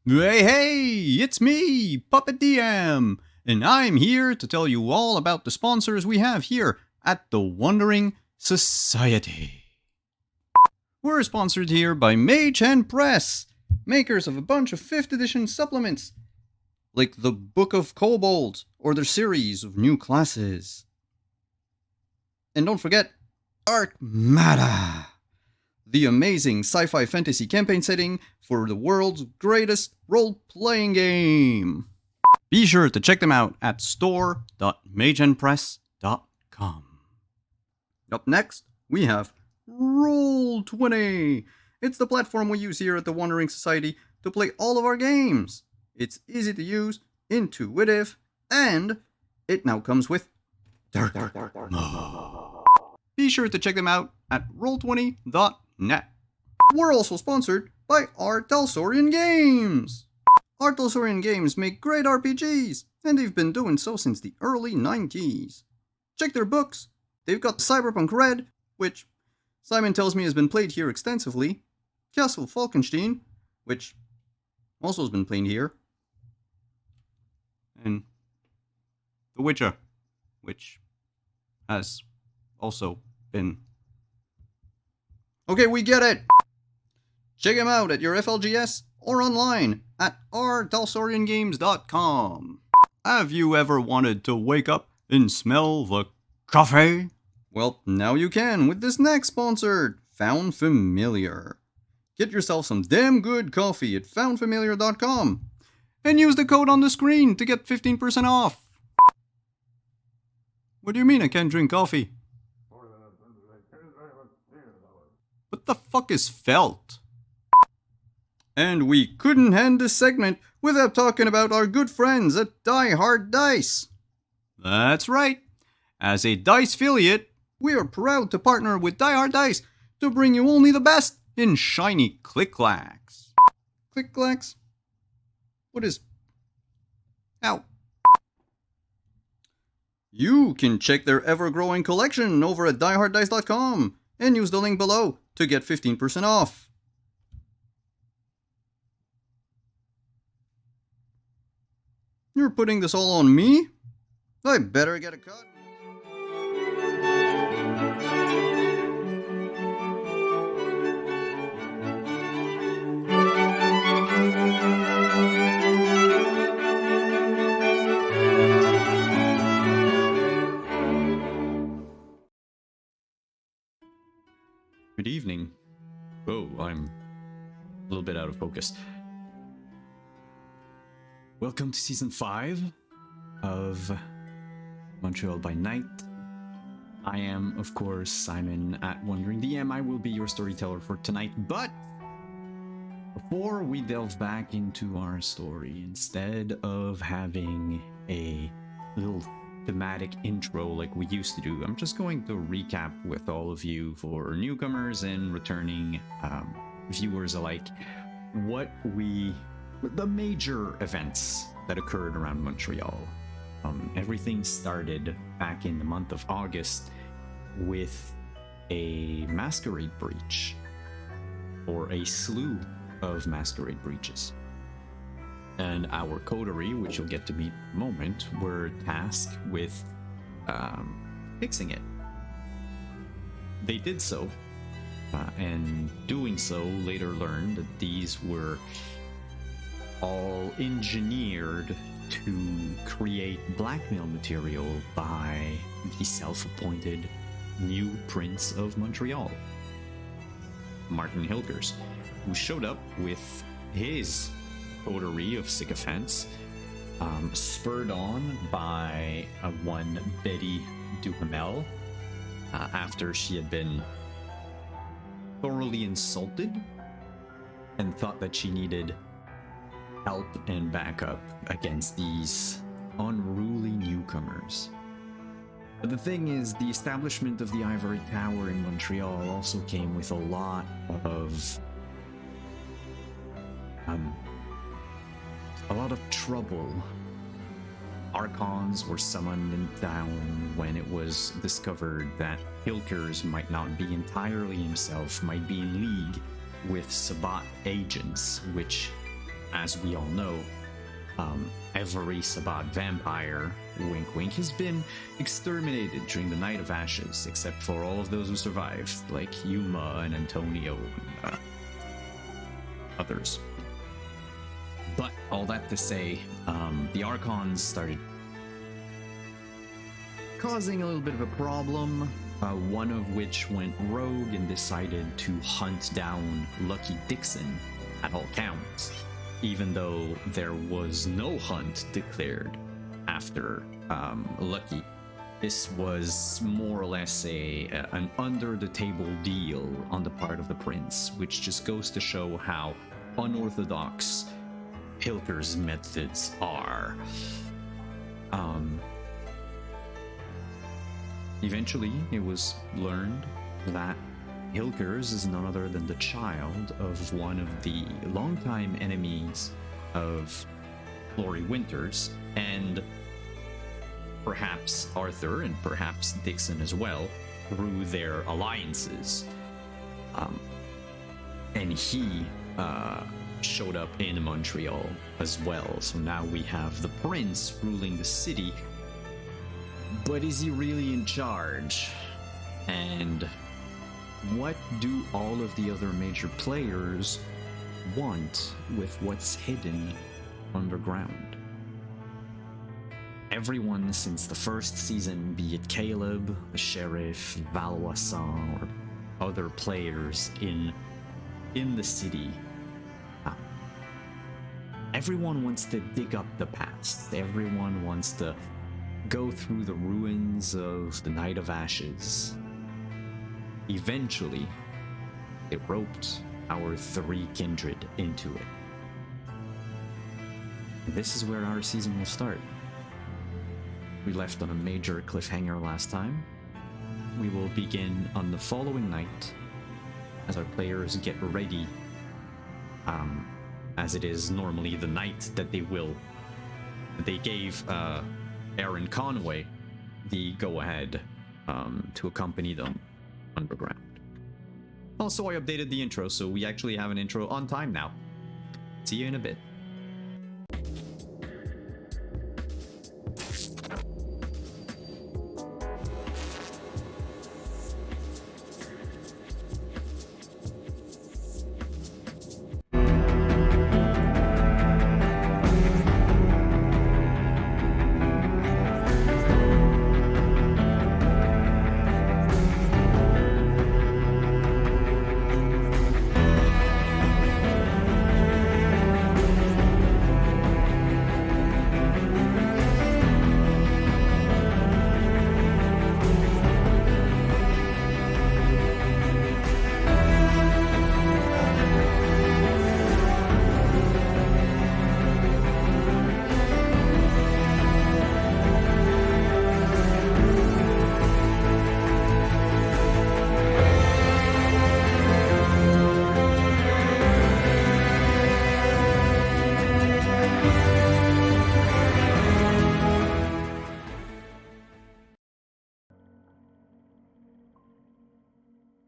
Hey, it's me, Puppet DM, and I'm here to tell you all about the sponsors we have here at the Wandering Society. We're sponsored here by VtM Press, makers of a bunch of 5th edition supplements, like the Book of Kobold or their series of new classes. And don't forget, Arcmada, the amazing sci-fi fantasy campaign setting for the world's greatest role-playing game. Be sure to check them out at store.magenpress.com. Up next, we have Roll20. It's the platform we use here at the Wandering Society to play all of our games. It's easy to use, intuitive, and it now comes with Dark Mode. Be sure to check them out at roll20.net. We're also sponsored by R. Talsorian Games. R. Talsorian Games make great RPGs, and they've been doing so since the early 90s. Check their books. They've got Cyberpunk Red, which Simon tells me has been played here extensively, Castle Falkenstein, which also has been played here, and The Witcher, which has also been... Okay, we get it! Check them out at your FLGS or online at rtalsoriangames.com. Have you ever wanted to wake up and smell the coffee? Well, now you can with this next sponsor, Found Familiar. Get yourself some damn good coffee at foundfamiliar.com and use the code on the screen to get 15% off. What do you mean I can't drink coffee? What the fuck is felt? And we couldn't end this segment without talking about our good friends at Die Hard Dice. That's right. As a Dice affiliate, we are proud to partner with Die Hard Dice to bring you only the best in shiny click-clacks. Click-clacks? What is... Ow. You can check their ever-growing collection over at dieharddice.com and use the link below to get 15% off. You're putting this all on me? I better get a cut. Good evening. Oh, I'm a little bit out of focus. Welcome to Season 5 of Montreal by Night. I am, of course, Simon at Wandering DM. I will be your storyteller for tonight, but before we delve back into our story, instead of having a little thematic intro like we used to do, I'm just going to recap with all of you, for newcomers and returning viewers alike, the major events that occurred around Montreal. Everything started back in the month of August with a masquerade breach, or a slew of masquerade breaches. And our coterie, which you'll get to meet in a moment, were tasked with fixing it. They did so, and doing so later learned that these were all engineered to create blackmail material by the self-appointed new Prince of Montreal, Martin Hilgers, who showed up with his coterie of sycophants, spurred on by one Betty Duhamel, after she had been thoroughly insulted and thought that she needed help and backup against these unruly newcomers. But the thing is, the establishment of the Ivory Tower in Montreal also came with a lot of trouble. Archons were summoned in town when it was discovered that Hilgers might not be entirely himself, might be in league with Sabbat agents, which as we all know, every Sabbat vampire, wink wink, has been exterminated during the Night of Ashes, except for all of those who survived, like Yuma and Antonio and others. But all that to say, the Archons started causing a little bit of a problem, one of which went rogue and decided to hunt down Lucky Dixon at all counts, even though there was no hunt declared after Lucky. This was more or less an under-the-table deal on the part of the prince, which just goes to show how unorthodox Hilker's methods are. Eventually, it was learned that Hilkers is none other than the child of one of the longtime enemies of Flory Winters, and perhaps Arthur and perhaps Dixon as well, through their alliances. And he showed up in Montreal as well. So now we have the prince ruling the city. But is he really in charge? And what do all of the other major players want with what's hidden underground? Everyone since the first season, be it Caleb, the Sheriff, Valoisant, or other players in the city, everyone wants to dig up the past. Everyone wants to go through the ruins of the Night of Ashes. Eventually, it roped our three kindred into it. And this is where our season will start. We left on a major cliffhanger last time. We will begin on the following night as our players get ready, as it is normally the night that they gave Aaron Conway the go-ahead to accompany them underground. Also, I updated the intro, so we actually have an intro on time now. See you in a bit.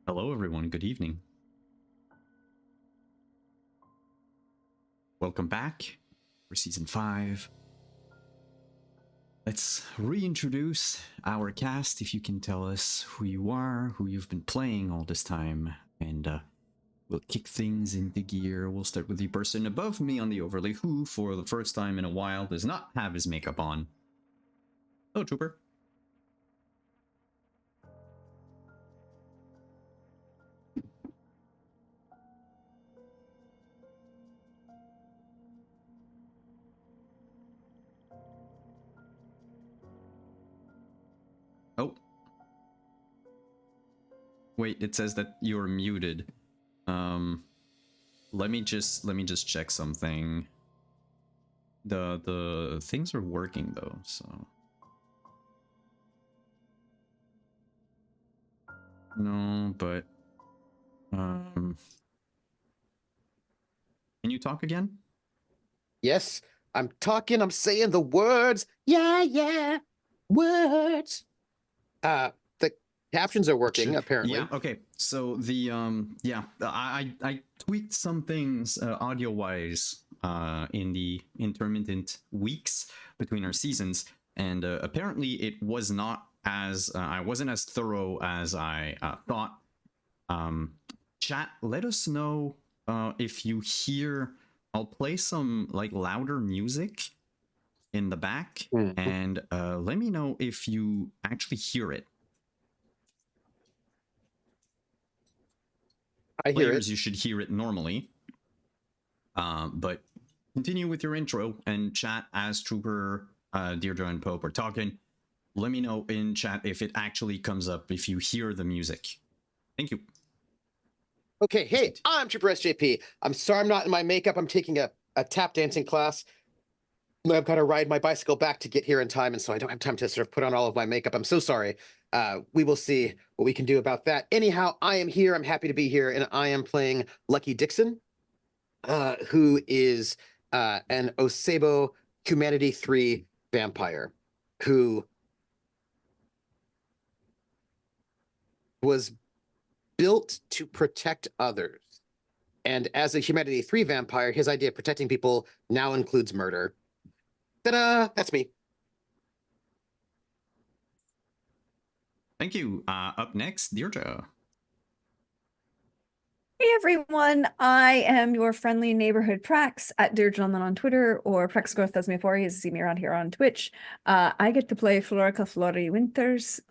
Hello everyone, good evening. Welcome back for Season 5. Let's reintroduce our cast, if you can tell us who you are, who you've been playing all this time, and we'll kick things into gear. We'll start with the person above me on the overlay, who, for the first time in a while, does not have his makeup on. Hello, Trooper. Oh. Wait, it says that you're muted. Let me just check something. The things are working though, so. No, but can you talk again? Yes, I'm talking, I'm saying the words. Yeah, words. The captions are working, apparently. Yeah, okay. So the I tweaked some things audio-wise in the intermittent weeks between our seasons, and apparently it was not as I wasn't as thorough as I thought. Chat, let us know if you hear. I'll play some like louder music in the back, and let me know if you actually hear it. I hear Players, it. you should hear it normally. But continue with your intro, and chat as Trooper, Deirdre, and Pope are talking. Let me know in chat if it actually comes up, if you hear the music. Thank you. Okay, hey, I'm Trooper SJP. I'm sorry I'm not in my makeup. I'm taking a tap dancing class. I've got to ride my bicycle back to get here in time, and so I don't have time to sort of put on all of my makeup. I'm so sorry. We will see what we can do about that. Anyhow, I am here. I'm happy to be here, and I am playing Lucky Dixon, who is an Osebo Humanity 3 vampire who was built to protect others. And as a Humanity 3 vampire, his idea of protecting people now includes murder. Ta-da! That's me. Thank you. Up next, Deirdre. Hey everyone, I am your friendly neighborhood Prax at Dear Gentleman on Twitter, or Praxgrowth as me for you see me around here on Twitch. I get to play Florica Flori Winters,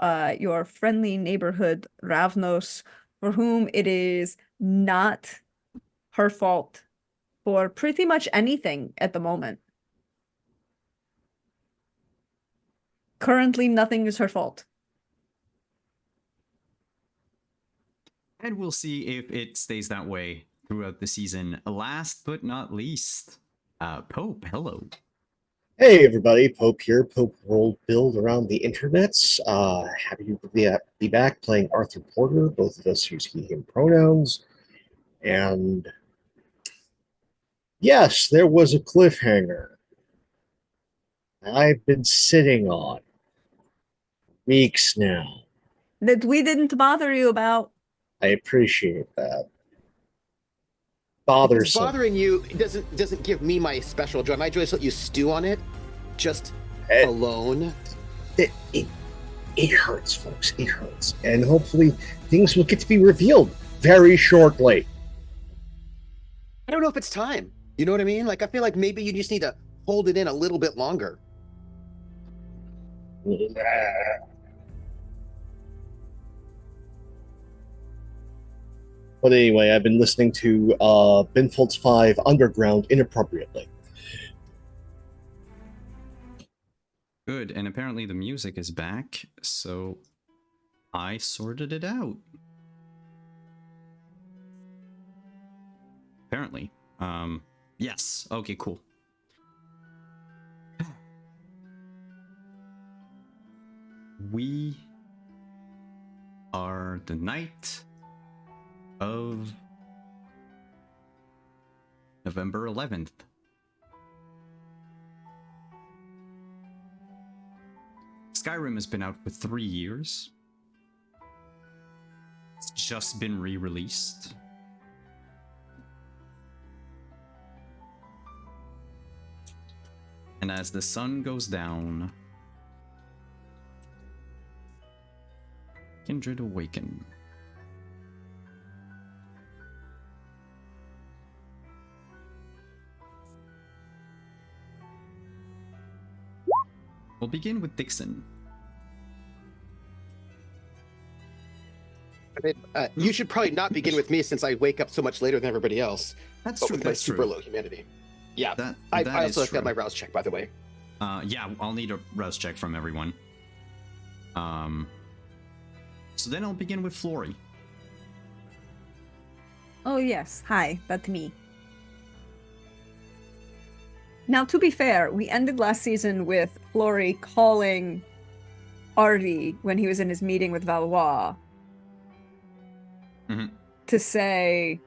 your friendly neighborhood Ravnos, for whom it is not her fault for pretty much anything at the moment. Currently, nothing is her fault. And we'll see if it stays that way throughout the season. Last but not least, Pope, hello. Hey everybody, Pope here. Pope World Build around the internets. Happy to be back playing Arthur Porter. Both of us use he, him pronouns. And yes, there was a cliffhanger I've been sitting on weeks now. That we didn't bother you about. I appreciate that. Because Bothersome. bothering you doesn't give me my special joy. My joy is let you stew on it, just alone. It hurts, folks. It hurts. And hopefully things will get to be revealed very shortly. I don't know if it's time. You know what I mean? Like, I feel like maybe you just need to hold it in a little bit longer. But anyway, I've been listening to Ben Folds 5 Underground inappropriately. Good, and apparently the music is back, so I sorted it out. Apparently. Yes. Okay, cool. We are the night of November 11th. Skyrim has been out for 3 years. It's just been re-released. And as the sun goes down, Kindred awaken. We'll begin with Dixon. You should probably not begin with me since I wake up so much later than everybody else. That's but true. with my That's super true. low humanity. Yeah, That I is also true. got my rouse check, by the way. Yeah, I'll need a rouse check from everyone. So then I'll begin with Flory. Oh yes, hi, that's me. Now, to be fair, we ended last season with Flory calling Artie when he was in his meeting with Valois to say,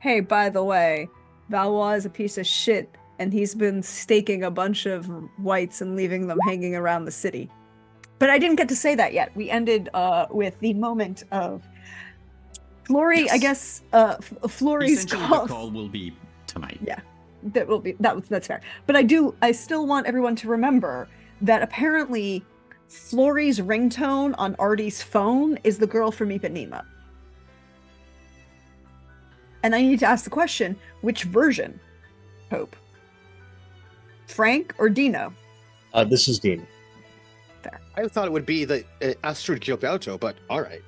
hey, by the way, Valois is a piece of shit and he's been staking a bunch of whites and leaving them hanging around the city. But I didn't get to say that yet. We ended with the moment of Flory, Yes. I guess, Flory's Essentially, call. the call will be tonight. Yeah. that's fair. But I still want everyone to remember that apparently Florrie's ringtone on Artie's phone is the girl from Ipanema. And I need to ask the question, which version, Hope? Frank or Dino? This is Dean. Fair. I thought it would be the Astrid Gilberto, but all right.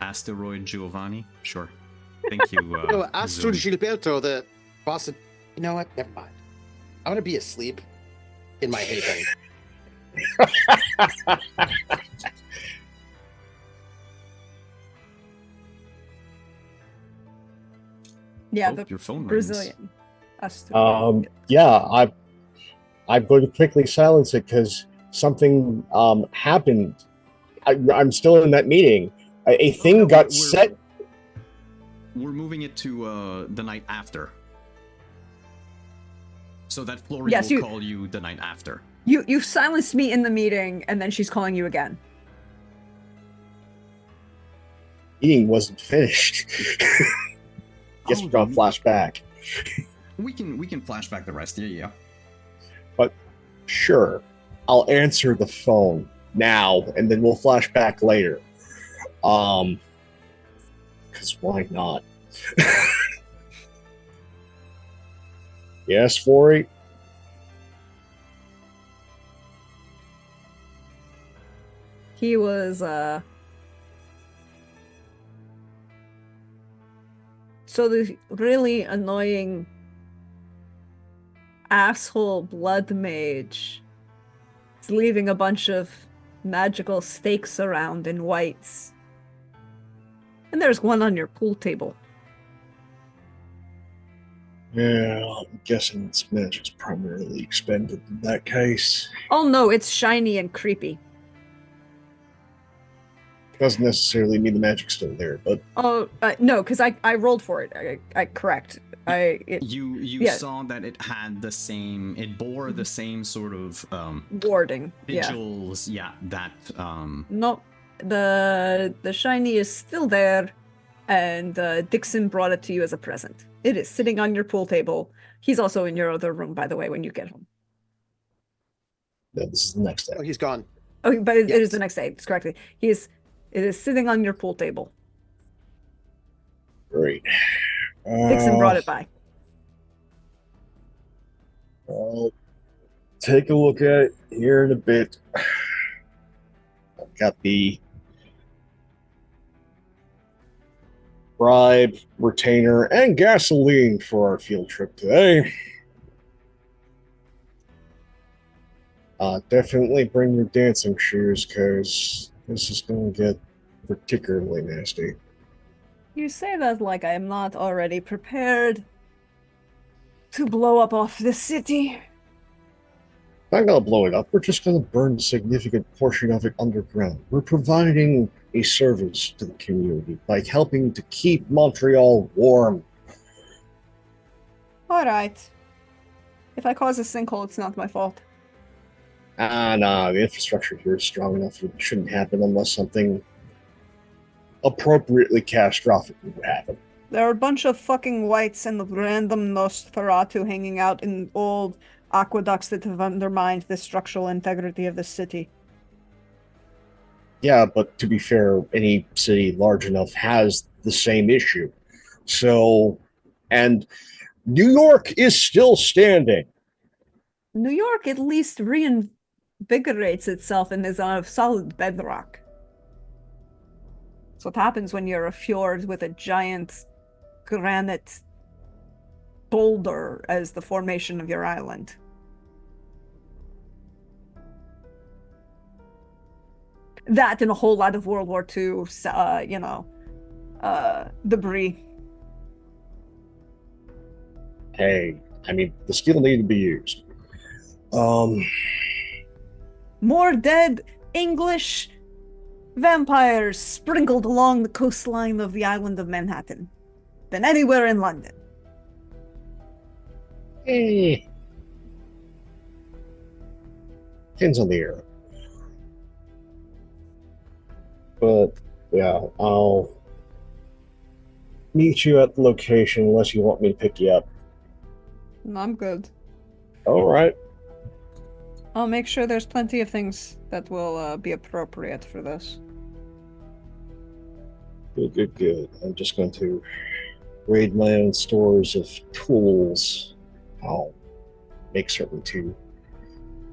Asteroid Giovanni? Sure. Thank you. No, Astrid Zoom. Gilberto, the boss of... You know what? Never mind. I'm going to be asleep in my haven. Yeah, Oh, the your phone rings. Brazilian. Astrid. Yeah, I'm going to quickly silence it because something happened. I'm still in that meeting. A thing no, got we're- set. We're moving it to the night after. So that Florrie Yes, will you- call you the night after. You silenced me in the meeting, and then she's calling you again. Meeting wasn't finished. Guess Oh, we're gonna the- flash back. We can flash back the rest. Yeah. Sure, I'll answer the phone now, and then we'll flash back later. Because why not? Yes, Florrie? He was so the really annoying asshole blood mage is leaving a bunch of magical stakes around in whites. And there's one on your pool table. Yeah, I'm guessing this magic's primarily expended in that case. Oh no, it's shiny and creepy. Doesn't necessarily mean the magic's still there, but Oh no, because I rolled for it. I correct. You Yeah. saw that it had the same. It bore the same sort of Warding. Yeah. vigils. Yeah, that No, the shiny is still there, and Dixon brought it to you as a present. It is sitting on your pool table. He's also in your other room, by the way, when you get home. no, this is the next day. Oh, he's gone. Oh, but it is Yes. the next day. It's correctly. It is sitting on your pool table. Great. Dixon brought it by. I'll take a look at it here in a bit. I've got the bribe, retainer, and gasoline for our field trip today. Definitely bring your dancing shoes, because this is going to get particularly nasty. You say that like I am not already prepared to blow up off the city. Not going to blow it up. We're just going to burn a significant portion of it underground. We're providing a service to the community by helping to keep Montreal warm. All right. If I cause a sinkhole, it's not my fault. Nah, the infrastructure here is strong enough. It shouldn't happen unless something appropriately catastrophic would happen. There are a bunch of fucking whites and random Nosferatu hanging out in old aqueducts that have undermined the structural integrity of the city. Yeah, but to be fair, any city large enough has the same issue. So, and New York is still standing. New York at least reinvigorates itself and is on a solid bedrock. That's what happens when you're a fjord with a giant granite boulder as the formation of your island. That and a whole lot of World War II, debris. Hey, I mean, the steel needed to be used. More dead English vampires sprinkled along the coastline of the island of Manhattan than anywhere in London. Depends on the era. But yeah, I'll meet you at the location unless you want me to pick you up. No, I'm good. All right. I'll make sure there's plenty of things that will be appropriate for this. Good, good, good. I'm just going to raid my own stores of tools. I'll make certain to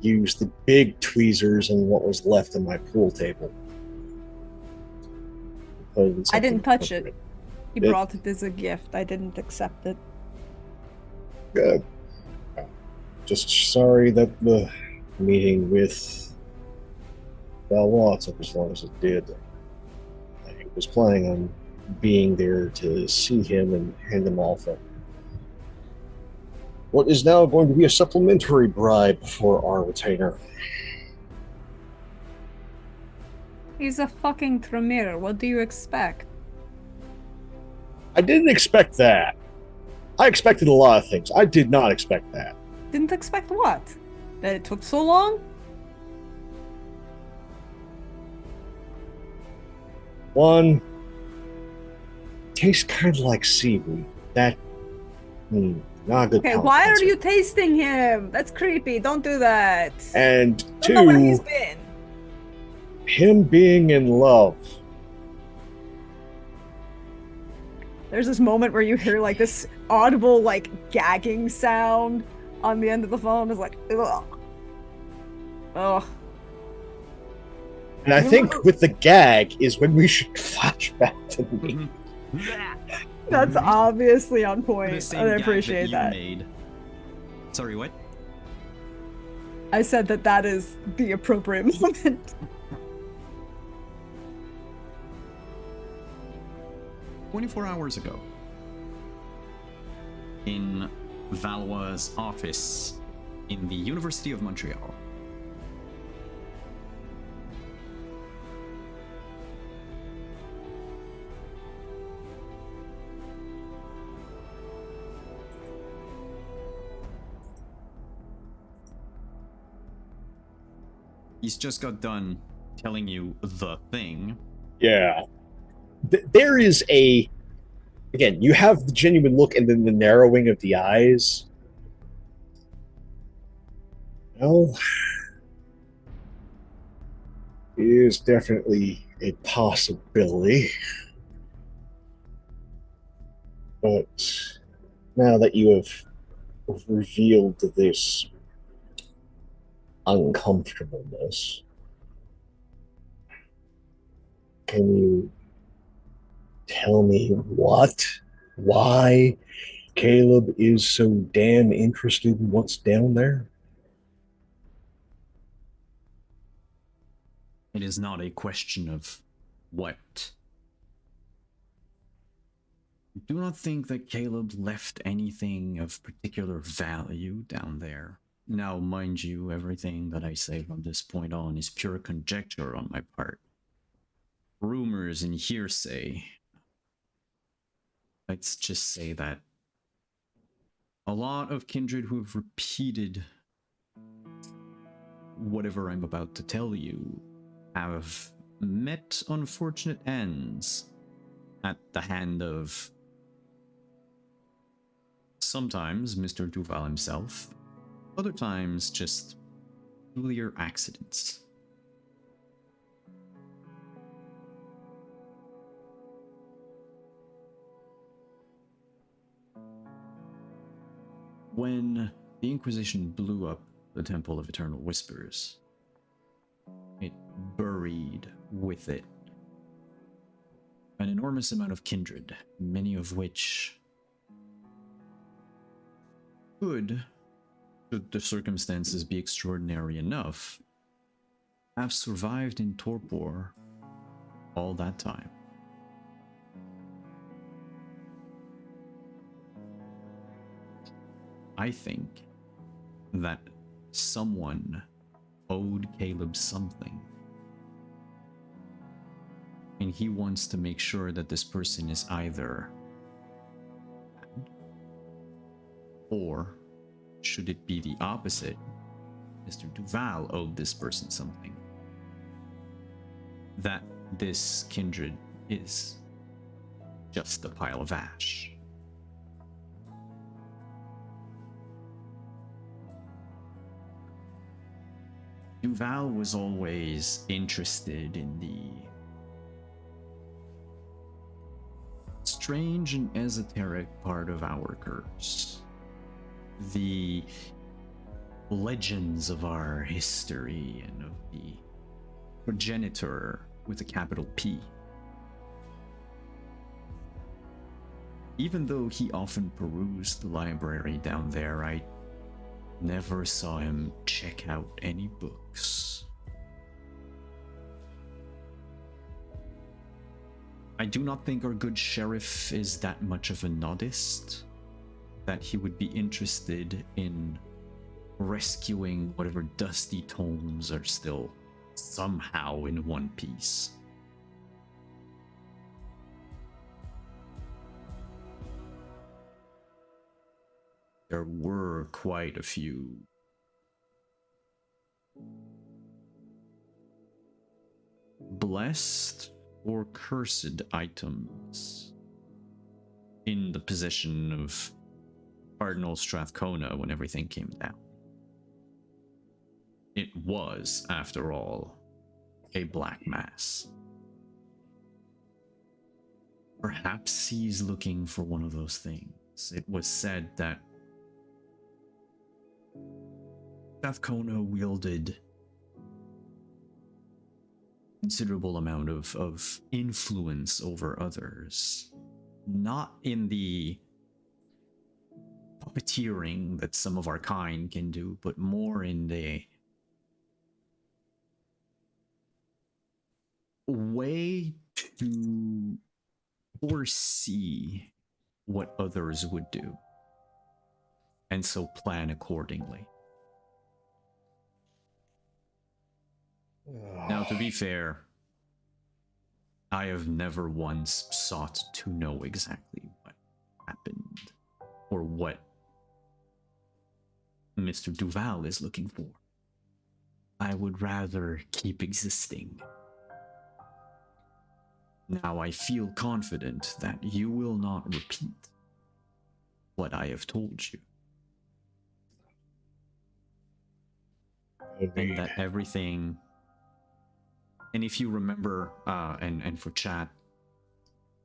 use the big tweezers and what was left on my pool table. I didn't touch it. He It- brought it as a gift. I didn't accept it. Good. Just sorry that the meeting with Valois took as long as it did. I was planning on being there to see him and hand him off what is now going to be a supplementary bribe for our retainer. He's a fucking Tremere. What do you expect? I didn't expect that. I expected a lot of things. I did not expect that. Didn't expect what? That it took so long? One, tastes kind of like seaweed. That, not a good. Okay, palate why are cleanser. you tasting him? That's creepy. Don't do that. And Don't know where he's two, been. him being in love. There's this moment where you hear like this audible like gagging sound on the end of the phone. It's like, ugh. Ugh. And I think with the gag is when we should flash back to me. That's obviously on The point. same I gag appreciate you that. made. Sorry, what? I said that that is the appropriate moment. 24 hours ago, in Valois' office in the University of Montreal. He's just got done telling you the thing. Yeah. There is again, you have the genuine look and then the narrowing of the eyes. Well, it is definitely a possibility. But now that you have revealed this uncomfortableness, can you tell me why Caleb is so damn interested in what's down there? It is not a question of what. I do not think that Caleb left anything of particular value down there. Now, mind you, everything that I say from this point on is pure conjecture on my part. Rumors and hearsay. Let's just say that a lot of kindred who have repeated whatever I'm about to tell you have met unfortunate ends at the hand of sometimes Mr. Duval himself, other times just peculiar accidents. When the Inquisition blew up the Temple of Eternal Whispers, it buried with it an enormous amount of kindred, many of which could, should the circumstances be extraordinary enough, have survived in torpor all that time. I think that someone owed Caleb something. And he wants to make sure that this person is either bad, or should it be the opposite, Mr. Duval owed this person something. That this kindred is just a pile of ash. Duval was always interested in the strange and esoteric part of our curse. The legends of our history and of the progenitor with a capital P. Even though he often perused the library down there, I never saw him check out any books. I do not think our good sheriff is that much of a nodist that he would be interested in rescuing whatever dusty tomes are still somehow in one piece. There were quite a few blessed or cursed items in the possession of Cardinal Strathcona when everything came down. It was, after all, a black mass. Perhaps he's looking for one of those things. It was said that Strathcona wielded considerable amount of influence over others. Not in the puppeteering that some of our kind can do, but more in the way to foresee what others would do, and so plan accordingly. Now, to be fair, I have never once sought to know exactly what happened or what Mr. Duval is looking for. I would rather keep existing. Now, I feel confident that you will not repeat what I have told you. And that everything... And if you remember, and for chat,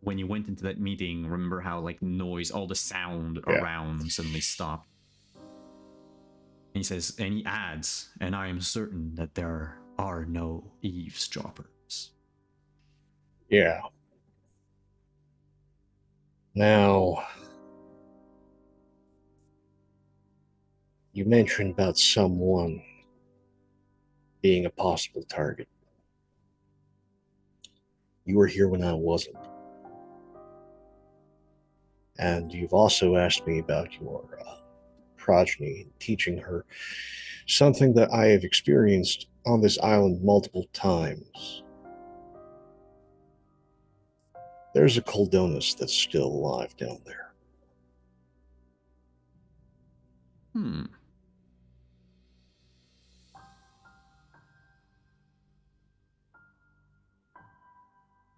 when you went into that meeting, remember how like noise, all the sound around suddenly stopped. And he says, and he adds, and I am certain that there are no eavesdroppers. Yeah. Now, you mentioned about someone being a possible target. You were here when I wasn't. And you've also asked me about your progeny and teaching her something that I have experienced on this island multiple times. There's a Coldonus that's still alive down there.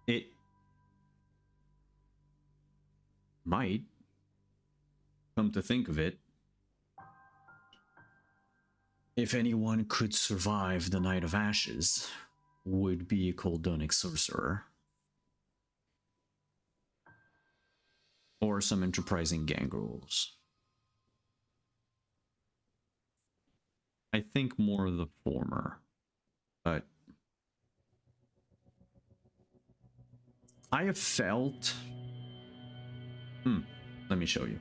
It might, come to think of it, if anyone could survive the Night of Ashes, would be a Coldonic sorcerer. Or some enterprising gangrels. I think more of the former, but I have felt... let me show you.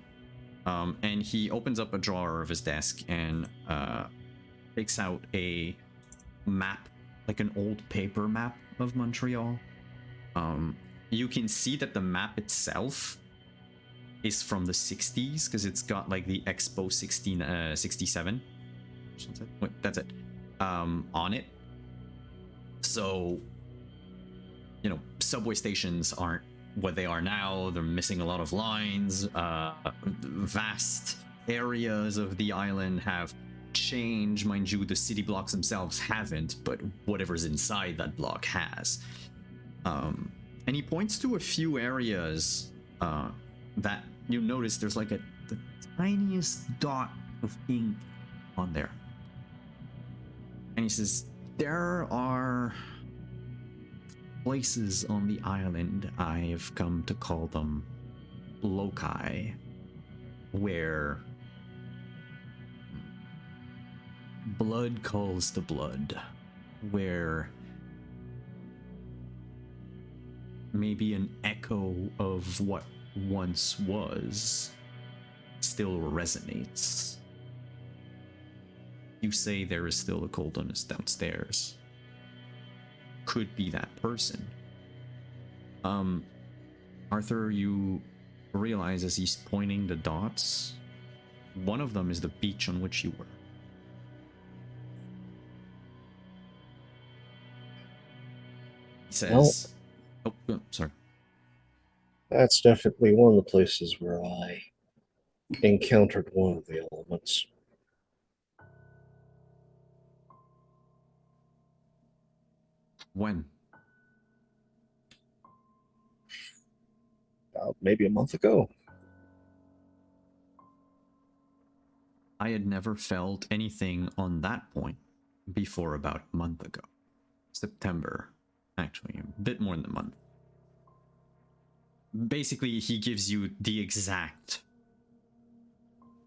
And he opens up a drawer of his desk and takes out a map, like an old paper map of Montreal. You can see that the map itself is from the 60s because it's got like the Expo 67. Wait, that's it. On it. So, you know, subway stations aren't what they are now. They're missing a lot of lines. Vast areas of the island have changed. Mind you, the city blocks themselves haven't, but whatever's inside that block has. And he points to a few areas that you notice there's like the tiniest dot of ink on there. And he says, there are places on the island, I've come to call them loci, where blood calls to blood, where maybe an echo of what once was still resonates. You say there is still a coldness downstairs. Could be that person. Arthur, you realize as he's pointing the dots, one of them is the beach on which you were. He says, sorry. That's definitely one of the places where I encountered one of the elements. When? Maybe a month ago. I had never felt anything on that point before about a month ago. September, actually, a bit more than a month. Basically, he gives you the exact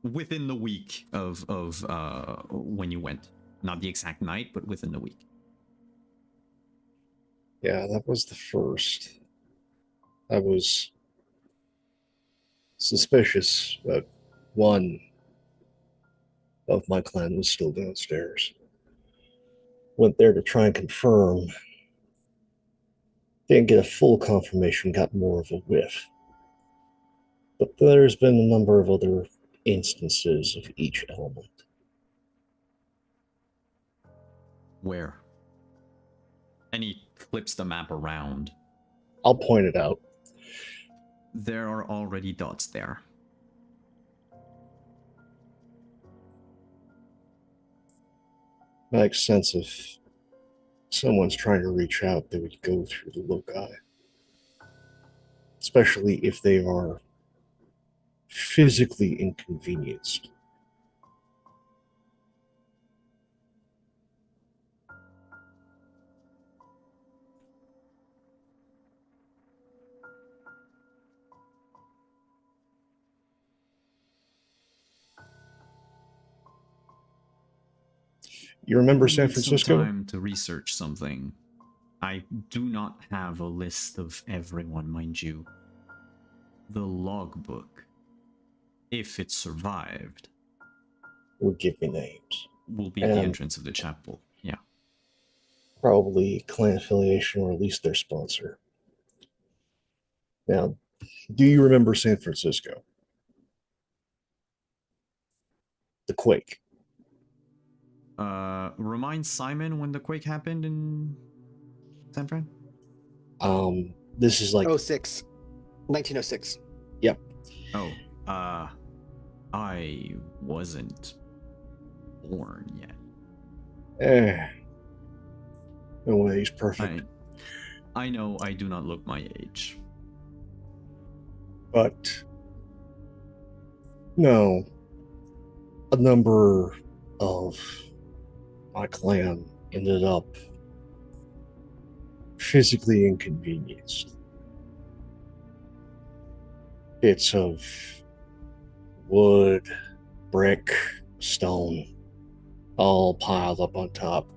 within the week of when you went. Not the exact night, but within the week. Yeah, that was the first. I was suspicious that one of my clan was still downstairs. Went there to try and confirm. Didn't get a full confirmation, got more of a whiff. But there's been a number of other instances of each element. Where? And he flips the map around. I'll point it out. There are already dots there. Makes sense if someone's trying to reach out, they would go through the loci. Especially if they are physically inconvenienced. You remember I San need some Francisco? time to research something. I do not have a list of everyone, mind you. The logbook, if it survived, Would give me names. will be at the entrance of the chapel. Yeah. Probably clan affiliation or at least their sponsor. Now, do you remember San Francisco? The quake. Remind Simon when the quake happened in San Fran? This is like 1906. Yep. Oh, I wasn't born yet. No way, he's perfect. I know I do not look my age. But no, a number of my clan ended up physically inconvenienced. Bits of wood, brick, stone, all piled up on top.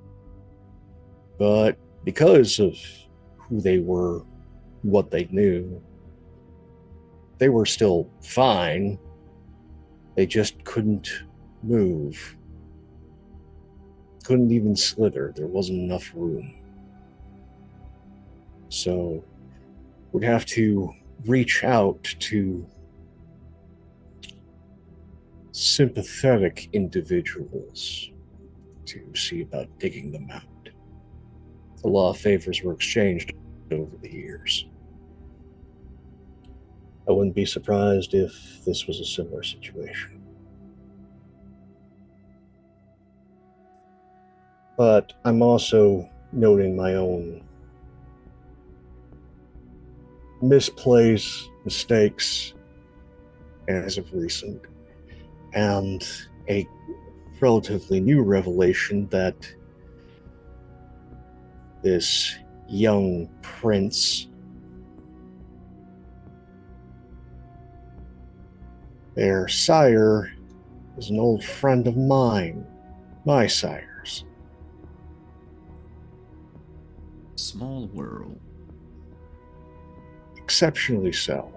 But because of who they were, what they knew, they were still fine. They just couldn't move. Couldn't even slither. There wasn't enough room. So we'd have to reach out to sympathetic individuals to see about digging them out. A lot of favors were exchanged over the years. I wouldn't be surprised if this was a similar situation. But I'm also noting my own misplays, mistakes as of recent, and a relatively new revelation that this young prince, their sire, is an old friend of mine, my sire's. Small world. Exceptionally so.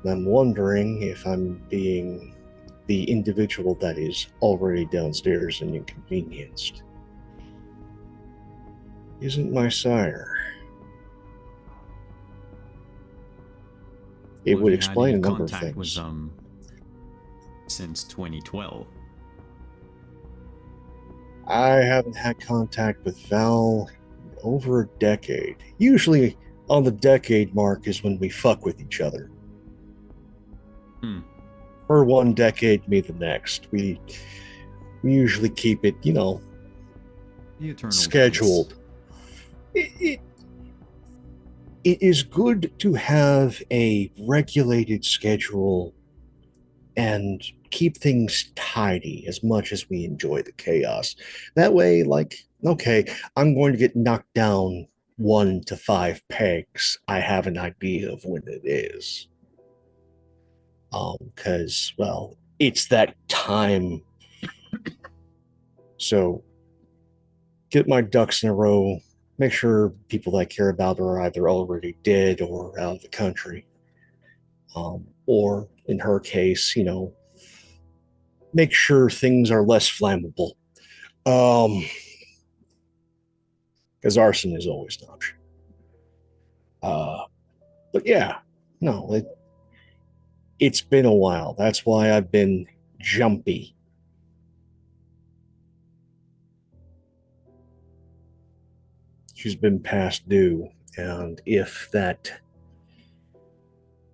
I'm wondering if I'm being the individual that is already downstairs and inconvenienced. Isn't my sire. It Well, would have you had explain any a number of contact things. with since 2012? I haven't had contact with Val in over a decade. Usually on the decade mark is when we fuck with each other. For one decade, me the next. We usually keep it, The eternal scheduled. It is good to have a regulated schedule and keep things tidy as much as we enjoy the chaos. That way, like, okay, I'm going to get knocked down 1 to 5 pegs. I have an idea of when it is. Because, well, it's that time. So, get my ducks in a row, make sure people I care about are either already dead or out of the country. Or, in her case, make sure things are less flammable. Because arson is always an option. But yeah, no, it's been a while. That's why I've been jumpy. She's been past due, and if that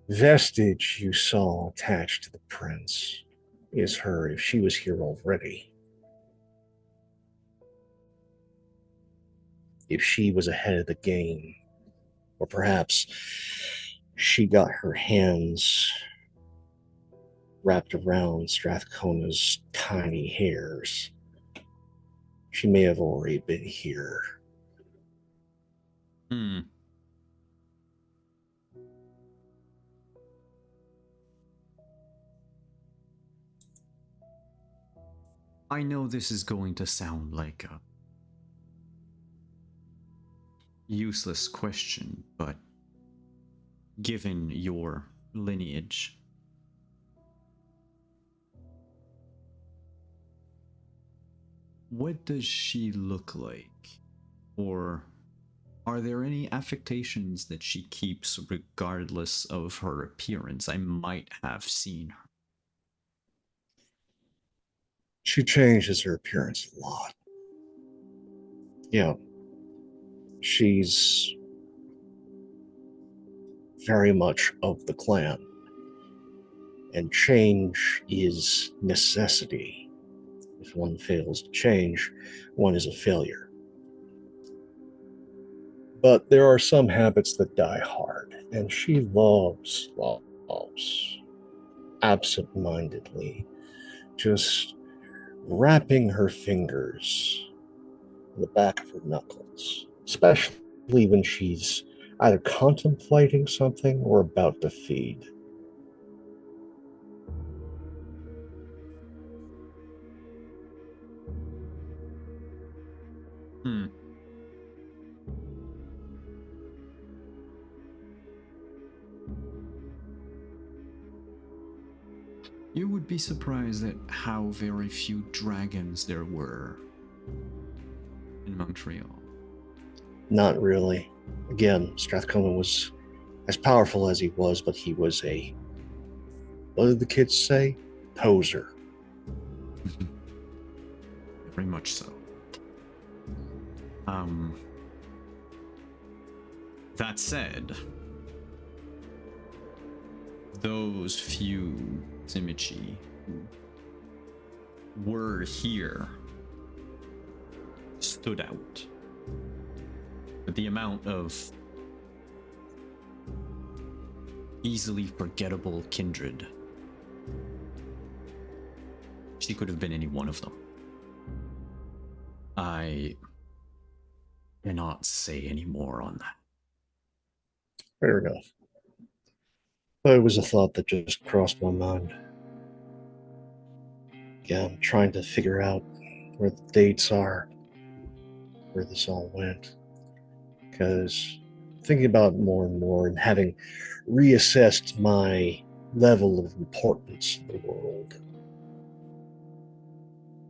vestige you saw attached to the prince is her, if she was here already, if she was ahead of the game, or perhaps she got her hands wrapped around Strathcona's tiny hairs, she may have already been here. I know this is going to sound like a useless question, but given your lineage, what does she look like? Or are there any affectations that she keeps regardless of her appearance? I might have seen her. She changes her appearance a lot. Yeah, she's very much of the clan, and change is necessity. If one fails to change, one is a failure. But there are some habits that die hard, and she loves, absent-mindedly, just wrapping her fingers on the back of her knuckles, especially when she's either contemplating something or about to feed. You would be surprised at how very few dragons there were in Montreal. Not really. Again, Strathcona was as powerful as he was, but he was a, what did the kids say? Poser. Very much so. That said, those few Simichi who were here stood out. But the amount of easily forgettable kindred. She could have been any one of them. I cannot say any more on that. Fair enough. But it was a thought that just crossed my mind. Yeah, I'm trying to figure out where the dates are, where this all went. Because thinking about it more and more and having reassessed my level of importance in the world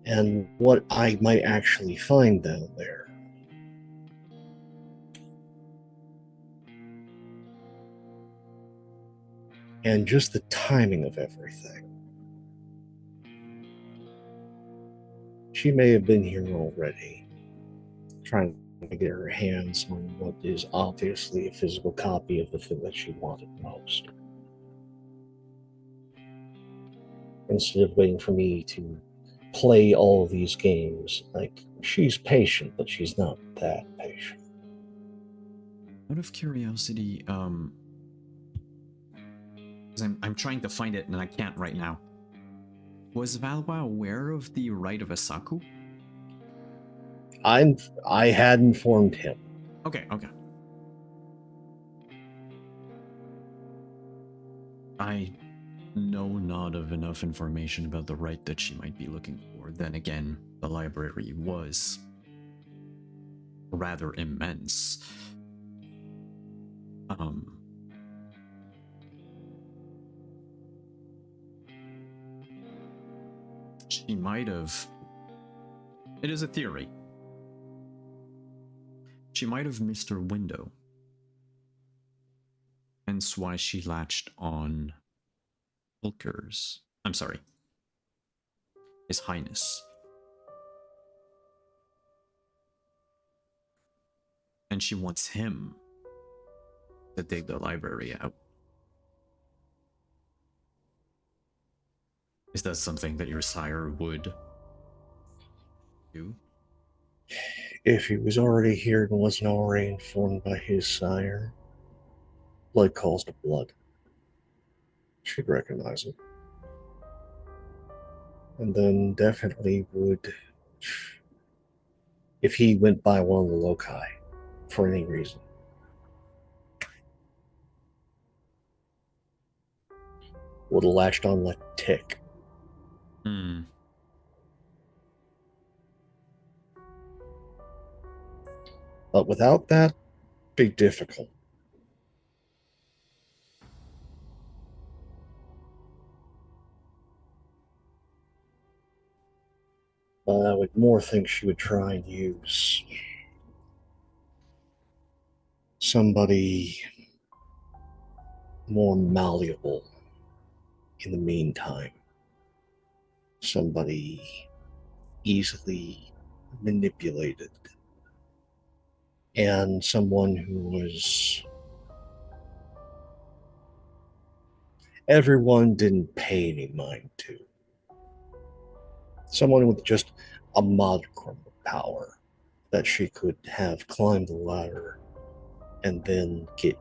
and what I might actually find down there. And just the timing of everything. She may have been here already, trying to get her hands on what is obviously a physical copy of the thing that she wanted most. Instead of waiting for me to play all these games, like, she's patient, but she's not that patient. Out of curiosity, 'cause I'm trying to find it and I can't right now. Was Valwa aware of the rite of Asaku? I had informed him. Okay. I know not of enough information about the rite that she might be looking for. Then again, the library was rather immense. She might have. It is a theory. She might have missed her window. Hence why she latched on Volker's. I'm sorry. His Highness. And she wants him to dig the library out. Is that something that your sire would do? If he was already here and wasn't already informed by his sire, blood calls to blood. She'd recognize it. And then definitely would, if he went by one of the loci for any reason, would have latched on like a tick. But without that, be difficult. But I would more think she would try and use somebody more malleable in the meantime. Somebody easily manipulated. And someone who was... everyone didn't pay any mind to. Someone with just a modicum of power that she could have climbed the ladder and then get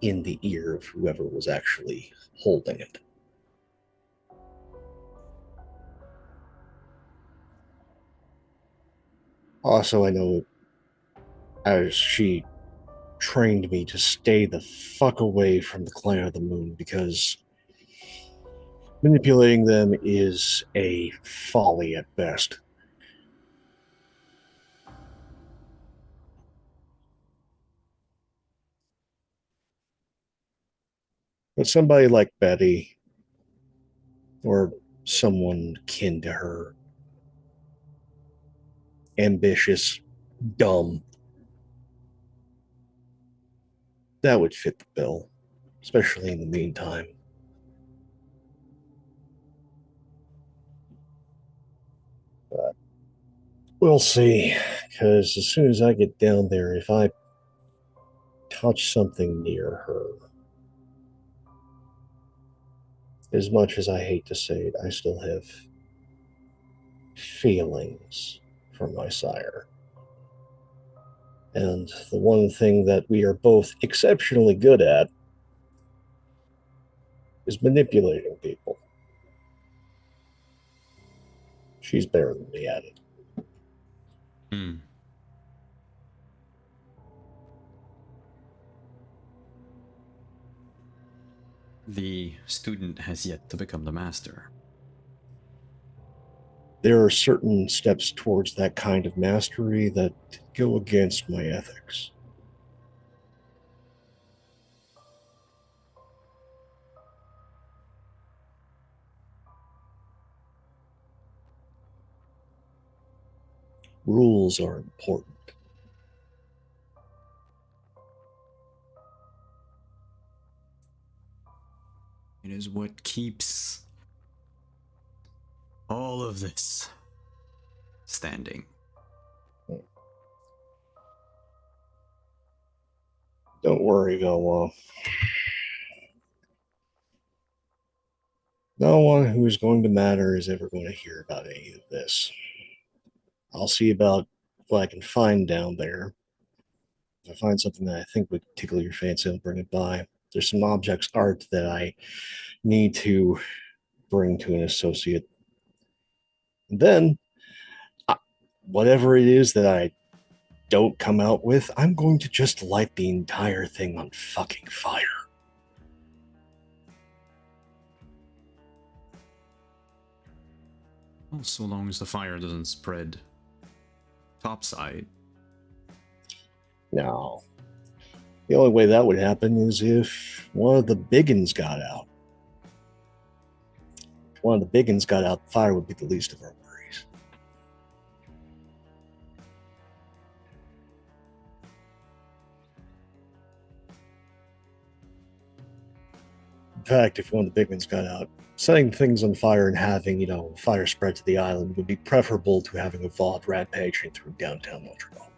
in the ear of whoever was actually holding it. Also, I know as she trained me to stay the fuck away from the Clan of the Moon because manipulating them is a folly at best. But somebody like Betty, or someone kin to her, ambitious, dumb, that would fit the bill, especially in the meantime. But we'll see, because as soon as I get down there, if I touch something near her, as much as I hate to say it, I still have feelings for my sire. And the one thing that we are both exceptionally good at is manipulating people. She's better than me at it. Hmm. The student has yet to become the master. There are certain steps towards that kind of mastery that go against my ethics. Rules are important. It is what keeps all of this standing. Don't worry, Gawa. No one who is going to matter is ever going to hear about any of this. I'll see about what I can find down there. If I find something that I think would tickle your fancy, I'll bring it by. There's some objects art that I need to bring to an associate. And then, whatever it is that I don't come out with, I'm going to just light the entire thing on fucking fire. Well, so long as the fire doesn't spread topside. No. The only way that would happen is if one of the biggins got out. If one of the biggins got out, fire would be the least of our worries. In fact, if one of the big ones got out, setting things on fire and having, fire spread to the island would be preferable to having a VOD rampaging through downtown Montreal.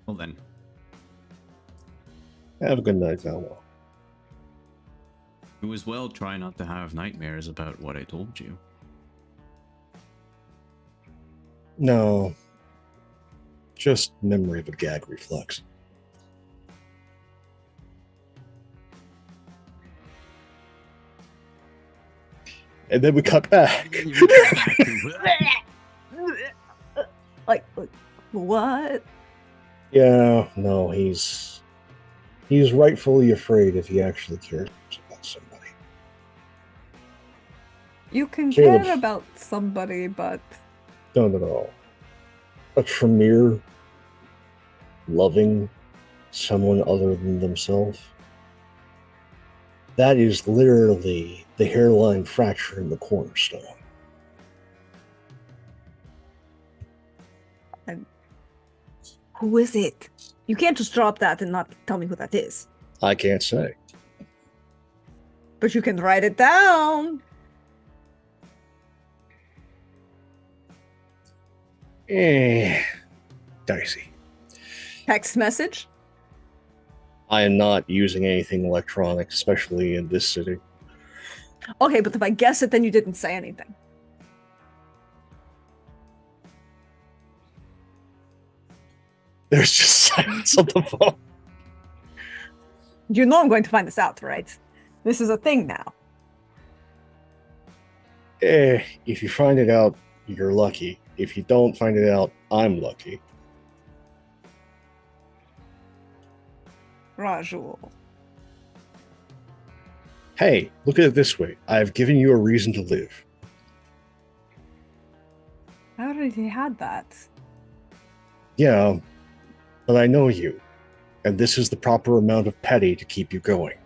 Well then, Have a good night, Valwa. you as well try not to have nightmares about what I told you. No. Just memory of a gag reflex. And then we cut back. Like, what? Yeah, no, he's rightfully afraid if he actually cares about somebody. You can Caleb. care about somebody, but Not at all. A Tremere loving someone other than themselves. That is literally the hairline fracture in the cornerstone. who is it? You can't just drop that and not tell me who that is. I can't say. But you can write it down. Dicey. Text message? I am not using anything electronic, especially in this city. Okay, but if I guess it, then you didn't say anything. There's just silence on the phone. You know I'm going to find this out, right? This is a thing now. If you find it out, you're lucky. If you don't find it out, I'm lucky. Rajul. Hey, look at it this way. I've given you a reason to live. I already had that. Yeah, but I know you, and this is the proper amount of petty to keep you going.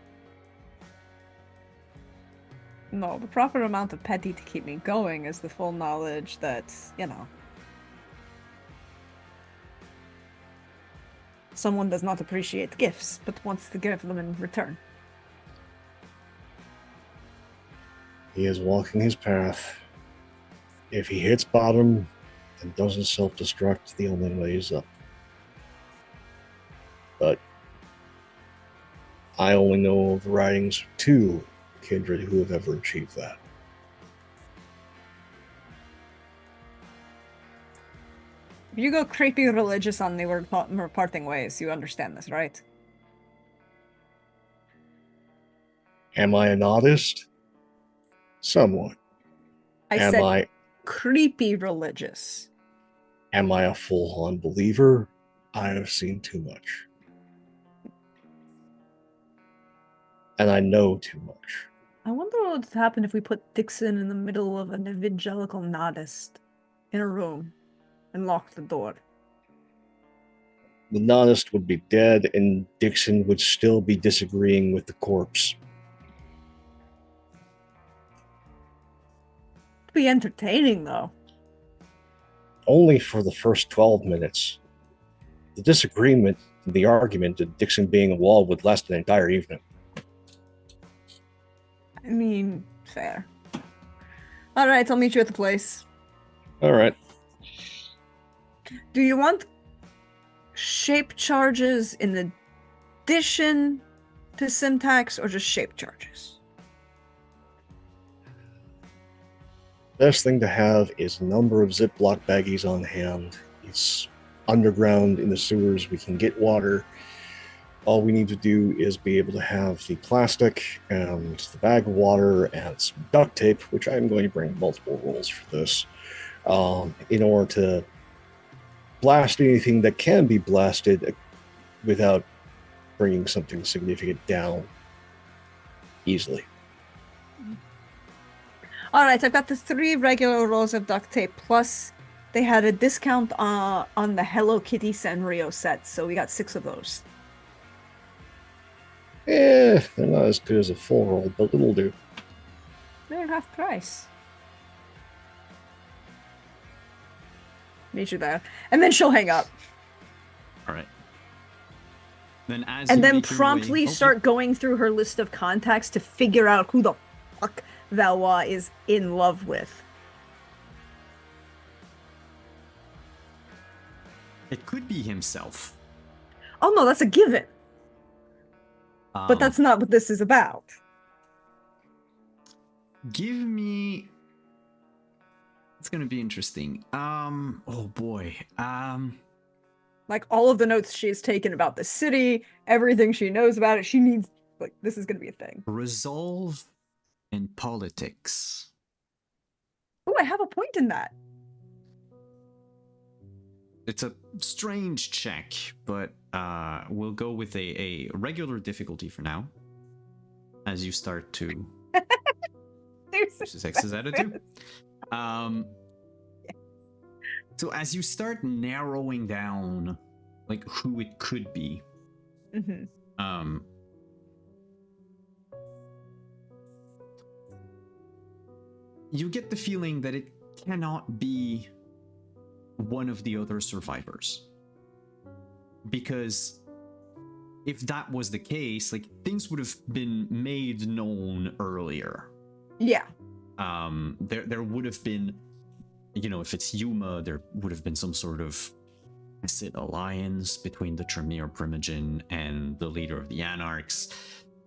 No, the proper amount of petty to keep me going is the full knowledge that, someone does not appreciate gifts, but wants to give them in return. He is walking his path. If he hits bottom and doesn't self-destruct, the only way is up. But I only know of the writings of 2 kindred who have ever achieved that. If you go creepy religious on me, we're parting ways. You understand this, right? Am I an artist? Somewhat. I Am said I creepy religious. am I a full-on believer? I have seen too much. And I know too much. I wonder what would happen if we put Dixon in the middle of an evangelical nodist in a room and locked the door. The nonist would be dead, and Dixon would still be disagreeing with the corpse. It'd be entertaining, though. Only for the first 12 minutes. The disagreement, the argument of Dixon being a wall would last an entire evening. I mean, fair. All right, I'll meet you at the place. All right. Do you want shape charges in addition to syntax or just shape charges? Best thing to have is a number of Ziploc baggies on hand. It's underground in the sewers. We can get water. All we need to do is be able to have the plastic and the bag of water and some duct tape, which I'm going to bring multiple rolls for this, in order to blast anything that can be blasted without bringing something significant down easily. All right, I've got the 3 regular rolls of duct tape, plus they had a discount on the Hello Kitty Sanrio set, so we got 6 of those. They're not as good as a full roll, but it'll do. They're half price. Meet you there. And then she'll hang up. All right. Then as And you then make your promptly way- start going through her list of contacts to figure out who the fuck Valois is in love with. It could be himself. Oh no, that's a given. But that's not what this is about. Give me. It's gonna be interesting. Oh boy. Like all of the notes she has taken about the city, everything she knows about it, she needs, like, this is gonna be a thing. Resolve in politics. Oh, I have a point in that. It's a strange check, but we'll go with a regular difficulty for now. As you start to. There's 6 is out of 2. So as you start narrowing down, like, who it could be, you get the feeling that it cannot be one of the other survivors. Because if that was the case, like, things would have been made known earlier. Yeah. There would have been, you know, if it's Yuma, there would have been some sort of tacit alliance between the Tremere Primogen and the leader of the Anarchs.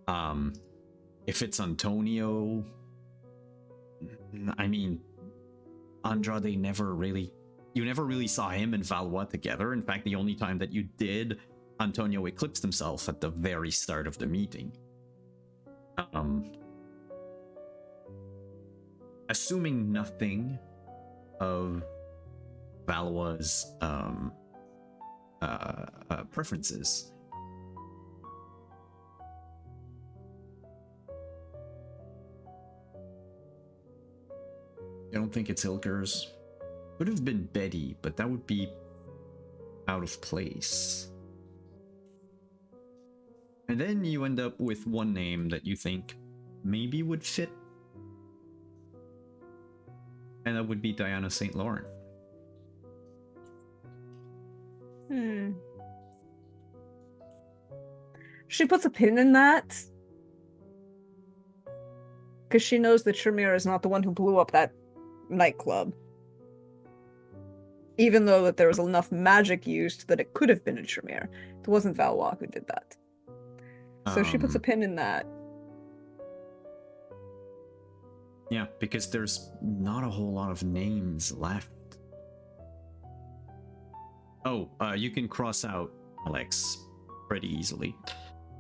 If it's Antonio, I mean, Andrade you never really saw him and Valois together. In fact, the only time that you did, Antonio eclipsed himself at the very start of the meeting. Assuming nothing of Valois' preferences, I don't think it's Ilker's. Could have been Betty, but that would be out of place. And then you end up with one name that you think maybe would fit. And that would be Diana St. Laurent. She puts a pin in that. Because she knows that Tremere is not the one who blew up that nightclub. Even though that there was enough magic used that it could have been a Tremere. It wasn't Valois who did that. So she puts a pin in that. Yeah, because there's not a whole lot of names left. Oh, you can cross out Alex pretty easily.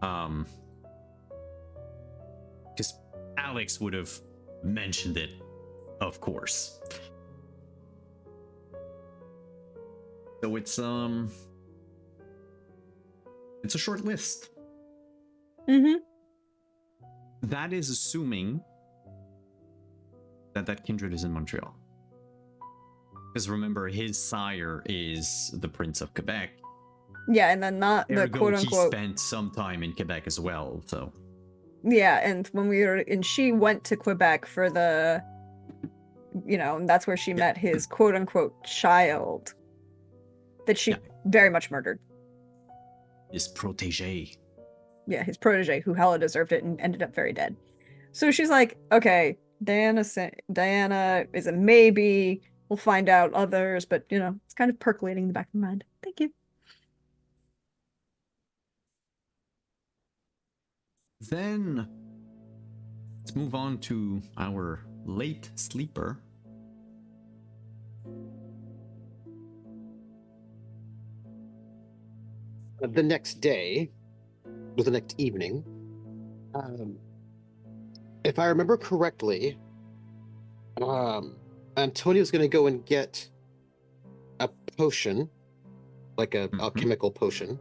Because Alex would have mentioned it, of course. So it's a short list. Mm-hmm. That is assuming that kindred is in Montreal. Because remember, his sire is the Prince of Quebec. Yeah, and then not the Ergo, quote he unquote. spent some time in Quebec as well, so. Yeah, and when we were, and she went to Quebec for the, and that's where she met his quote unquote child that she very much murdered. His protege. Yeah, his protege, who hella deserved it and ended up very dead. So she's like, okay, Diana is a maybe. We'll find out others, but it's kind of percolating in the back of my mind. Thank you. Then let's move on to our late sleeper. The next day, or the next evening, if I remember correctly, Antonio's going to go and get a potion, like a alchemical potion,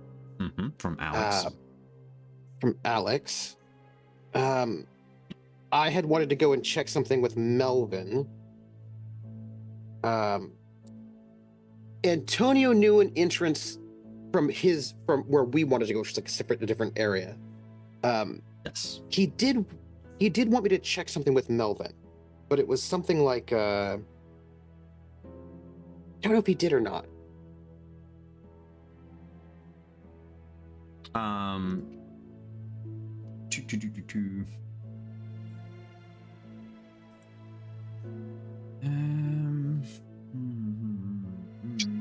from Alex. I had wanted to go and check something with Melvin. Antonio knew an entrance from where we wanted to go, which is like a different area. Yes. He did want me to check something with Melvin, but it was something like I don't know if he did or not. I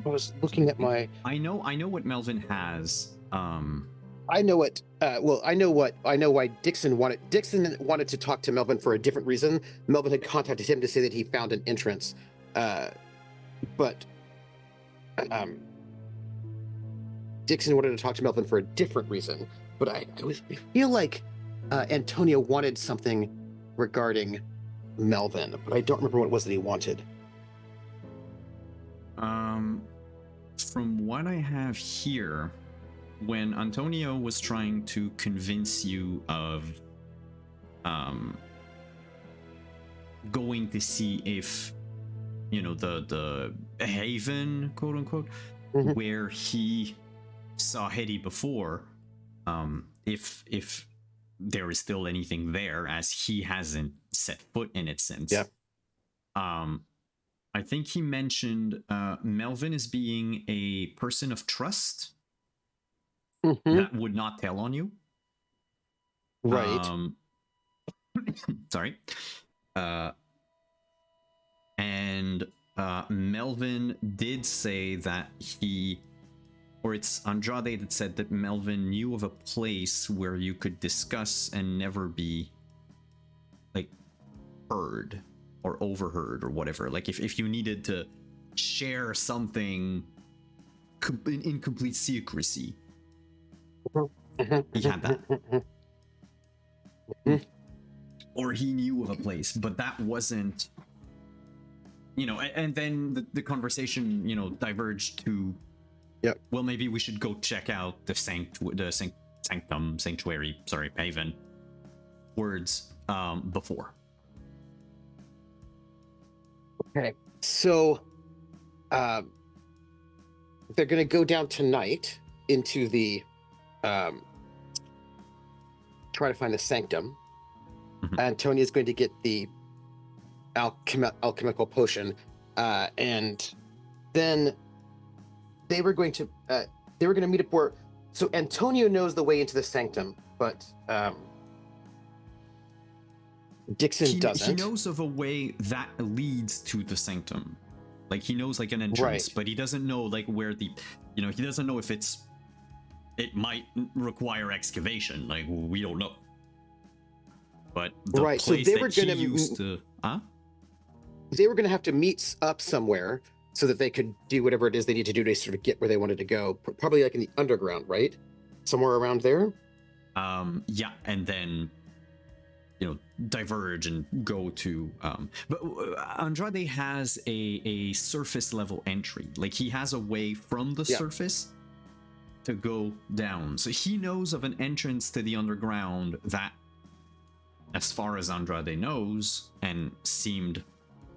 was looking at my. I know what Melvin has. I know it. I know why Dixon wanted to talk to Melvin for a different reason. Melvin had contacted him to say that he found an entrance, but Dixon wanted to talk to Melvin for a different reason. But I feel like Antonio wanted something regarding Melvin, but I don't remember what it was that he wanted. From what I have here, when Antonio was trying to convince you of going to see if the haven, quote unquote, where he saw Hetty before, if there is still anything there, as he hasn't set foot in it since. I think he mentioned Melvin as being a person of trust that would not tell on you. Right. Sorry. And Melvin did say that it's Andrade that said that Melvin knew of a place where you could discuss and never be heard or overheard or whatever. Like if you needed to share something in complete secrecy, he had that. Or he knew of a place, but that wasn't, and then the conversation, diverged to, well, maybe we should go check out the sanctuary, haven words before. Okay, so they're going to go down tonight into the try to find the sanctum. Antonia's going to get the alchemical potion, and then they were going to meet up where. So Antonio knows the way into the sanctum, but Dixon doesn't. He knows of a way that leads to the sanctum. Like he knows an entrance, but he doesn't know where the, he doesn't know if it might require excavation. We don't know. But the place so they were that gonna he used to, they were going to have to meet up somewhere so that they could do whatever it is they need to do to sort of get where they wanted to go. Probably like in the underground, right? Somewhere around there. Yeah, and then diverge and go to but Andrade has a surface level entry. Like he has a way from the surface to go down, so he knows of an entrance to the underground that, as far as Andrade knows, and seemed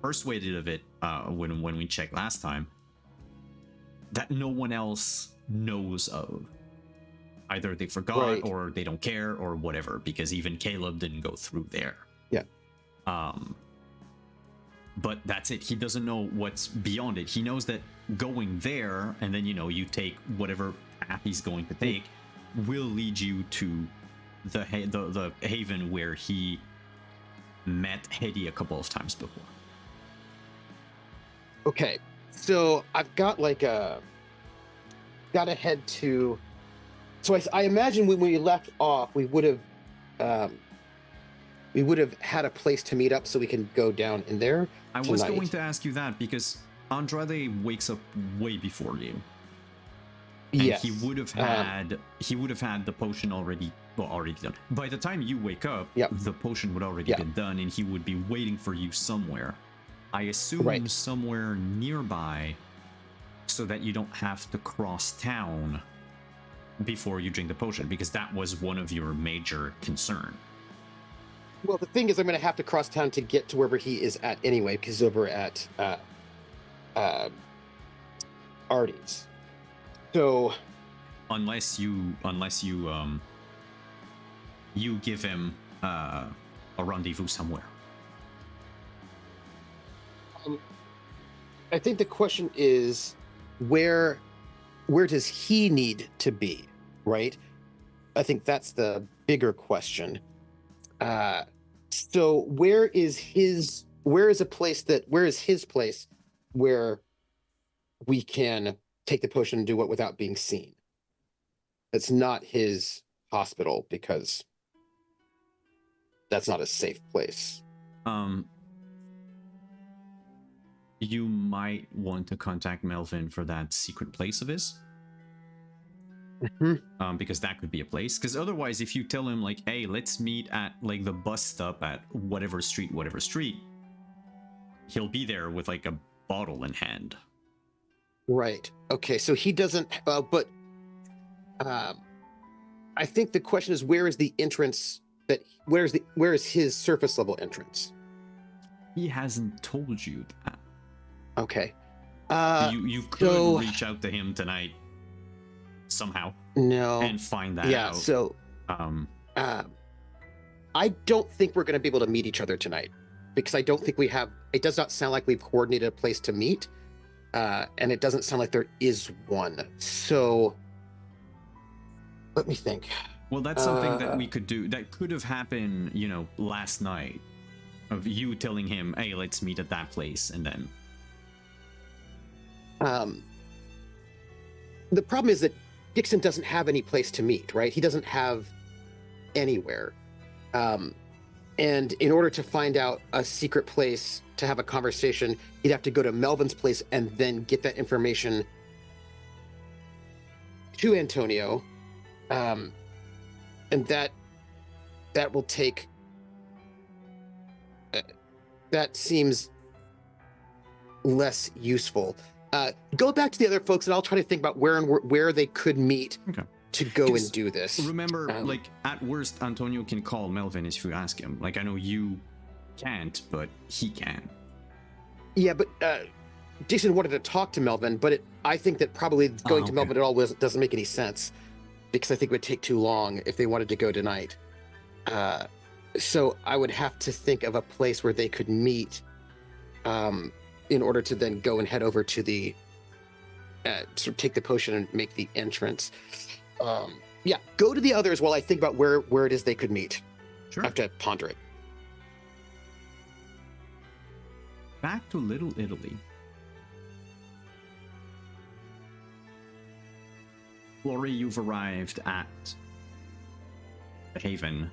persuaded of it when we checked last time, that no one else knows of. Either they forgot or they don't care or whatever, because even Caleb didn't go through there. Yeah. But that's it. He doesn't know what's beyond it. He knows that going there, and then you take whatever path he's going to take, will lead you to the haven where he met Hedy a couple of times before. Okay, so I've got gotta head to. So I imagine when we left off, we would have had a place to meet up so we can go down in there. I was going to ask you that because Andrade wakes up way before you. And yes. he would have had the potion already done. By the time you wake up, the potion would already been done, and he would be waiting for you somewhere. I assume somewhere nearby, so that you don't have to cross town before you drink the potion, because that was one of your major concern. Well, the thing is, I'm going to have to cross town to get to wherever he is at anyway, because over at Artie's. So, unless you give him a rendezvous somewhere. I think the question is, where does he need to be, right? I think that's the bigger question. So where is his place where we can take the potion and do it without being seen? It's not his hospital, because that's not a safe place. You might want to contact Melvin for that secret place of his. Because that could be a place. Because otherwise, if you tell him like, hey, let's meet at like the bus stop at whatever street, he'll be there with like a bottle in hand. Right. Okay. So he doesn't, but I think the question is, where is the entrance where is his surface level entrance? He hasn't told you that. Okay. You could reach out to him tonight somehow. No. And find that out. Yeah, so I don't think we're going to be able to meet each other tonight, because I don't think it does not sound like we've coordinated a place to meet. And it doesn't sound like there is one. So let me think. Well, that's something that we could do. That could have happened, last night, of you telling him, hey, let's meet at that place, and then. The problem is that Dixon doesn't have any place to meet, right? He doesn't have anywhere. And in order to find out a secret place to have a conversation, he'd have to go to Melvin's place and then get that information to Antonio. And that will take... that seems less useful. Go back to the other folks, and I'll try to think about where they could meet to go and do this. Remember, at worst, Antonio can call Melvin if you ask him. Like, I know you can't, but he can. Yeah, but Jason wanted to talk to Melvin, but I think that probably going to Melvin at all doesn't make any sense, because I think it would take too long if they wanted to go tonight. So I would have to think of a place where they could meet in order to then go and head over to the sort of take the potion and make the entrance. Yeah, go to the others while I think about where it is they could meet. Sure. I have to ponder it. Back to Little Italy. Lori, you've arrived at the Haven.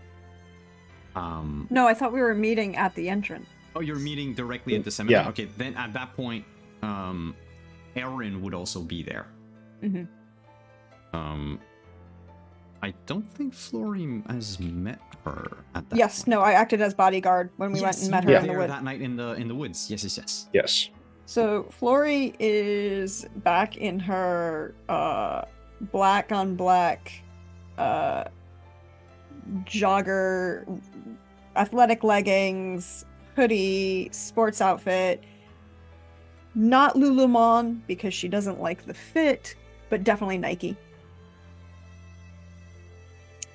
No, I thought we were meeting at the entrance. Oh, you're meeting directly at the cemetery? Yeah. Okay, then at that point, Erin would also be there. Mhm. I don't think Flory has met her at that Yes, point. no, I acted as bodyguard when we went and met her you in were the there wood. that night in the woods. Yes. Yes. So Flory is back in her black on black jogger, athletic leggings, hoodie, sports outfit. Not Lululemon because she doesn't like the fit, but definitely Nike.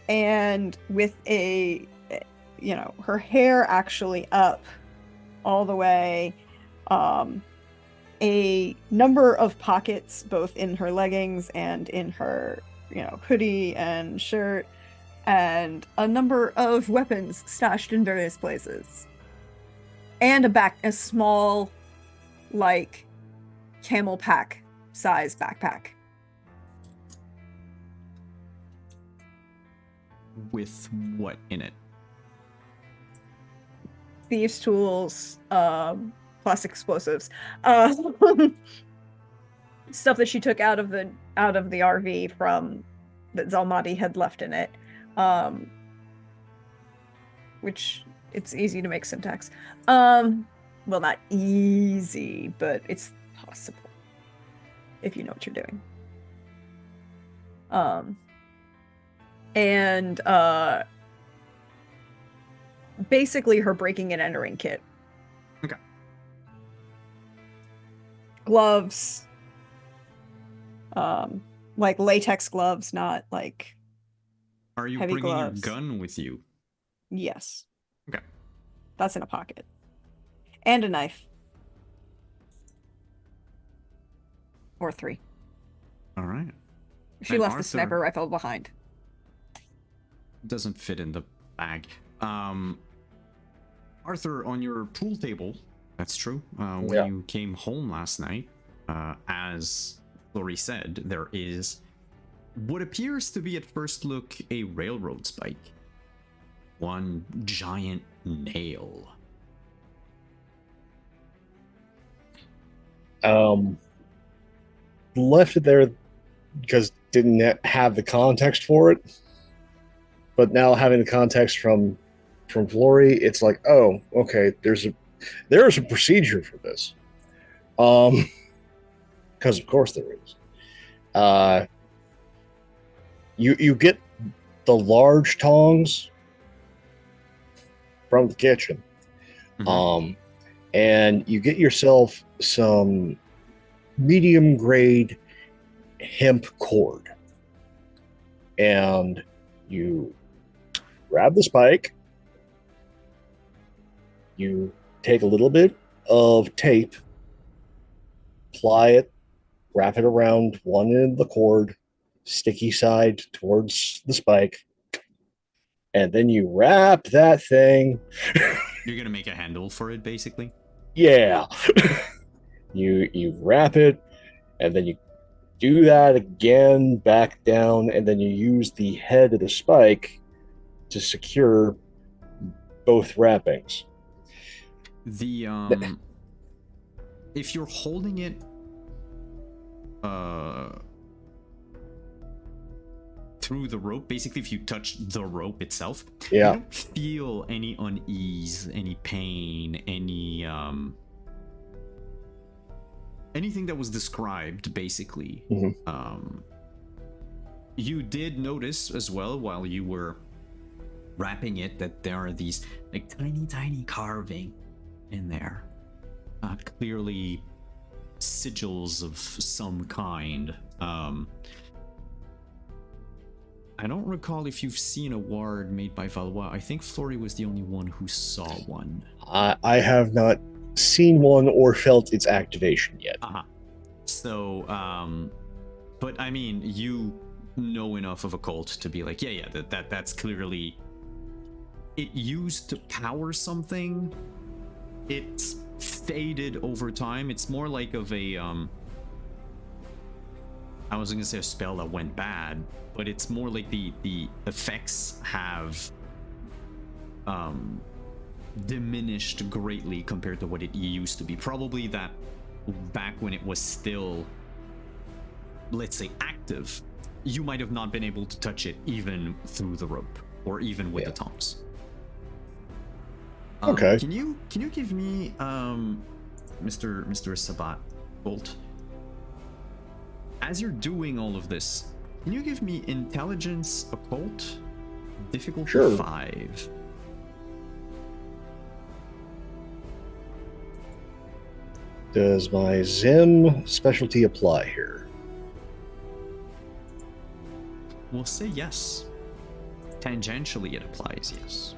And with a, her hair actually up all the way, a number of pockets both in her leggings and in her, hoodie and shirt, and a number of weapons stashed in various places. And a small, like, camel pack size backpack. With what in it? Thieves' tools, plus explosives, stuff that she took out of the RV from that Zalmati had left in it, which it's easy to make syntax. Well, not easy, but it's possible if you know what you're doing. And basically her breaking and entering kit. Okay. Gloves, like latex gloves, not like Are you heavy bringing gloves. your gun with you? Yes. Okay. That's in a pocket. And a knife. Or 3. All right. She And left the Arthur- sniper rifle behind. Doesn't fit in the bag. Arthur, on your pool table, that's true. When you came home last night, as Flory said, there is what appears to be at first look a railroad spike. One giant nail. Left it there because didn't have the context for it. But now having the context from Flory, it's like, oh, okay, there is a procedure for this. Because of course there is. You get the large tongs from the kitchen. Mhm. And you get yourself some medium grade hemp cord. And you grab the spike, you take a little bit of tape, apply it, wrap it around one end of the cord, sticky side towards the spike, and then you wrap that thing. You're gonna make a handle for it, basically? Yeah. You wrap it, and then you do that again, back down, and then you use the head of the spike to secure both wrappings. The if you're holding it through the rope, basically if you touch the rope itself, you don't feel any unease, any pain, any anything that was described, basically. You did notice as well while you were wrapping it that there are these like tiny carving in there, clearly sigils of some kind. I don't recall if you've seen a ward made by Valois. I think Flory was the only one who saw one. I have not seen one or felt its activation yet. So, but I mean, you know enough of occult to be like, yeah, that's clearly it used to power something. It's faded over time. It's more like of a I was gonna say a spell that went bad, but it's more like the effects have diminished greatly compared to what it used to be. Probably that back when it was still, let's say, active, you might have not been able to touch it even through the rope or even with the tongs. Okay. Can you give me Mr. Sabat Bolt, as you're doing all of this, can you give me intelligence occult difficulty Sure. 5? Does my Zim specialty apply here? We'll say yes. Tangentially it applies, yes.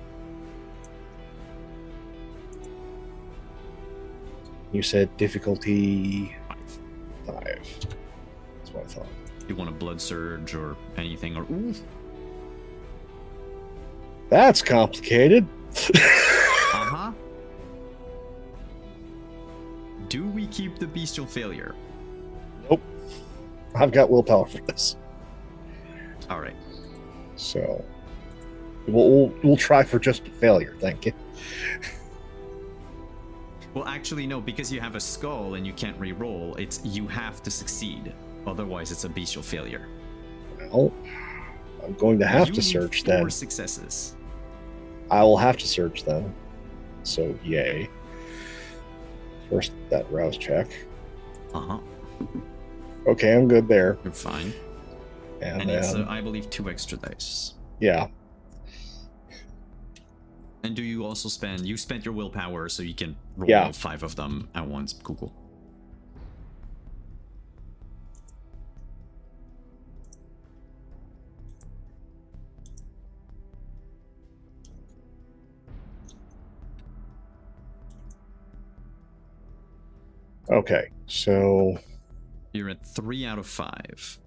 You said difficulty 5. 5. That's what I thought. You want a blood surge or anything, or ooh. That's complicated. Uh-huh. Do we keep the bestial failure? Nope. I've got willpower for this. All right. So we'll try for just a failure, thank you. Well, actually, no, because you have a skull and you can't re-roll, it's you have to succeed. Otherwise, it's a bestial failure. Well, I'm going to have You to need search 4 then. successes. I will have to search then. So yay. First that rouse check. Uh-huh. Okay, I'm good there. You're fine. And And then it's, I believe, 2 extra dice. yeah. And do you also spend... You spent your willpower, so you can roll Yeah. 5 of them at once. Cool. Okay, so You're at 3 out of 5.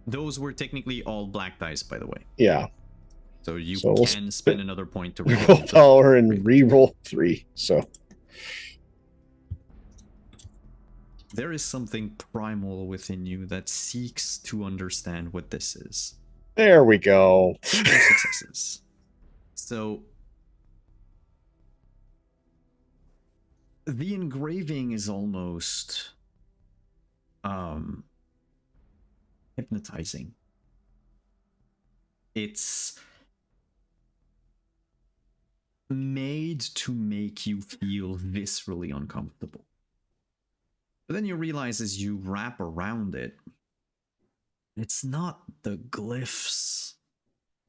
Those were technically all black dice, by the way. yeah. So you So we'll can spend another point to Roll reroll. power and re-roll 3. So There is something primal within you that seeks to understand what this is. there we go. 2 more successes. So the engraving is almost hypnotizing. It's made to make you feel viscerally uncomfortable. But then you realize as you wrap around it, it's not the glyphs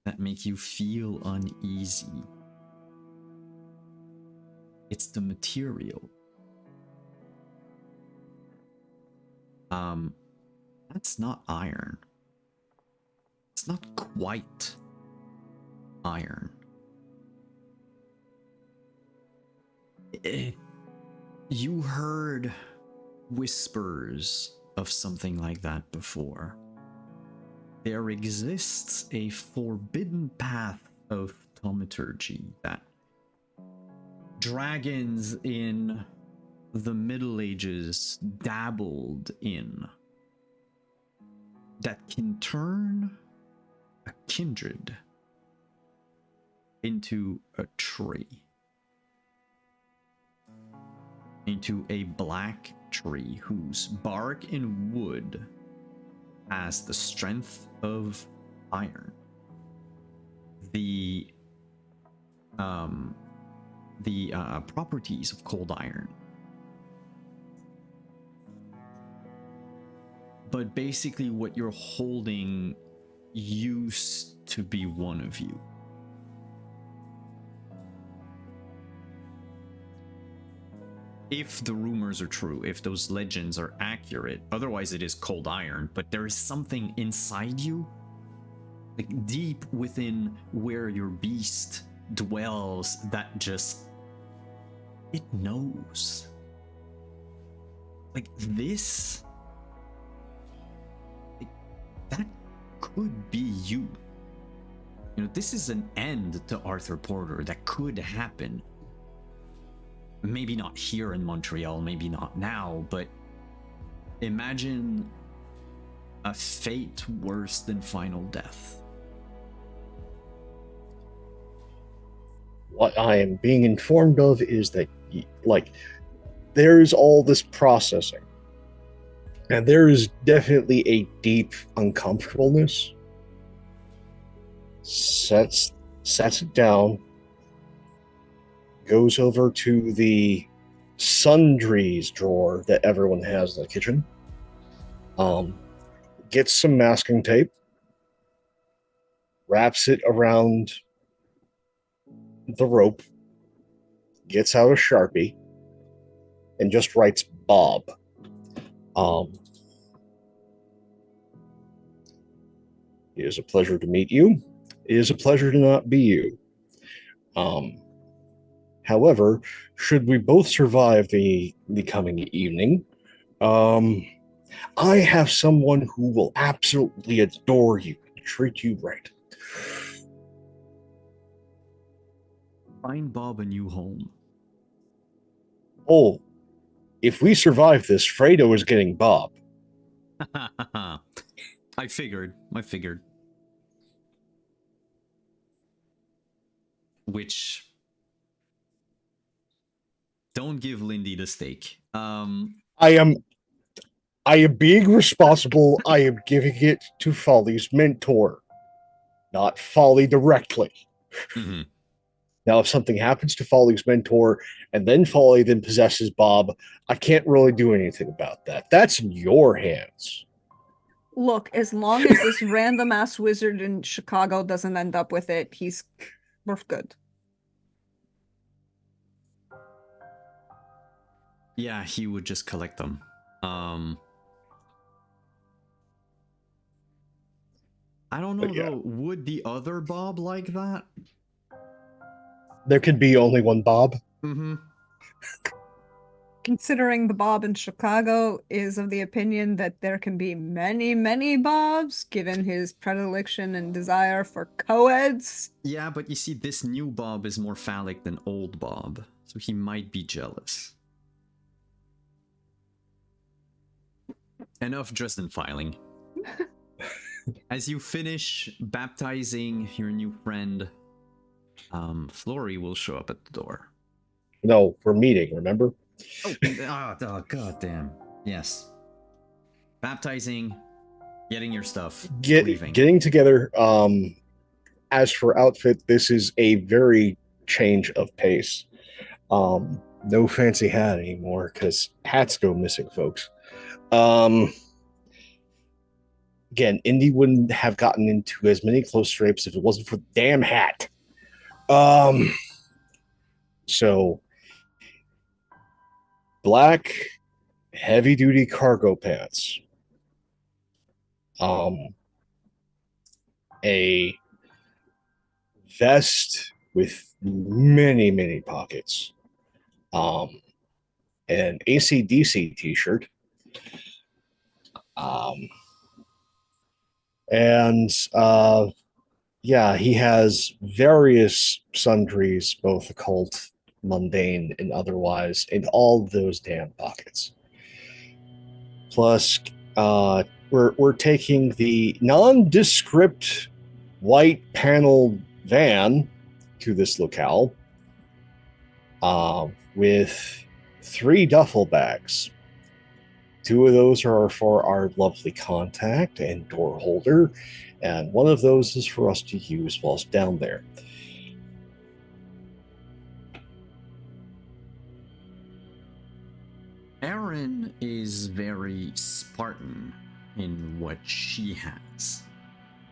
that make you feel uneasy. It's the material. That's not iron. It's not quite iron. You heard whispers of something like that before. There exists a forbidden path of thaumaturgy that dragons in the Middle Ages dabbled in, that can turn a kindred into a tree, into a black tree whose bark and wood has the strength of iron. The properties of cold iron. But basically what you're holding used to be one of you. If the rumors are true, if those legends are accurate, otherwise it is cold iron, but there is something inside you, like deep within where your beast dwells, that just, it knows. Like this, like, that could be you. You know, this is an end to Arthur Porter that could happen. Maybe not here in Montreal, maybe not now, but imagine a fate worse than final death. What I am being informed of is that, like, there's all this processing. And there is definitely a deep uncomfortableness. Sets it down, goes over to the sundries drawer that everyone has in the kitchen. Gets some masking tape, wraps it around the rope, gets out a Sharpie, and just writes Bob. It is a pleasure to meet you. It is a pleasure to not be you. However, should we both survive the coming evening, I have someone who will absolutely adore you and treat you right. Find Bob a new home. Oh, if we survive this, Fredo is getting Bob. I figured. Which, don't give Lindy the steak. I am being responsible. I am giving it to Folly's mentor, not Folly directly. Mhm. Now, if something happens to Folly's mentor and then Folly then possesses Bob, I can't really do anything about that. That's in your hands. Look, as long as this random ass wizard in Chicago doesn't end up with it, we're good. Yeah, he would just collect them. I don't know though. Would the other Bob like that? There can be only one Bob. Mm-hmm. Considering the Bob in Chicago is of the opinion that there can be many, many Bobs, given his predilection and desire for co-eds. Yeah, but you see, this new Bob is more phallic than old Bob, so he might be jealous. Enough Dresden filing. As you finish baptizing your new friend, Flory will show up at the door. No, we're meeting, remember? Oh, goddamn. Yes. Baptizing, getting your stuff, leaving. Getting together. As for outfit, this is a very change of pace. No fancy hat anymore because hats go missing, folks. Again, Indy wouldn't have gotten into as many close drapes if it wasn't for the damn hat. So black heavy duty cargo pants. A vest with many, many pockets. An AC/DC t-shirt. Yeah, he has various sundries, both occult, mundane, and otherwise, in all those damn pockets. Plus, we're taking the nondescript white paneled van to this locale with 3 duffel bags. 2 of those are for our lovely contact and door holder, and 1 of those is for us to use whilst down there. Erin is very Spartan in what she has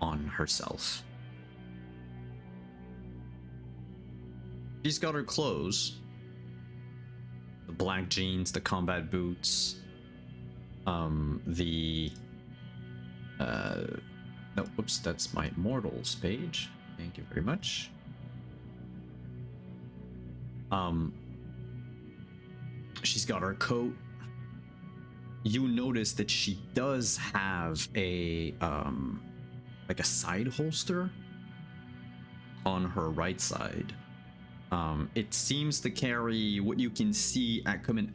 on herself. She's got her clothes. The black jeans, the combat boots, no, oops, that's my Mortals page. Thank you very much. She's got her coat. You notice that she does have a like a side holster on her right side. It seems to carry, what you can see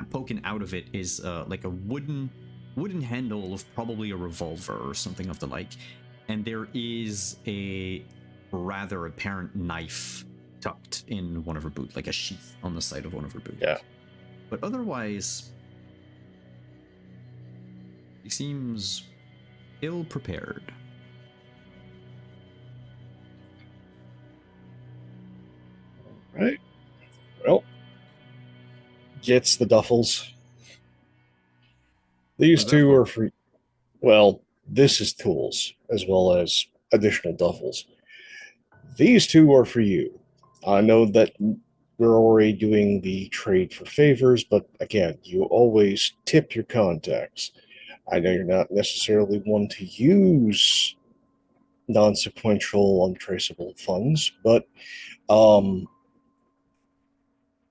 poking out of it is like a wooden handle of probably a revolver or something of the like, and there is a rather apparent knife tucked in one of her boots, like a sheath on the side of one of her boots. Yeah. But otherwise, he seems ill prepared. Right. Well, gets the duffels. These What's that two for? are for, well, this is tools as well as additional duffels. These two are for you. I know that we're already doing the trade for favors, but again, you always tip your contacts. I know you're not necessarily one to use non-sequential, untraceable funds, but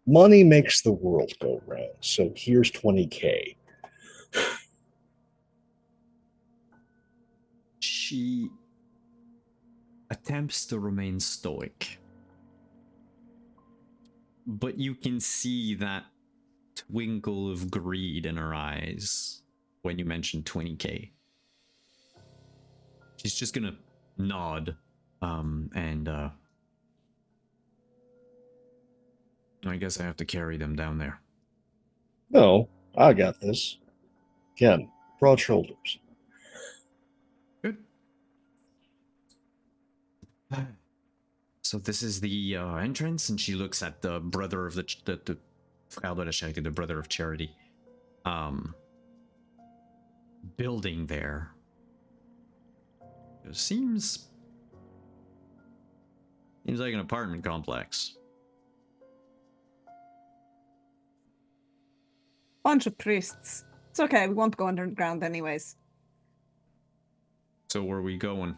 money makes the world go round. So here's 20K. She attempts to remain stoic, but you can see that twinkle of greed in her eyes when you mention 20K. She's just gonna nod, and I guess I have to carry them down there. No, I got this. Again, broad shoulders. Good. So this is the entrance, and she looks at the brother of the brother of Charity, building there. It seems like an apartment complex. Bunch of priests. It's okay, we won't go underground anyways. So where are we going?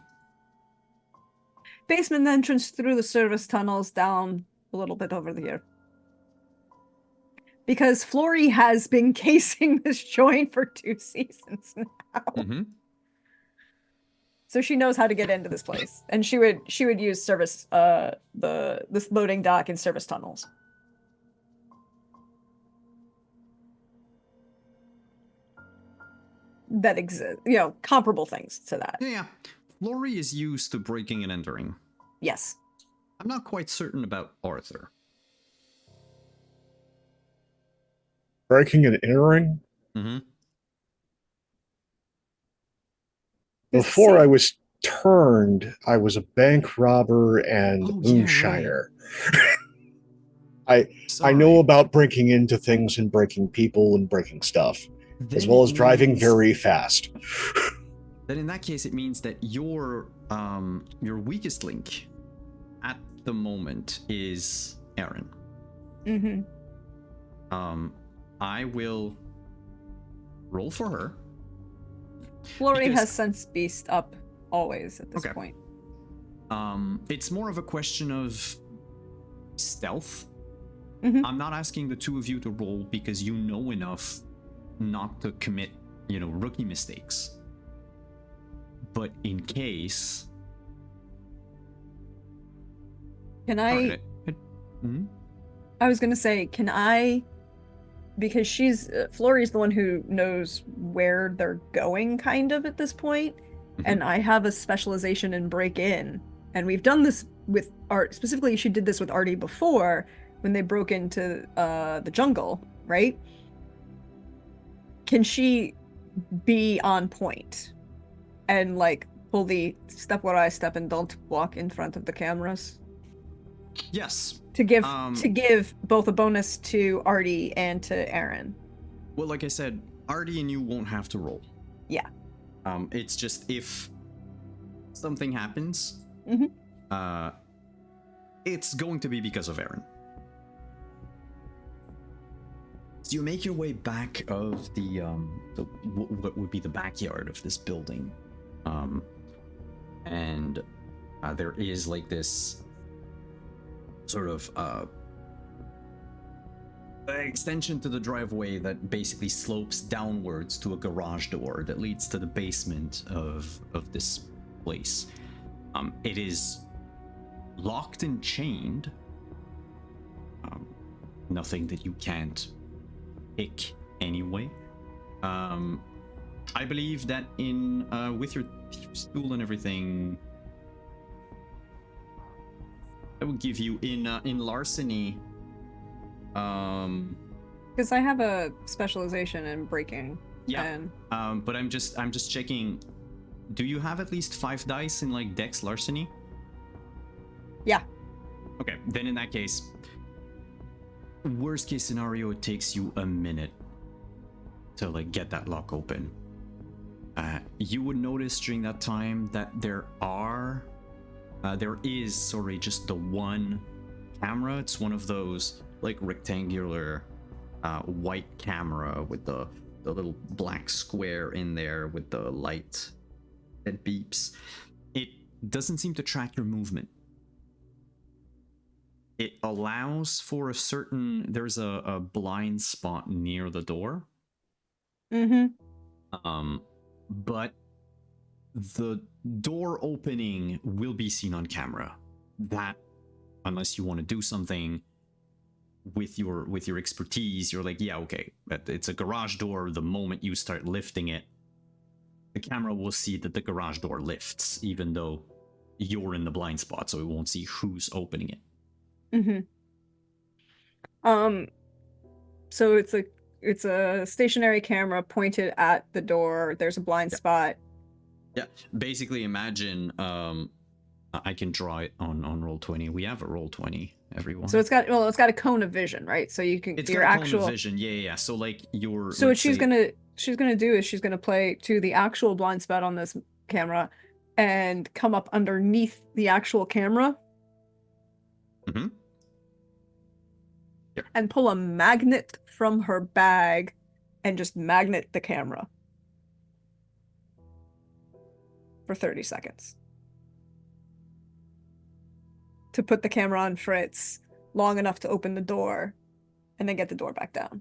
Basement entrance through the service tunnels down a little bit over here. Because Flory has been casing this joint for 2 seasons now. Mm-hmm. So she knows how to get into this place. And she would use service this loading dock and service tunnels. That exist, comparable things to that. Yeah. Lori is used to breaking and entering. Yes. I'm not quite certain about Arthur. Breaking and entering? Mm-hmm. Before I was turned, I was a bank robber and moonshiner. Right. I know about breaking into things and breaking people and breaking stuff, as well as driving very fast. Then in that case, it means that your weakest link at the moment is Aaron. Mm-hmm. I will roll for her. Flory has sense beast up always at this point. It's more of a question of stealth. Mm-hmm. I'm not asking the two of you to roll because you know enough not to commit, rookie mistakes. But in case... Can I... I was going to say, can I... Because Flory's the one who knows where they're going, kind of, at this point. Mm-hmm. And I have a specialization in break-in. And we've done this with Art. Specifically, she did this with Artie before, when they broke into the jungle, right? Can she be on point? And, pull the step where I step and don't walk in front of the cameras? Yes. To give both a bonus to Artie and to Aaron. Well, like I said, Artie and you won't have to roll. Yeah. It's just if something happens, it's going to be because of Aaron. So you make your way back of the what would be the backyard of this building, and there is this sort of extension to the driveway that basically slopes downwards to a garage door that leads to the basement of this place. It is locked and chained. Nothing that you can't pick anyway. I believe that in with your stool and everything, I would give you in larceny. Because I have a specialization in breaking. Yeah. And But I'm just checking. Do you have at least 5 dice in like Dex Larceny? yeah. Okay, then in that case, worst case scenario, it takes you a minute to like get that lock open. You would notice during that time that there is just the one camera. It's one of those like rectangular white camera with the little black square in there with the light that beeps. It doesn't seem to track your movement. It allows for there's a blind spot near the door. Mm-hmm. But the door opening will be seen on camera. That, unless you want to do something with your expertise, you're like, yeah, okay, but it's a garage door. The moment you start lifting it, the camera will see that the garage door lifts, even though you're in the blind spot, so it won't see who's opening it. Mm-hmm. So it's a stationary camera pointed at the door. There's a blind spot. Yeah. Basically, imagine I can draw it on Roll20. We have a Roll20, everyone. So it's got a cone of vision, right? So you can It's your got a actual cone of vision. Yeah. So like So what she's gonna do is she's gonna play to the actual blind spot on this camera and come up underneath the actual camera. Mm-hmm. And pull a magnet from her bag and just magnet the camera for 30 seconds. To put the camera on Fritz long enough to open the door and then get the door back down.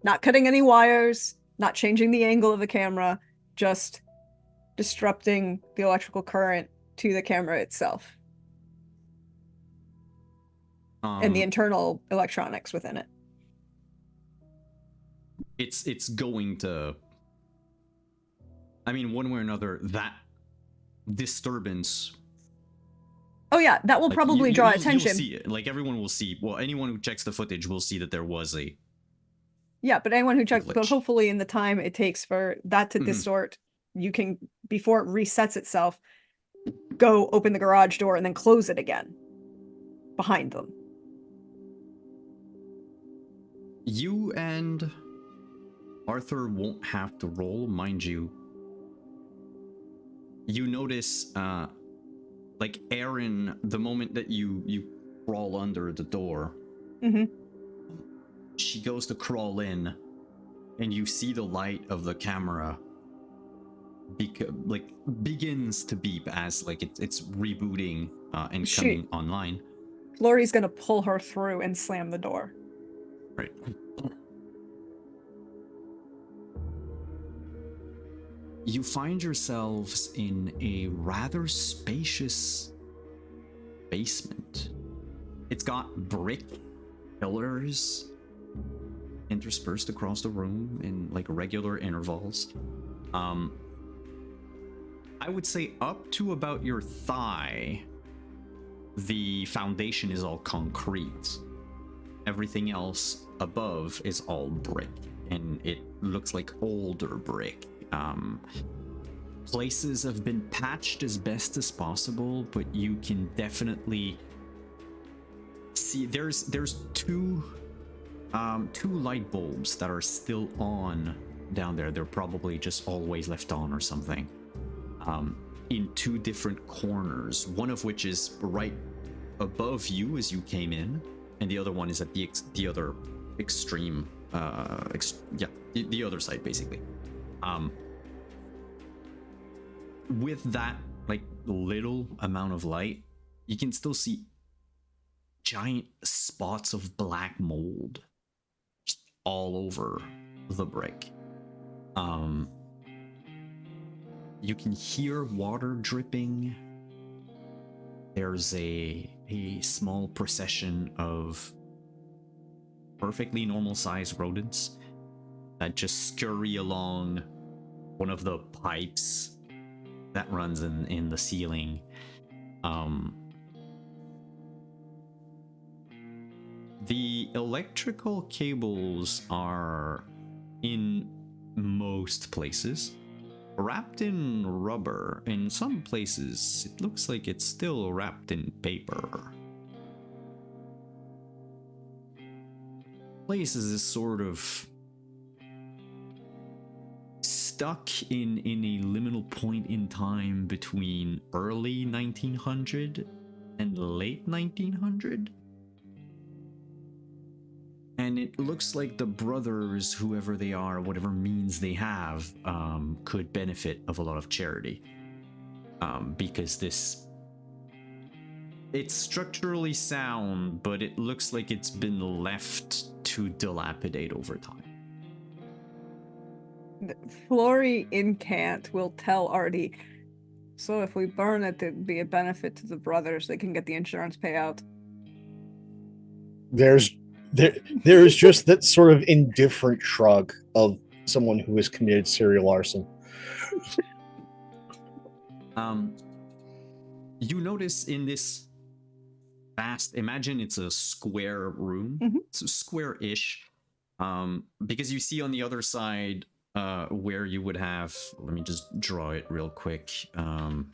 Not cutting any wires, not changing the angle of the camera, just disrupting the electrical current to the camera itself. And the internal electronics within it. It's going to, I mean, one way or another, that disturbance. Oh yeah, that will probably draw attention. You'll see it. Like everyone will see. Well, anyone who checks the footage will see that there was a. Yeah, but anyone who checks, glitch. but hopefully in the time it takes for that to distort, you can, before it resets itself, go open the garage door and then close it again behind them. You and Arthur won't have to roll, mind you. You notice, like Erin, the moment that you crawl under the door, she goes to crawl in, and you see the light of the camera begins to beep as like it's rebooting and coming online. Lori's gonna pull her through and slam the door. Right. You find yourselves in a rather spacious basement. It's got brick pillars interspersed across the room in like regular intervals. I would say up to about your thigh, the foundation is all concrete. Everything else above is all brick, and it looks like older brick. Places have been patched as best as possible, but you can definitely see there's two light bulbs that are still on down there. They're probably just always left on or something. In 2 different corners, one of which is right above you as you came in, and the other one is at the other extreme, the other side basically. With that like little amount of light, you can still see giant spots of black mold just all over the brick. You can hear water dripping. There's a small procession of perfectly normal sized rodents that just scurry along one of the pipes that runs in the ceiling. The electrical cables are in most places wrapped in rubber. In some places, it looks like it's still wrapped in paper. Places is sort of stuck in a liminal point in time between early 1900 and late 1900. And it looks like the brothers, whoever they are, whatever means they have, could benefit of a lot of charity. Because it's structurally sound, but it looks like it's been left to dilapidate over time. Flory Incant will tell Artie, so if we burn it, it'd be a benefit to the brothers. They can get the insurance payout. There is just that sort of indifferent shrug of someone who has committed serial arson. You notice in this vast, imagine it's a square room, so square-ish, because you see on the other side where you would have, let me just draw it real quick. Oh,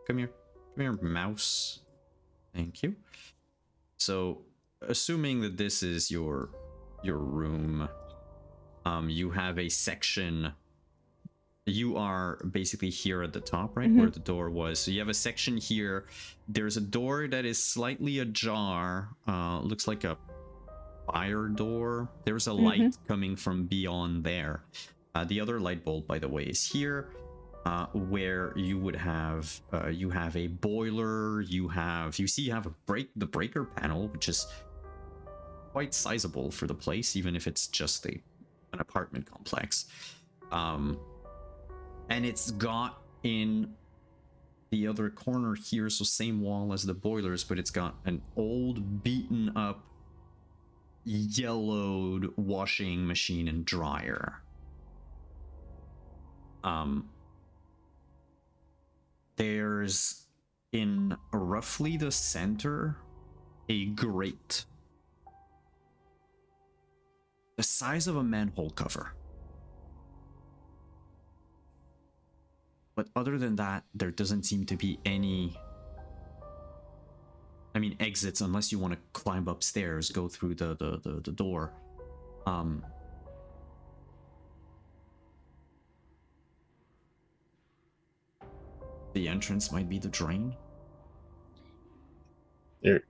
come here, mouse. Thank you. So, assuming that this is your room, you have a section. You are basically here at the top, right? Where the door was. So you have a section here. There's a door that is slightly ajar. Looks like a fire door. There's a light coming from beyond there. The other light bulb, by the way, is here. Where you would have you have a boiler, you have the breaker panel, which is quite sizable for the place, even if it's just an apartment complex. And it's got in the other corner here, so same wall as the boilers, but it's got an old, beaten up, yellowed washing machine and dryer. There's in roughly the center a grate the size of a manhole cover. But other than that, there doesn't seem to be any, exits, unless you want to climb upstairs, go through the door. The entrance might be the drain.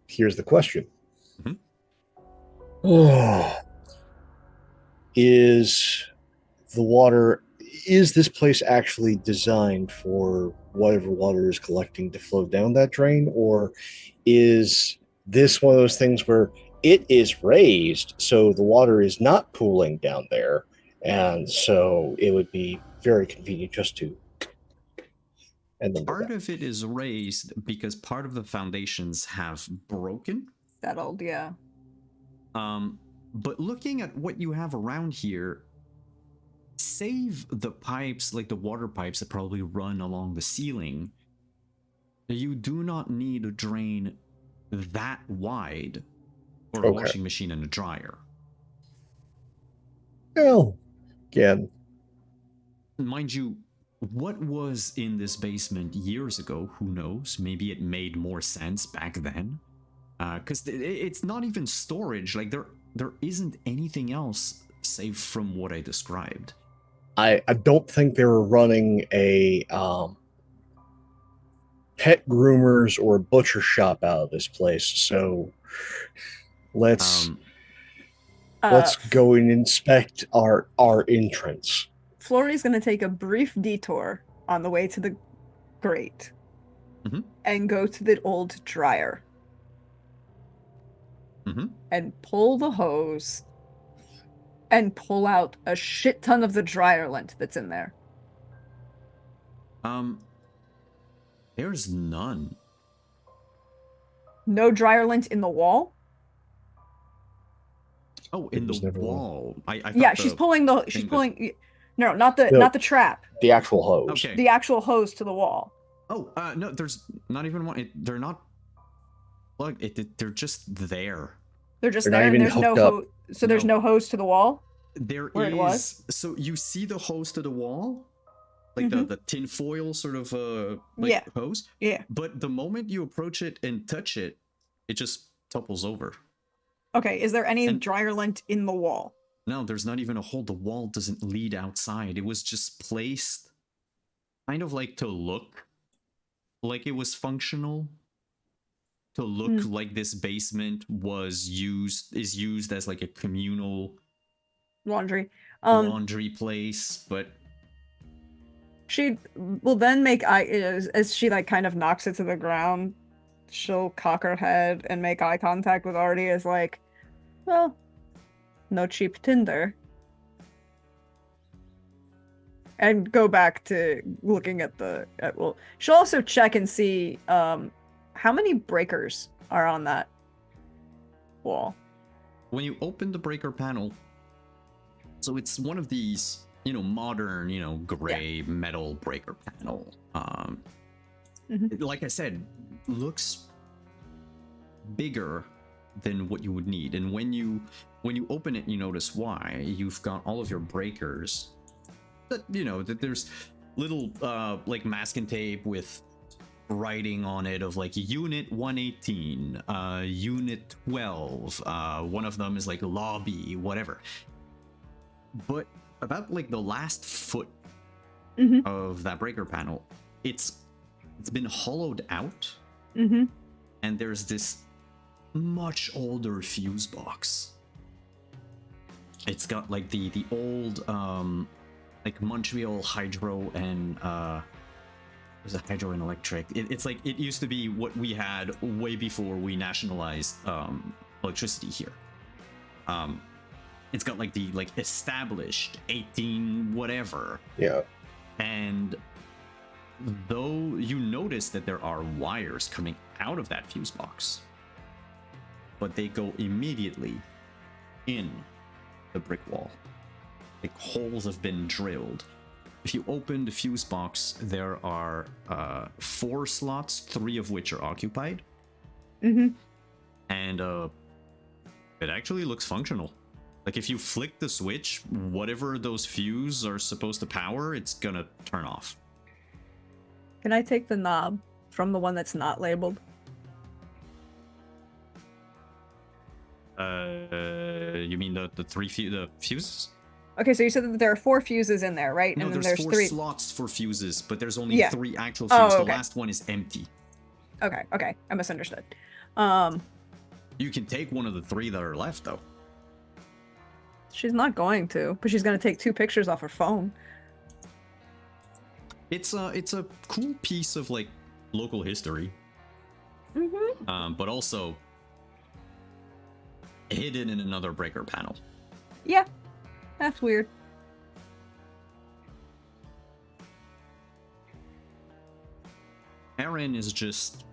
Here's the question. Is this place actually designed for whatever water is collecting to flow down that drain? Or is this one of those things where it is raised so the water is not pooling down there, and so it would be very convenient just to... And then part of it is raised because part of the foundations have broken. Settled, yeah. But looking at what you have around here, save the pipes, like the water pipes that probably run along the ceiling, you do not need a drain that wide for a washing machine and a dryer. Well, again, mind you, what was in this basement years ago, who knows? Maybe it made more sense back then. Because it's not even storage. Like, there isn't anything else save from what I described. I don't think they were running a pet groomers or butcher shop out of this place. So let's go and inspect our entrance. Flory's going to take a brief detour on the way to the grate and go to the old dryer and pull the hose and pull out a shit ton of the dryer lint that's in there. There's none. No dryer lint in the wall? Oh, in the wall. Yeah, she's pulling No, not the trap. The actual hose. Okay. The actual hose to the wall. Oh, no, there's not even one. They're not plugged. They're just there. They're just They're not there, and even there's no hooked up. hose. So there's No. no hose to the wall. There Where it was? So you see the hose to the wall, like Mhm. the tin foil sort of Yeah. hose. Yeah. But the moment you approach it and touch it, it just topples over. Okay. Is there any And- dryer lint in the wall? No, there's not even a hole. The wall doesn't lead outside. It was just placed kind of like to look like it was functional. To look like this basement is used as like a communal Laundry. laundry place, but She will then make eye as she like kind of knocks it to the ground. She'll cock her head and make eye contact with Artie as like, well, no cheap Tinder. And go back to looking at well, she'll also check and see how many breakers are on that wall. when you open the breaker panel, so it's one of these, modern, gray metal breaker panel. Like I said, looks bigger than what you would need. And when you open it, you notice why. You've got all of your breakers. That that there's little like masking tape with writing on it of like unit 118, unit 12, one of them is like lobby, whatever. But about like the last foot of that breaker panel, it's been hollowed out, and there's this much older fuse box. It's got like the old like Montreal hydro and there's a hydro and electric. It's like it used to be what we had way before we nationalized electricity here. It's got like the established 18 whatever. Yeah. And though you notice that there are wires coming out of that fuse box, but they go immediately in the brick wall. Like holes have been drilled. If you open the fuse box, there are 4 slots, 3 of which are occupied. And it actually looks functional. Like if you flick the switch, whatever those fuses are supposed to power, it's gonna turn off. Can I take the knob from the one that's not labeled? You mean the fuses? Okay, so you said that there are 4 fuses in there, right? No, and then there's 4 3 slots for fuses, but there's only Yeah. 3 actual Oh, fuses. okay. The last one is empty. Okay, I misunderstood. You can take one of the 3 that are left, though. She's not going to, but she's gonna take 2 pictures off her phone. It's a cool piece of like local history, but also hidden in another breaker panel. Yeah, that's weird. Aaron is just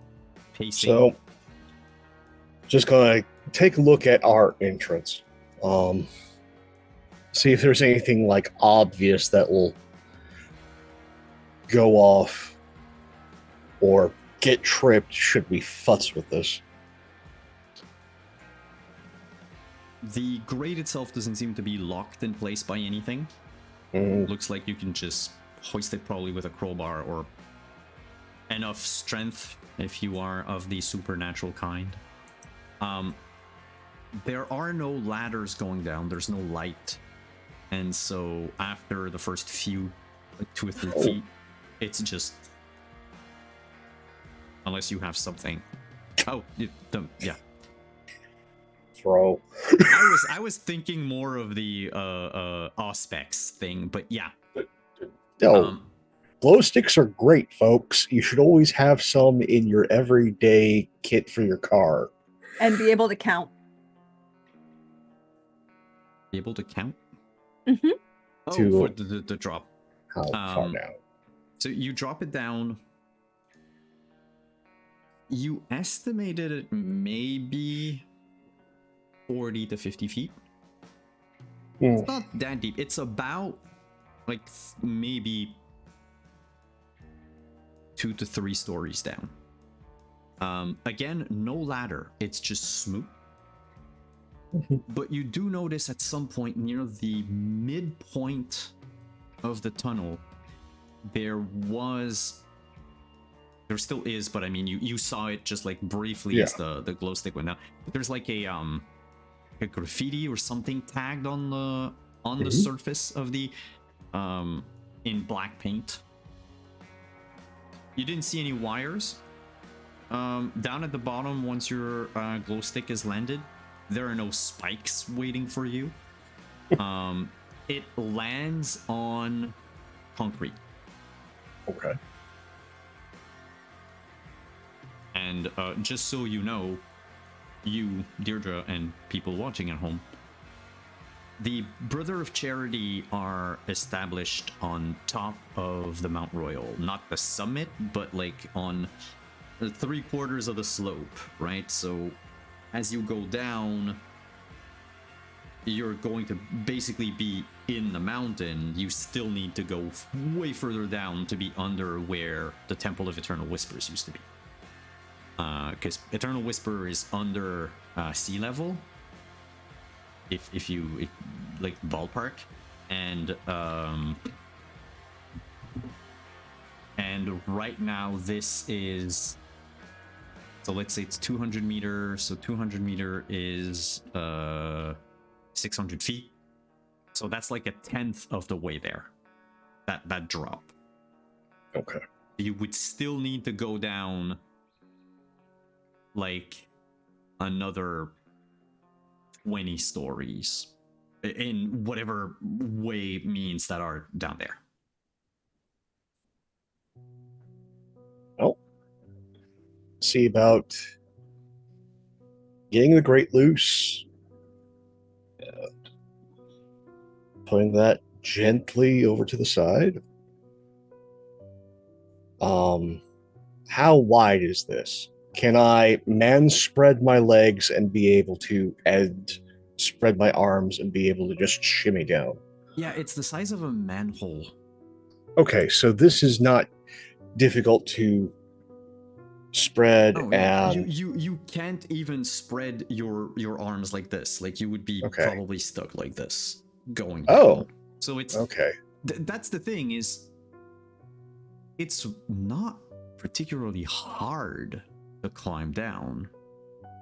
pacing. So, just gonna take a look at our entrance. See if there's anything like obvious that will go off or get tripped should we futz with this. The grate itself doesn't seem to be locked in place by anything. Looks like you can just hoist it probably with a crowbar or enough strength if you are of the supernatural kind. There are no ladders going down. There's no light. And so after the first few, like 2 or 3 feet, it's just... Unless you have something. Oh, yeah. Throw. I was thinking more of the Auspex thing, but yeah. No, glow sticks are great, folks. You should always have some in your everyday kit for your car. And be able to count. Be able to count? Oh, To- for the drop. How far down? So you drop it down. You estimated it maybe 40 to 50 feet. It's not that deep. It's about like maybe 2 to 3 stories down. Again, no ladder, it's just smooth. But you do notice at some point near the midpoint of the tunnel, there still is, but I mean, you saw it just like briefly as the glow stick went down. There's like a graffiti or something tagged on the surface of the in black paint. You didn't see any wires. Down at the bottom, once your glow stick is landed, there are no spikes waiting for you. It lands on concrete. Okay. And just so you know, you, Deirdre, and people watching at home, the Brother of Charity are established on top of the Mount Royal. Not the summit, but like on the 3/4 of the slope, right? So as you go down, you're going to basically be in the mountain. You still need to go way further down to be under where the Temple of Eternal Whispers used to be. Because Eternal Whisper is under sea level, if you like ballpark, and right now this is, so let's say it's 200 meters, so 200 meter is 600 feet, so that's like 1/10 of the way there, that drop. Okay. You would still need to go down like another 20 stories in whatever way means that are down there. Well, see about getting the grate loose, putting that gently over to the side. How wide is this? Can I spread my legs and be able to spread my arms and be able to just shimmy down? Yeah, it's the size of a manhole. Okay, so this is not difficult to spread. Oh, and you can't even spread your arms like this. Like you would be probably stuck like this going down. Oh, so it's okay. That's the thing, is it's not particularly hard to climb down.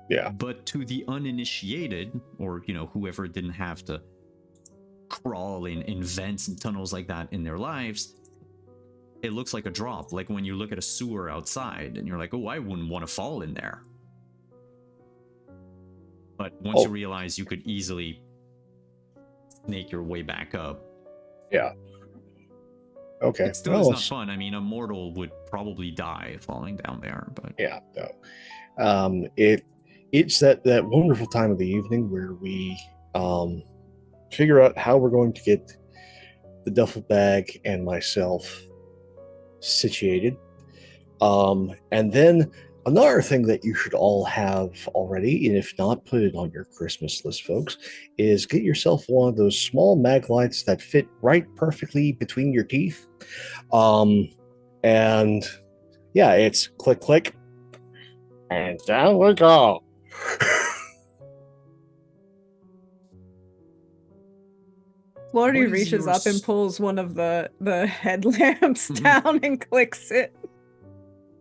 Yeah. But to the uninitiated, or whoever didn't have to crawl in vents and tunnels like that in their lives, it looks like a drop. Like when you look at a sewer outside and you're like, oh, I wouldn't want to fall in there. But once you realize you could easily snake your way back up. Yeah. Okay. It still is not fun. I mean, a mortal would probably die falling down there, but yeah, no. It's that wonderful time of the evening where we figure out how we're going to get the duffel bag and myself situated. And then another thing that you should all have already, and if not, put it on your Christmas list, folks, is get yourself one of those small mag lights that fit right perfectly between your teeth. And yeah, it's click, click, and down we go. Flordy reaches up and pulls one of the headlamps down and clicks it.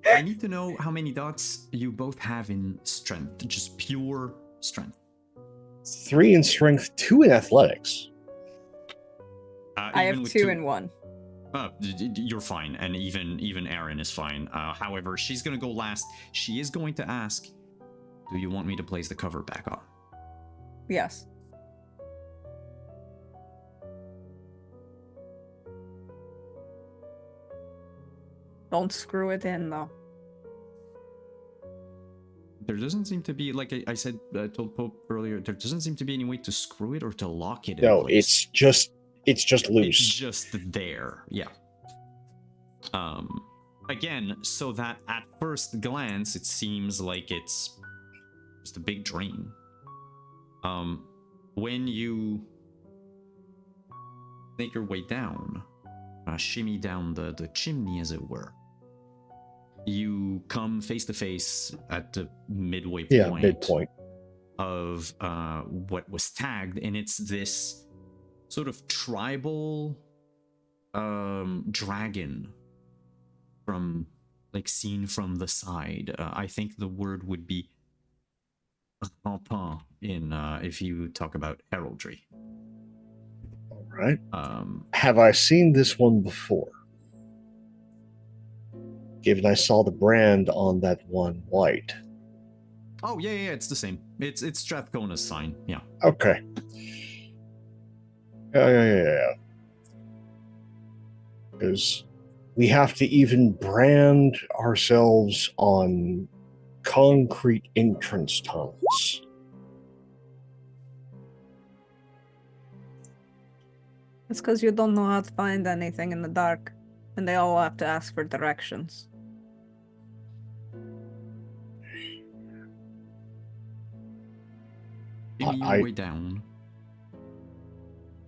I need to know how many dots you both have in strength, just pure strength. 3 in strength, 2 in athletics. I have 2 in 1. You're fine, and even Aaron is fine. However, she's gonna go last. She is going to ask, do you want me to place the cover back on? Yes. Don't screw it in, though. There doesn't seem to be, like I said, told Pope earlier, there doesn't seem to be any way to screw it or to lock it in place. It's just loose. It's just there, yeah. Again, so that at first glance, it seems like it's just a big drain. When you make your way down, shimmy down the chimney, as it were, you come face to face at the midway Yeah, point midpoint. of what was tagged, and it's this sort of tribal dragon from like seen from the side. I think the word would be rampant in if you talk about heraldry. All right. Um, Have I seen this one before? Given I saw the brand on that one white. oh yeah, it's the same. It's Strathcona's sign. Yeah. Okay. Yeah. Because we have to even brand ourselves on concrete entrance tunnels. It's because you don't know how to find anything in the dark, and they all have to ask for directions. Give me your way down.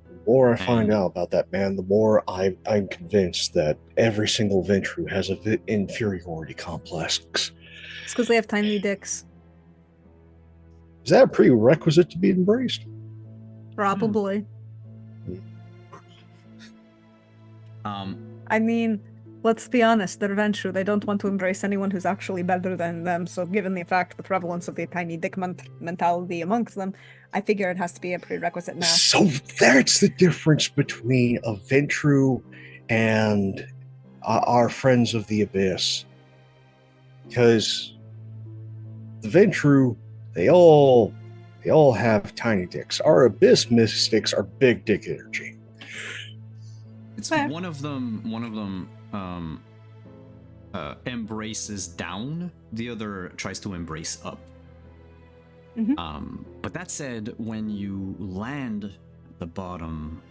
The more I find And- out about that man, the more I'm convinced that every single Ventru has an inferiority complex. It's because they have tiny dicks. Is that a prerequisite to be embraced? Probably. I mean, let's be honest, they're Ventru. They don't want to embrace anyone who's actually better than them. So given the fact, the prevalence of the tiny dick mentality amongst them, I figure it has to be a prerequisite now. So that's the difference between a Ventru and our friends of the Abyss. Because the Ventru, they all have tiny dicks. Our Abyss mystics are big dick energy. It's Fair. one of them embraces down, the other tries to embrace up. Mhm. But that said, when you land at the bottom,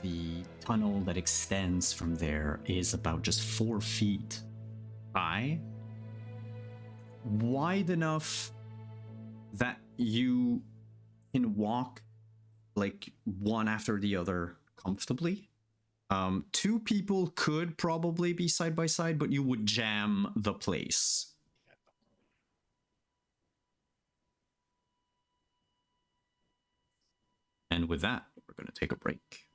the tunnel that extends from there is about just 4 feet high, wide enough that you can walk like one after the other comfortably. 2 people could probably be side by side, but you would jam the place. And with that, we're going to take a break.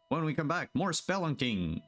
When we come back, more spelunking.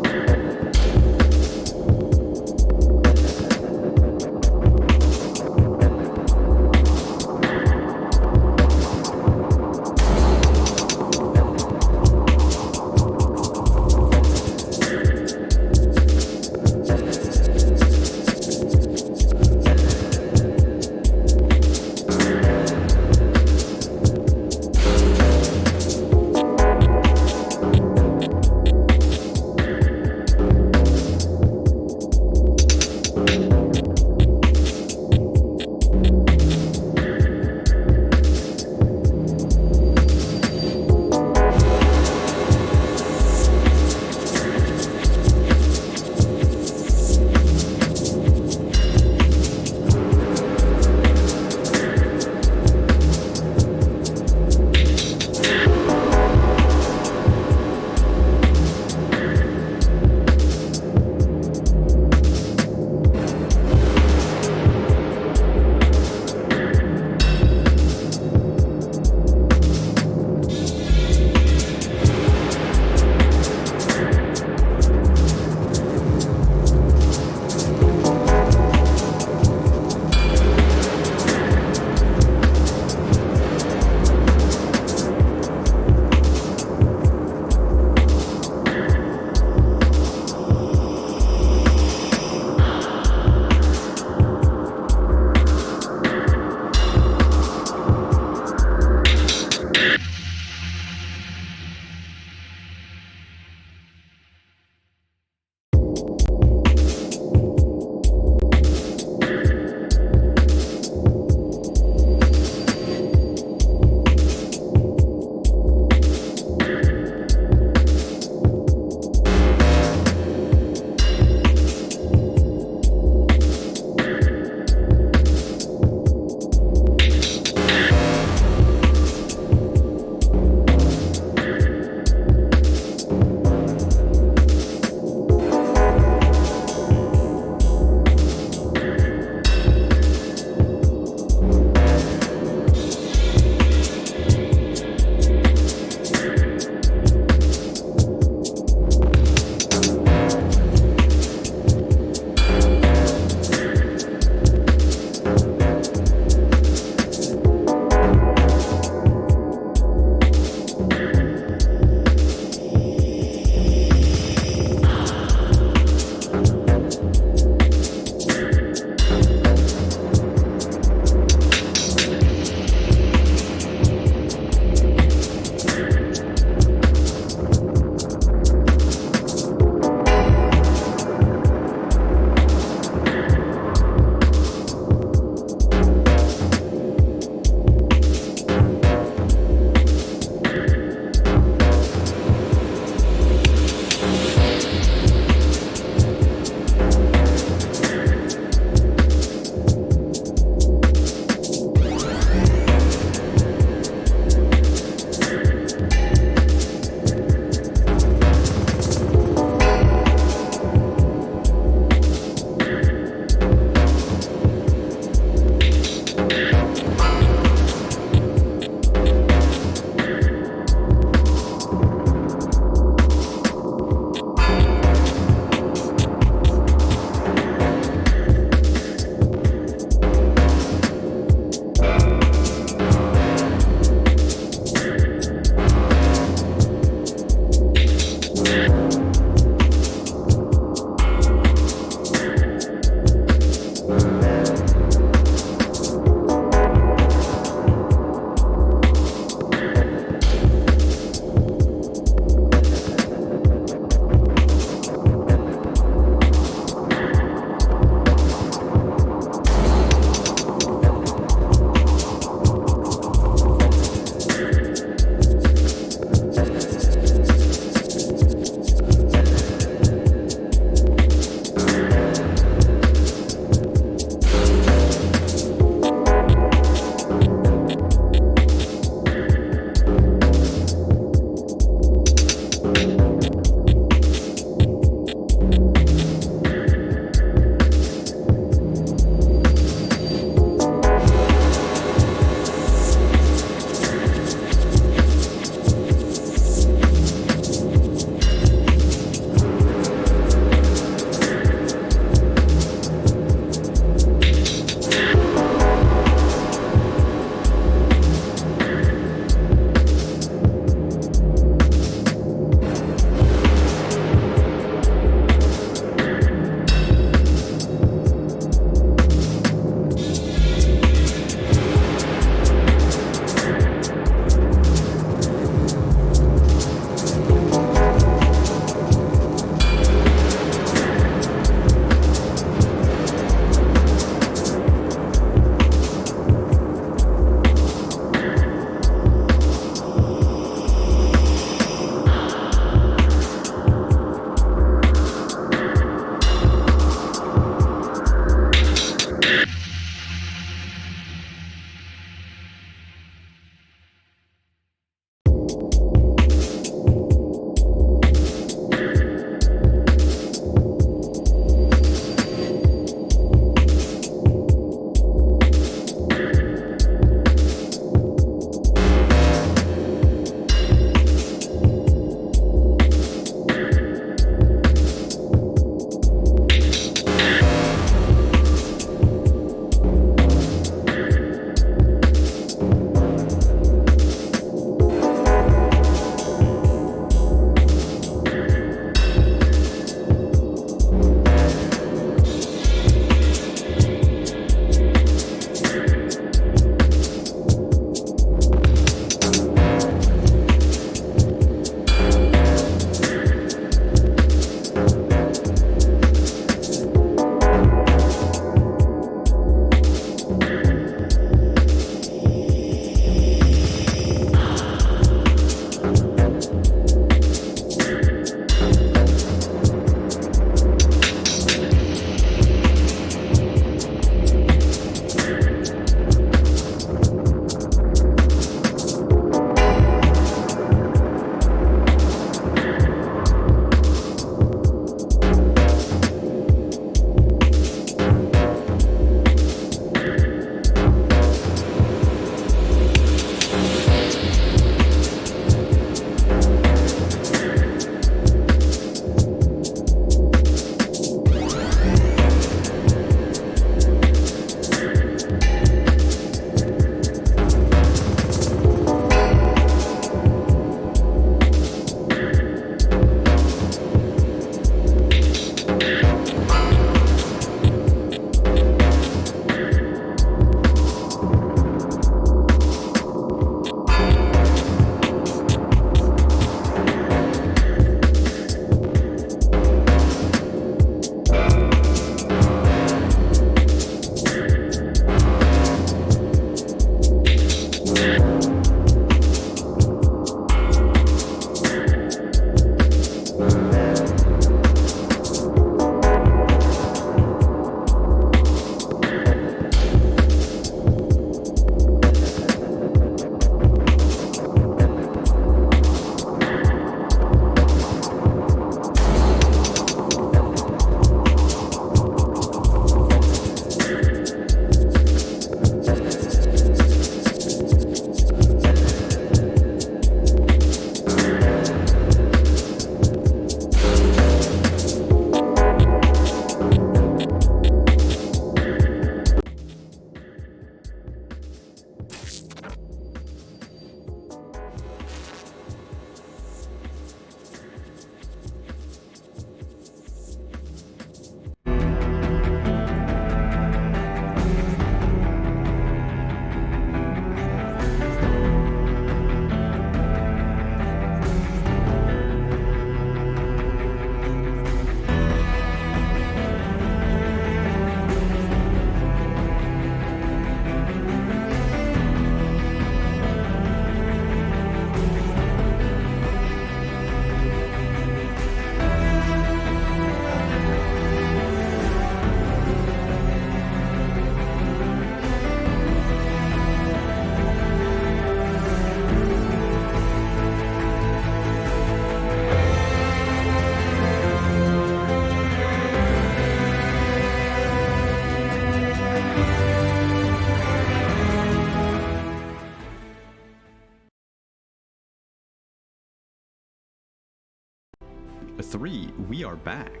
3, we are back.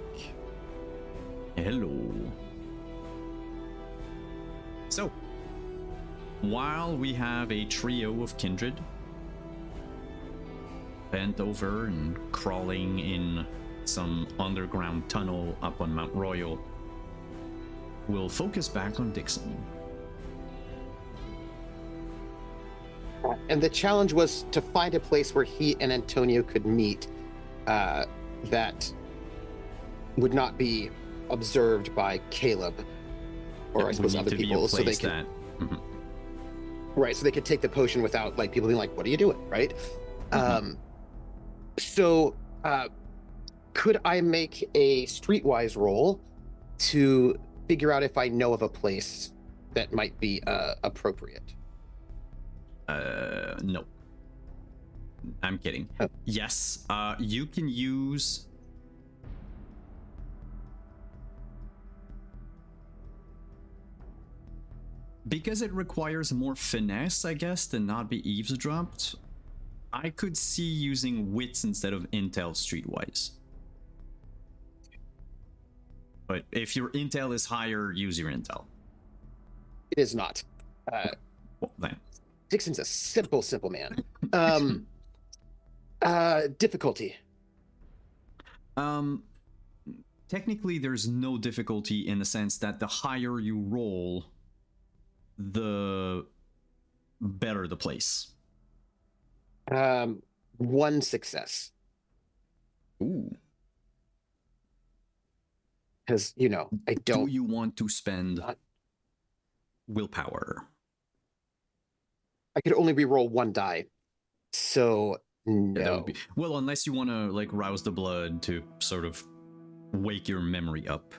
Hello. So, while we have a trio of kindred bent over and crawling in some underground tunnel up on Mount Royal, we'll focus back on Dixon. And the challenge was to find a place where he and Antonio could meet that would not be observed by Caleb or I suppose other people, so they can right, so they could take the potion without like people being like, "What are you doing?" Right? So, could I make a streetwise roll to figure out if I know of a place that might be appropriate? No. I'm kidding. Oh. Yes, you can use... Because it requires more finesse, I guess, than not be eavesdropped, I could see using wits instead of intel streetwise. But if your intel is higher, use your intel. It is not. Well, then. Dixon's a simple man. Difficulty. Technically, there's no difficulty in the sense that the higher you roll, the better the place. 1 success. Ooh. Because, you know, I don't... Do you want to spend willpower? I could only re-roll 1 die. So, no. That would be... Well, unless you want to, like, rouse the blood to sort of wake your memory up.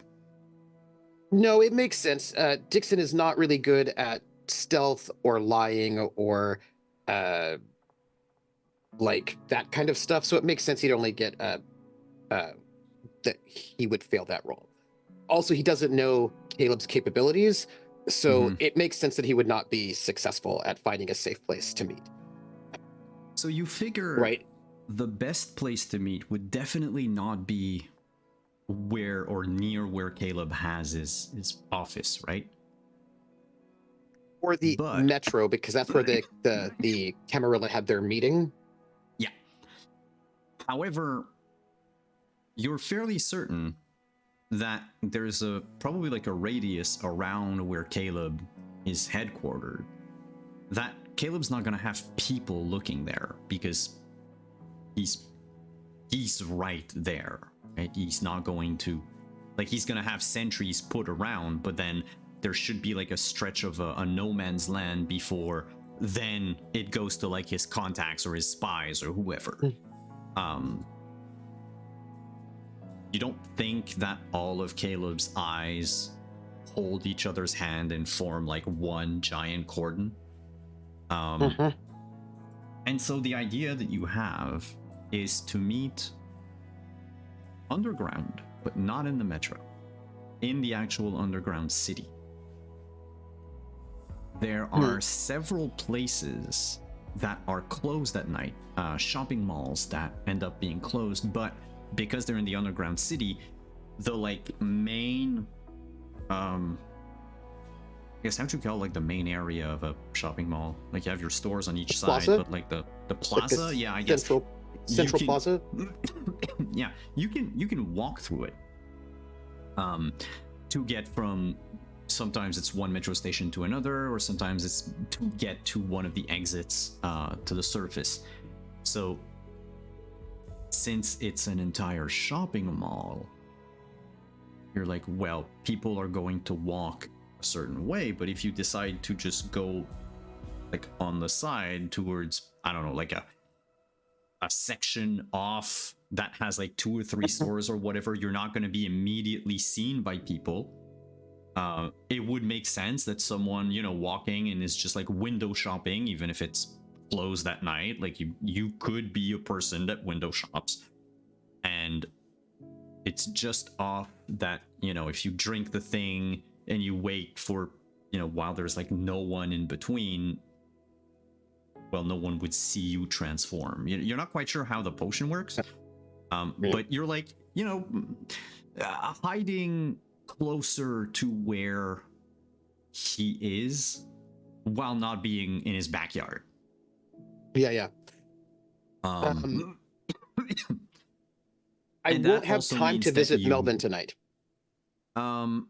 No, it makes sense. Dixon is not really good at stealth or lying or like that kind of stuff. So it makes sense he'd only get that he would fail that roll. Also, he doesn't know Caleb's capabilities, so it makes sense that he would not be successful at finding a safe place to meet. So you figure right, the best place to meet would definitely not be where or near where Caleb has his office, right? Or the metro, because that's where the Camarilla had their meeting. Yeah. However, you're fairly certain that there's probably like a radius around where Caleb is headquartered. That Caleb's not gonna have people looking there because he's right there. Right? He's not going to, like, he's gonna have sentries put around, but then there should be like a stretch of a no man's land before then it goes to like his contacts or his spies or whoever. You don't think that all of Caleb's eyes hold each other's hand and form like one giant cordon? And so the idea that you have is to meet underground, but not in the metro, in the actual underground city. There are several places that are closed at night, shopping malls that end up being closed, but because they're in the underground city, the like main, I guess how would you call like the main area of a shopping mall? Like you have your stores on each side, but like the plaza, like yeah, I guess central plaza. Yeah, you can walk through it to get from, sometimes it's one metro station to another, or sometimes it's to get to one of the exits to the surface. So since it's an entire shopping mall, you're like, well, people are going to walk a certain way, but if you decide to just go like on the side towards, I don't know, like a section off that has like 2 or 3 stores or whatever, you're not going to be immediately seen by people. It would make sense that someone, you know, walking and is just like window shopping, even if it's closed at night, like you could be a person that window shops, and it's just off that, you know, if you drink the thing and you wait for, you know, while there's like no one in between, well, no one would see you transform. You're not quite sure how the potion works, But you're like, hiding closer to where he is while not being in his backyard. Yeah. I And won't that have also time means to that visit you- Melbourne tonight. Um,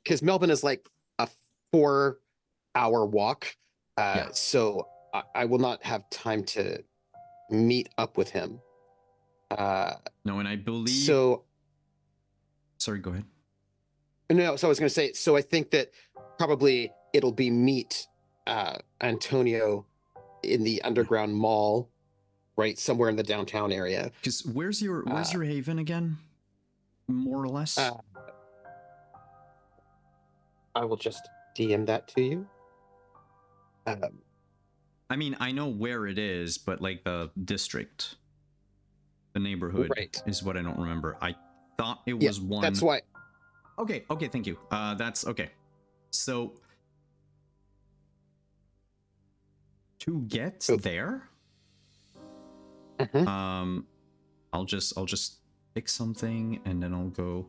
Because Melbourne is like a 4-hour walk. Yeah. So I will not have time to meet up with him. no, and I believe. So Sorry, go ahead. no, so I was going to say, so I think that probably it'll be meet Antonio in the underground mall, right somewhere in the downtown area. Because where's your haven again? More or less. I will just DM that to you. I mean, I know where it is, but like the district, the neighborhood, Right. is what I don't remember. I thought it was one. That's why. Okay, thank you. That's okay. So to get there, Mhm. I'll just pick something and then I'll go.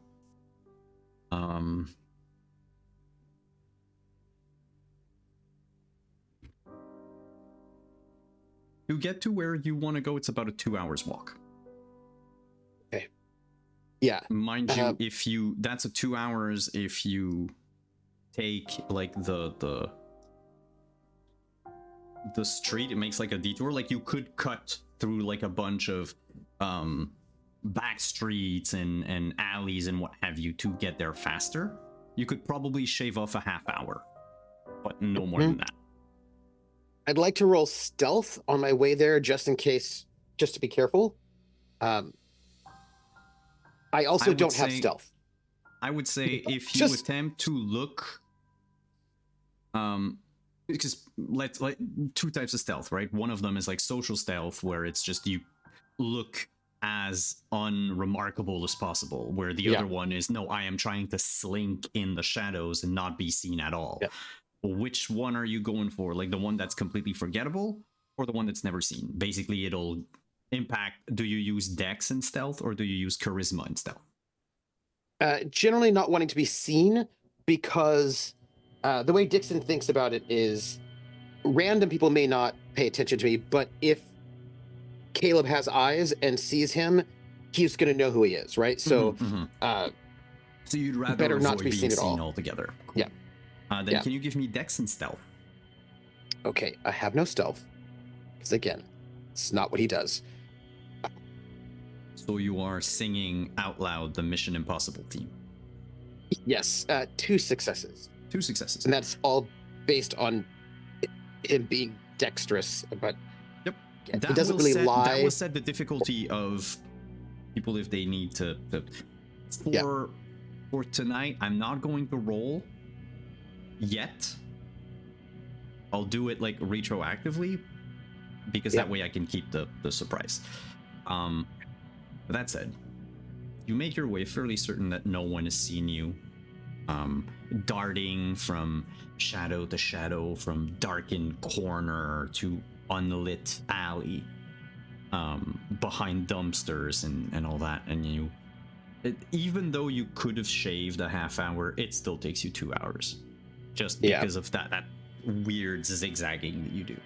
To get to where you want to go, it's about a 2 hours walk. Okay. Yeah. Mind you, if you that's a 2 hours if you take like the street, it makes like a detour. Like you could cut through like a bunch of back streets and alleys and what have you to get there faster. You could probably shave off a half hour, but no more than that. I'd like to roll stealth on my way there just in case, just to be careful. I also don't have stealth. I would say if you attempt to look, because let's like two types of stealth, right? One of them is like social stealth, where it's just you look as unremarkable as possible, where the other one is no, I am trying to slink in the shadows and not be seen at all. Yeah. Which one are you going for? Like the one that's completely forgettable or the one that's never seen? Basically, it'll impact, do you use dex in stealth or do you use charisma in stealth? Generally not wanting to be seen, because the way Dixon thinks about it is random people may not pay attention to me, but if Caleb has eyes and sees him, he's going to know who he is, right? So so you'd rather better not to be being seen at all. Altogether. Cool. Yeah. Then can you give me dex and stealth? Okay, I have no stealth, because again, it's not what he does. So you are singing out loud the Mission Impossible theme. Yes, 2 successes. 2 successes. And that's all based on him being dexterous, but yep, it doesn't really lie. That will set the difficulty of people if they need to for tonight. I'm not going to roll yet. I'll do it like retroactively because that way I can keep the surprise. That said, you make your way fairly certain that no one has seen you darting from shadow to shadow, from darkened corner to unlit alley, behind dumpsters and all that. And even though you could have shaved a half hour, it still takes you 2 hours just because of that weird zigzagging that you do.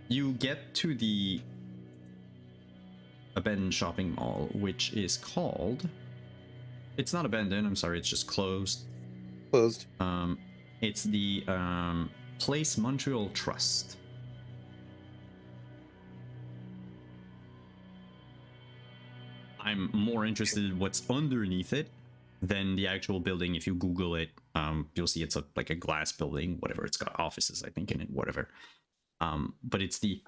You get to the abandoned shopping mall, which is called... It's not abandoned, I'm sorry, it's just closed. Closed. It's the Place Montreal Trust. I'm more interested in what's underneath it than the actual building. If you Google it, you'll see it's like a glass building, whatever. It's got offices, I think, in it, whatever. But it's the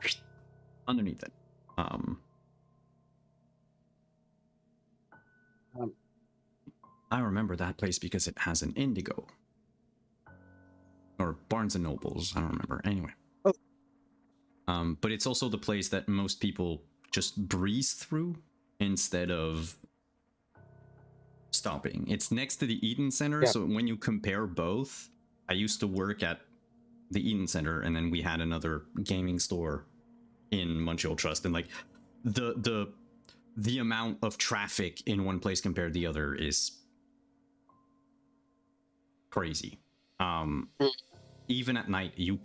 underneath it. I remember that place because it has an Indigo. Or Barnes and Nobles, I don't remember. Anyway. Oh. But it's also the place that most people just breeze through instead of stopping. It's next to the Eden Center, so when you compare both, I used to work at the Eden Center, and then we had another gaming store in Montreal Trust, and like the amount of traffic in one place compared to the other is crazy. Even at night, you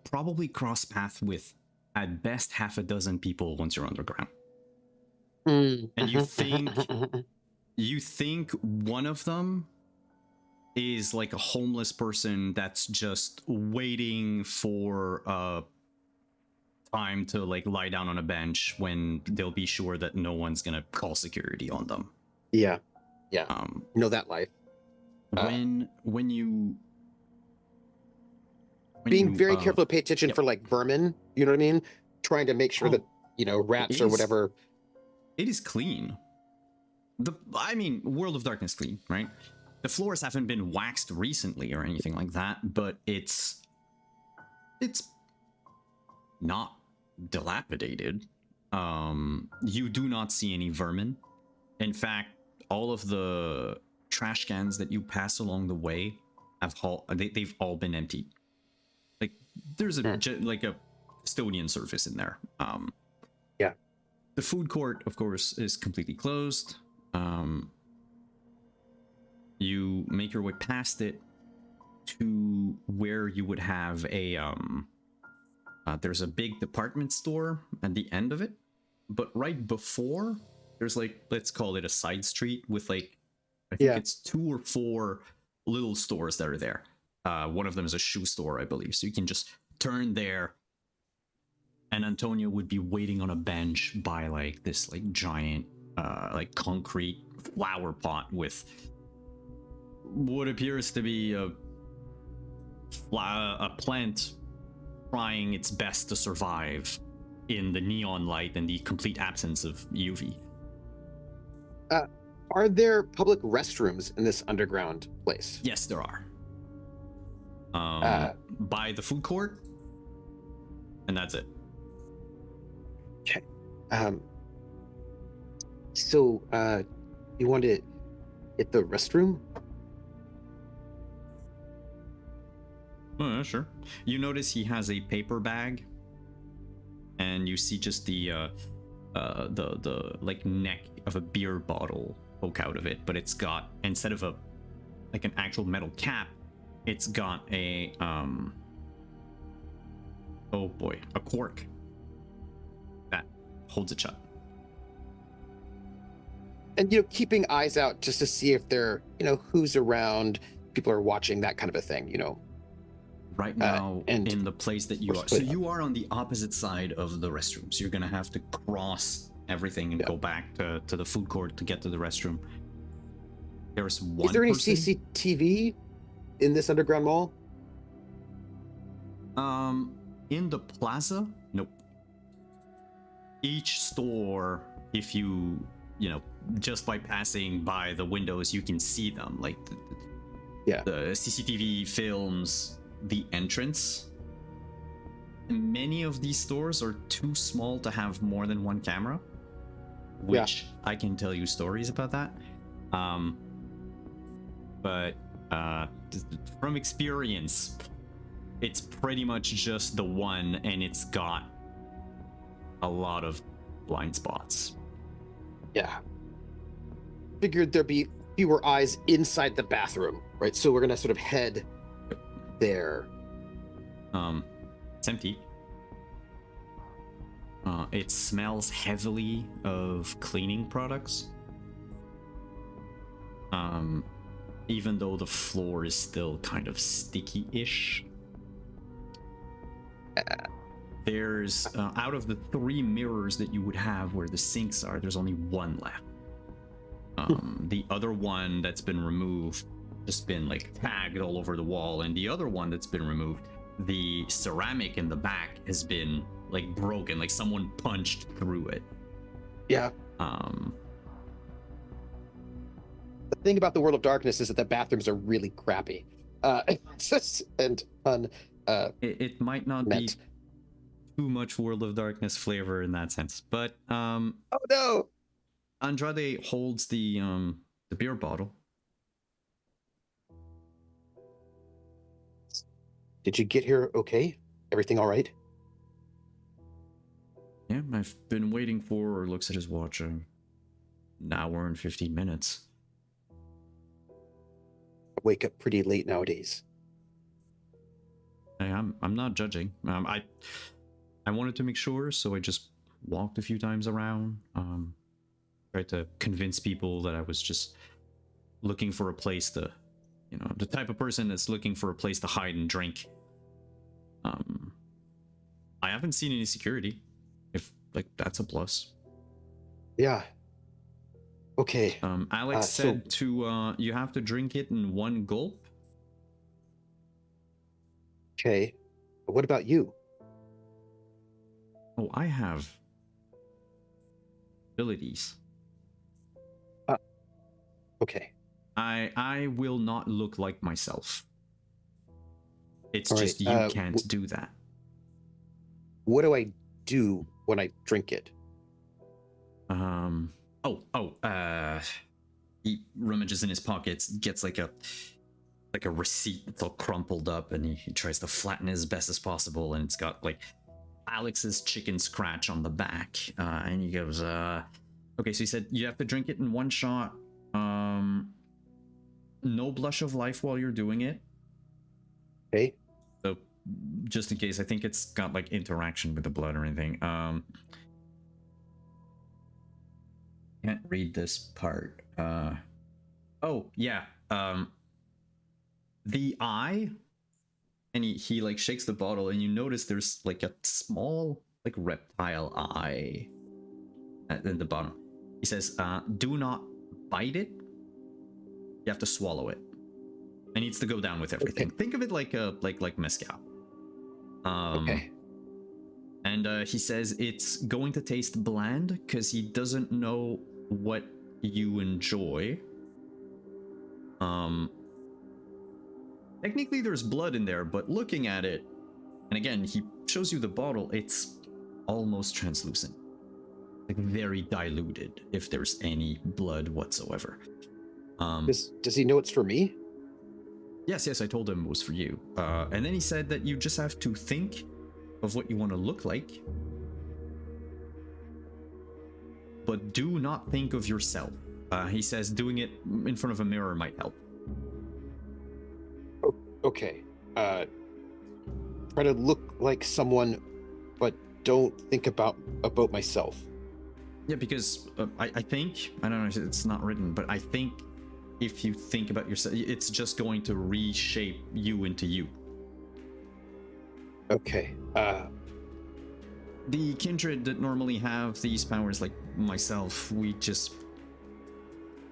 probably cross paths with at best half a dozen people once you're underground, and you think one of them is like a homeless person that's just waiting for time to like lie down on a bench when they'll be sure that no one's gonna call security on them. Yeah. Know that life. When you being very careful to pay attention for like vermin, you know what I mean? Trying to make sure that, rats or whatever. It is clean. World of Darkness clean, right? The floors haven't been waxed recently or anything like that, but it's not dilapidated. You do not see any vermin. In fact, all of the trash cans that you pass along the way they've all been emptied. Like there's a custodian service in there. Yeah. The food court, of course, is completely closed. You make your way past it to where you would have a there's a big department store at the end of it, but right before there's like, let's call it a side street with like, I think it's 2 or 4 little stores that are there. One of them is a shoe store, I believe, so you can just turn there and Antonio would be waiting on a bench by like this like giant like concrete flower pot with what appears to be a plant trying its best to survive in the neon light and the complete absence of UV. Are there public restrooms in this underground place? Yes, there are. By the food court, and that's it. Okay. So, you want to hit the restroom? Sure. You notice he has a paper bag, and you see just the like neck of a beer bottle poke out of it, but it's got, instead of an actual metal cap, it's got a a cork that holds it shut. And keeping eyes out just to see if they're who's around, people are watching, that kind of a thing. Right now, in the place that you are, so you are on the opposite side of the restroom, so you're gonna have to cross everything and go back to the food court to get to the restroom. There's one. Is there any person? CCTV in this underground mall? In the plaza, nope. Each store, if you just by passing by the windows, you can see them. Like the CCTV films the entrance. Many of these stores are too small to have more than one camera, which I can tell you stories about that. But from experience, it's pretty much just the one, and it's got a lot of blind spots. Yeah. Figured there'd be fewer eyes inside the bathroom, right? So we're gonna sort of head there. It's empty. It smells heavily of cleaning products. Even though the floor is still kind of sticky-ish. There's out of the 3 mirrors that you would have where the sinks are, there's only 1 left. The other one that's been removed just been like tagged all over the wall, and the other one that's been removed, the ceramic in the back has been like broken, like someone punched through it. Yeah. The thing about the World of Darkness is that the bathrooms are really crappy. And it might not be too much World of Darkness flavor in that sense, but oh no. Andrade holds the beer bottle. Did you get here okay? Everything all right? Yeah, I've been waiting for, or looks at his watch, an hour and 15 minutes. I wake up pretty late nowadays. I'm not judging. I wanted to make sure, so I just walked a few times around. Tried to convince people that I was just looking for a place to, you know, the type of person that's looking for a place to hide and drink. I haven't seen any security, if like that's a plus. Yeah. Okay. Alex said to you have to drink it in one gulp. Okay. What about you? Oh, I have abilities. Okay. I will not look like myself. It's All just right, you can't do that. What do I do when I drink it? He rummages in his pockets, gets like a receipt that's all crumpled up, and he tries to flatten it as best as possible, and it's got like Alex's chicken scratch on the back, and he goes, okay, so he said you have to drink it in one shot, no blush of life while you're doing it. Okay. So just in case, I think it's got like interaction with the blood or anything. Can't read this part. Oh yeah. The eye, and he like shakes the bottle, and you notice there's like a small like reptile eye at the bottom. He says, "Do not bite it. You have to swallow it. It needs to go down with everything." Okay. Think of it like like mezcal. Okay. And he says it's going to taste bland because he doesn't know what you enjoy. Technically there's blood in there, but looking at it, and again, he shows you the bottle, it's almost translucent. Like very diluted, if there's any blood whatsoever. Does he know it's for me? Yes, I told him it was for you. And then he said that you just have to think of what you want to look like, but do not think of yourself. He says doing it in front of a mirror might help. Okay. Try to look like someone, but don't think about myself. Yeah, because I think, I don't know, it's not written, but I think if you think about yourself, it's just going to reshape you into you. Okay. The kindred that normally have these powers, like myself,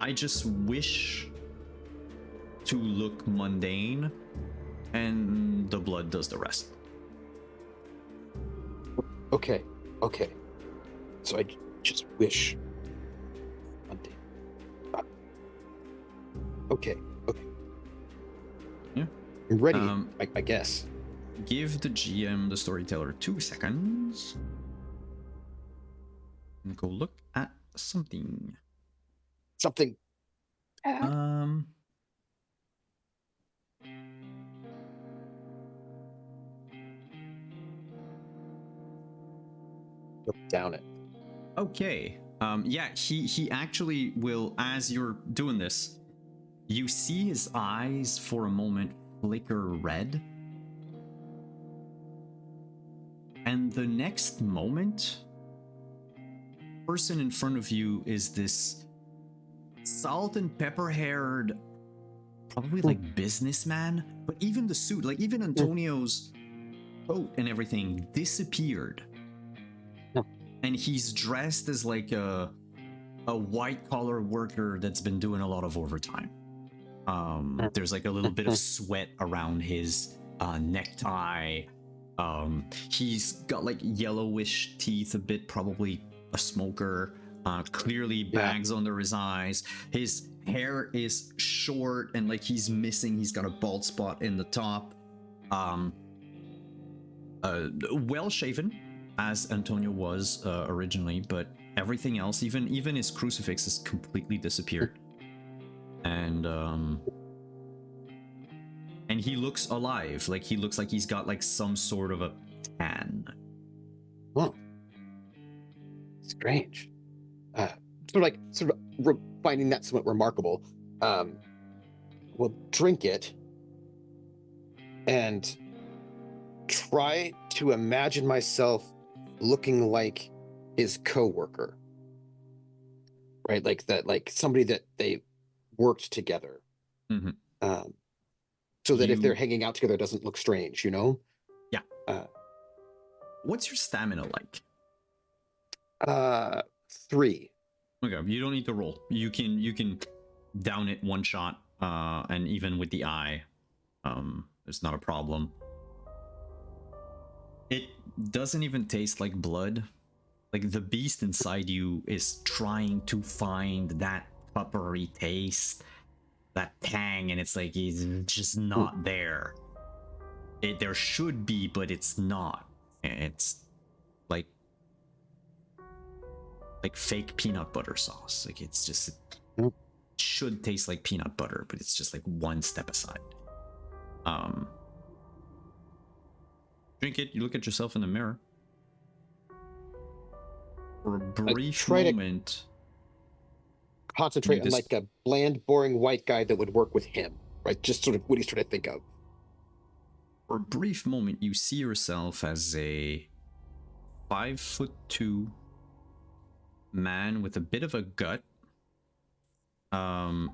I just wish to look mundane, and the blood does the rest. Okay. So I just wish. Okay. Yeah. I'm ready, I guess. Give the GM, the storyteller, 2 seconds. And go look at something. Something. Look down it. Okay. Yeah, he actually will, as you're doing this, you see his eyes for a moment flicker red. And the next moment, the person in front of you is this salt and pepper haired, probably like businessman, but even the suit, like even Antonio's coat and everything disappeared. And he's dressed as like a white collar worker that's been doing a lot of overtime. There's like a little bit of sweat around his necktie. He's got like yellowish teeth a bit, probably a smoker. Clearly bags under his eyes. His hair is short and like he's got a bald spot in the top. Well shaven, as Antonio was originally, but everything else, even his crucifix, has completely disappeared. And he looks alive. Like he looks like he's got like some sort of a tan. Huh. strange. Sort of finding that somewhat remarkable. We'll drink it and try to imagine myself looking like his coworker, right? Like that, like somebody that they worked together. Mm-hmm. So that if they're hanging out together, it doesn't look strange, you know? Yeah. What's your stamina like? 3. Okay, you don't need to roll. You can down it one shot, and even with the eye, it's not a problem. It doesn't even taste like blood. Like the beast inside you is trying to find that peppery taste, that tang, and it's like it's just not there. There should be, but it's not. It's like fake peanut butter sauce. Like it's just it should taste like peanut butter, but it's just like one step aside. Drink it. You look at yourself in the mirror. For a brief moment, concentrate on like a bland, boring white guy that would work with him, right? Just sort of what he's trying to think of. For a brief moment, you see yourself as a 5'2" man with a bit of a gut, an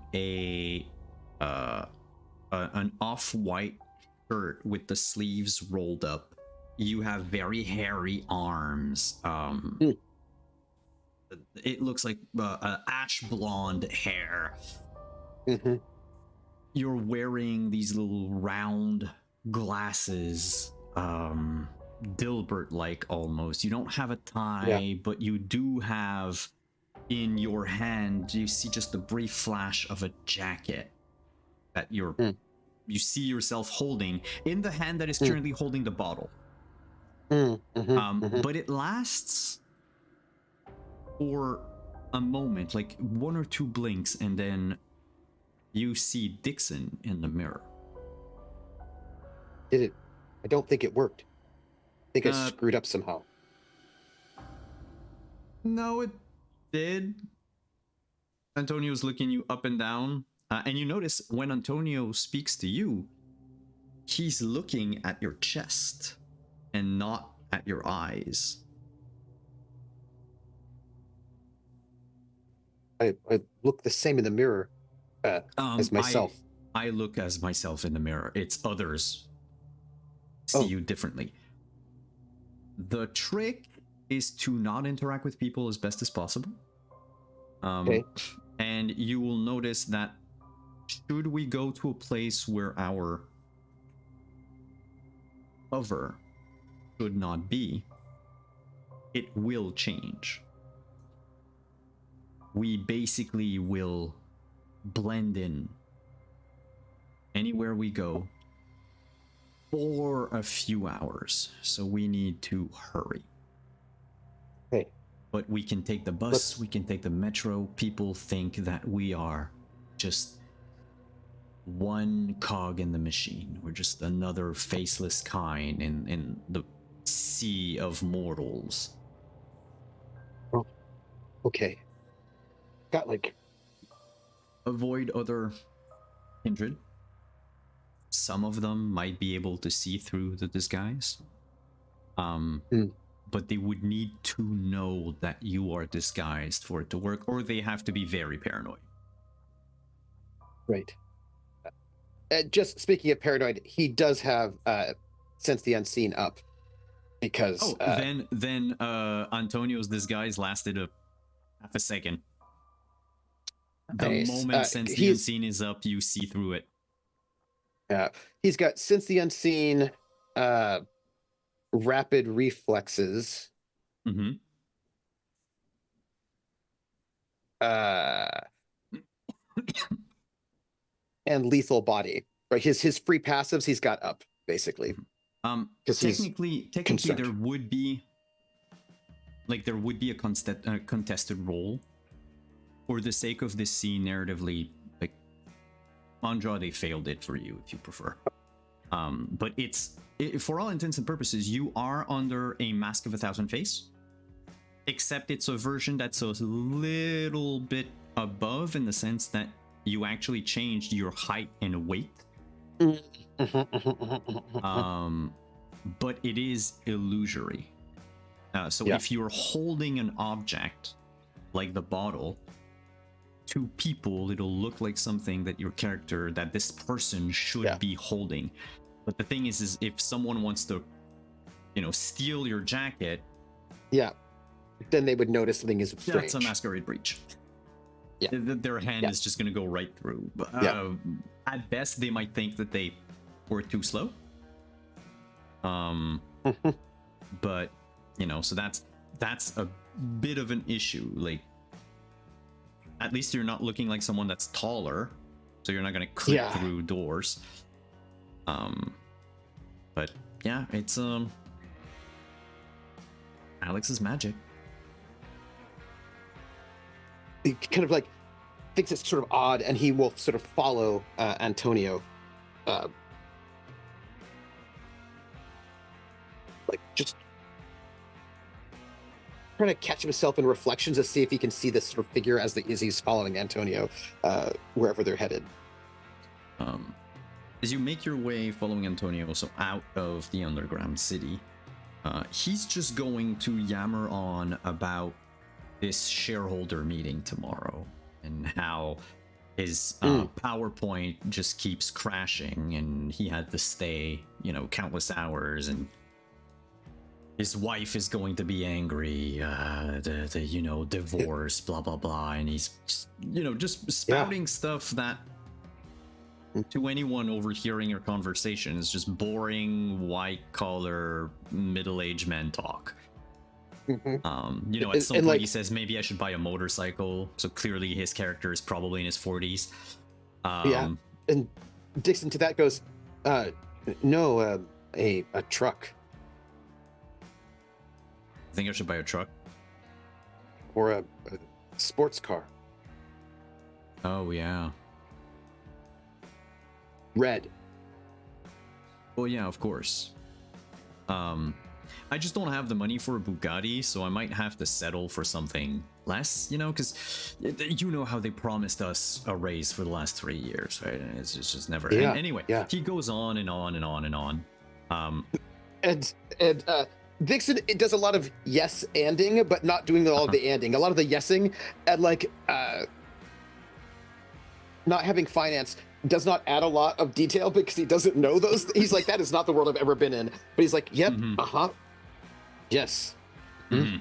off-white shirt with the sleeves rolled up. You have very hairy arms. It looks like ash blonde hair. Mm-hmm. You're wearing these little round glasses, Dilbert-like almost. You don't have a tie, but you do have in your hand, you see just a brief flash of a jacket that you see yourself holding in the hand that is currently holding the bottle. But it lasts for a moment, like 1 or 2 blinks, and then you see Dixon in the mirror. Did it? I don't think it worked. I think I screwed up somehow. No, it did. Antonio's looking you up and down, and you notice when Antonio speaks to you, he's looking at your chest and not at your eyes. I look the same in the mirror as myself. I look as myself in the mirror. It's others see you differently. The trick is to not interact with people as best as possible. Okay. And you will notice that should we go to a place where our cover should not be, it will change. We basically will blend in anywhere we go for a few hours, so we need to hurry. Okay. But we can take the bus, we can take the metro. People think that we are just one cog in the machine. We're just another faceless kind in the sea of mortals. Oh, okay. Got like... Avoid other kindred. Some of them might be able to see through the disguise. But they would need to know that you are disguised for it to work, or they have to be very paranoid. Right. Just speaking of paranoid, he does have Sense the Unseen up. Because... then Antonio's disguise lasted half a second. The moment Sense the Unseen is up, you see through it. Yeah, he's got Sense the Unseen, rapid reflexes, and lethal body. Right, his free passives he's got up basically. Technically, there would be a contested role. For the sake of this scene, narratively, like Andrade failed it for you if you prefer. But for all intents and purposes, you are under a Mask of 1,000 face. except it's a version that's a little bit above in the sense that you actually changed your height and weight. But it is illusory. So if you're holding an object like the bottle, to people it'll look like something that your character, that this person should be holding. But the thing is if someone wants to, steal your jacket, then they would notice something is strange. That's a masquerade breach. Yeah. Their hand is just going to go right through. At best, they might think that they were too slow. But, so that's a bit of an issue. Like, at least you're not looking like someone that's taller, so you're not going to clip through doors. But yeah, it's Alex's magic. He kind of like thinks it's sort of odd, and he will sort of follow Antonio, like just trying to catch himself in reflections to see if he can see this sort of figure as he's following Antonio wherever they're headed. As you make your way following Antonio, so out of the underground city, he's just going to yammer on about this shareholder meeting tomorrow and how his PowerPoint just keeps crashing and he had to stay, countless hours, and his wife is going to be angry, the divorce, blah, blah, blah. And he's, just spouting stuff that to anyone overhearing your conversation is just boring, white-collar, middle-aged men talk. At some point he says, maybe I should buy a motorcycle. So clearly his character is probably in his 40s. And Dixon to that goes, no, a truck. I think I should buy a truck. Or a sports car. Oh, yeah. Red. Well, yeah, of course. I just don't have the money for a Bugatti, so I might have to settle for something less, because how they promised us a raise for the last 3 years, right? And it's just never. Yeah, anyway, he goes on and on and on and on. And Dixon, it does a lot of yes-anding, but not doing all of the anding. A lot of the yesing and not having finance does not add a lot of detail because he doesn't know those. He's like, that is not the world I've ever been in. But he's like, yep, yes. And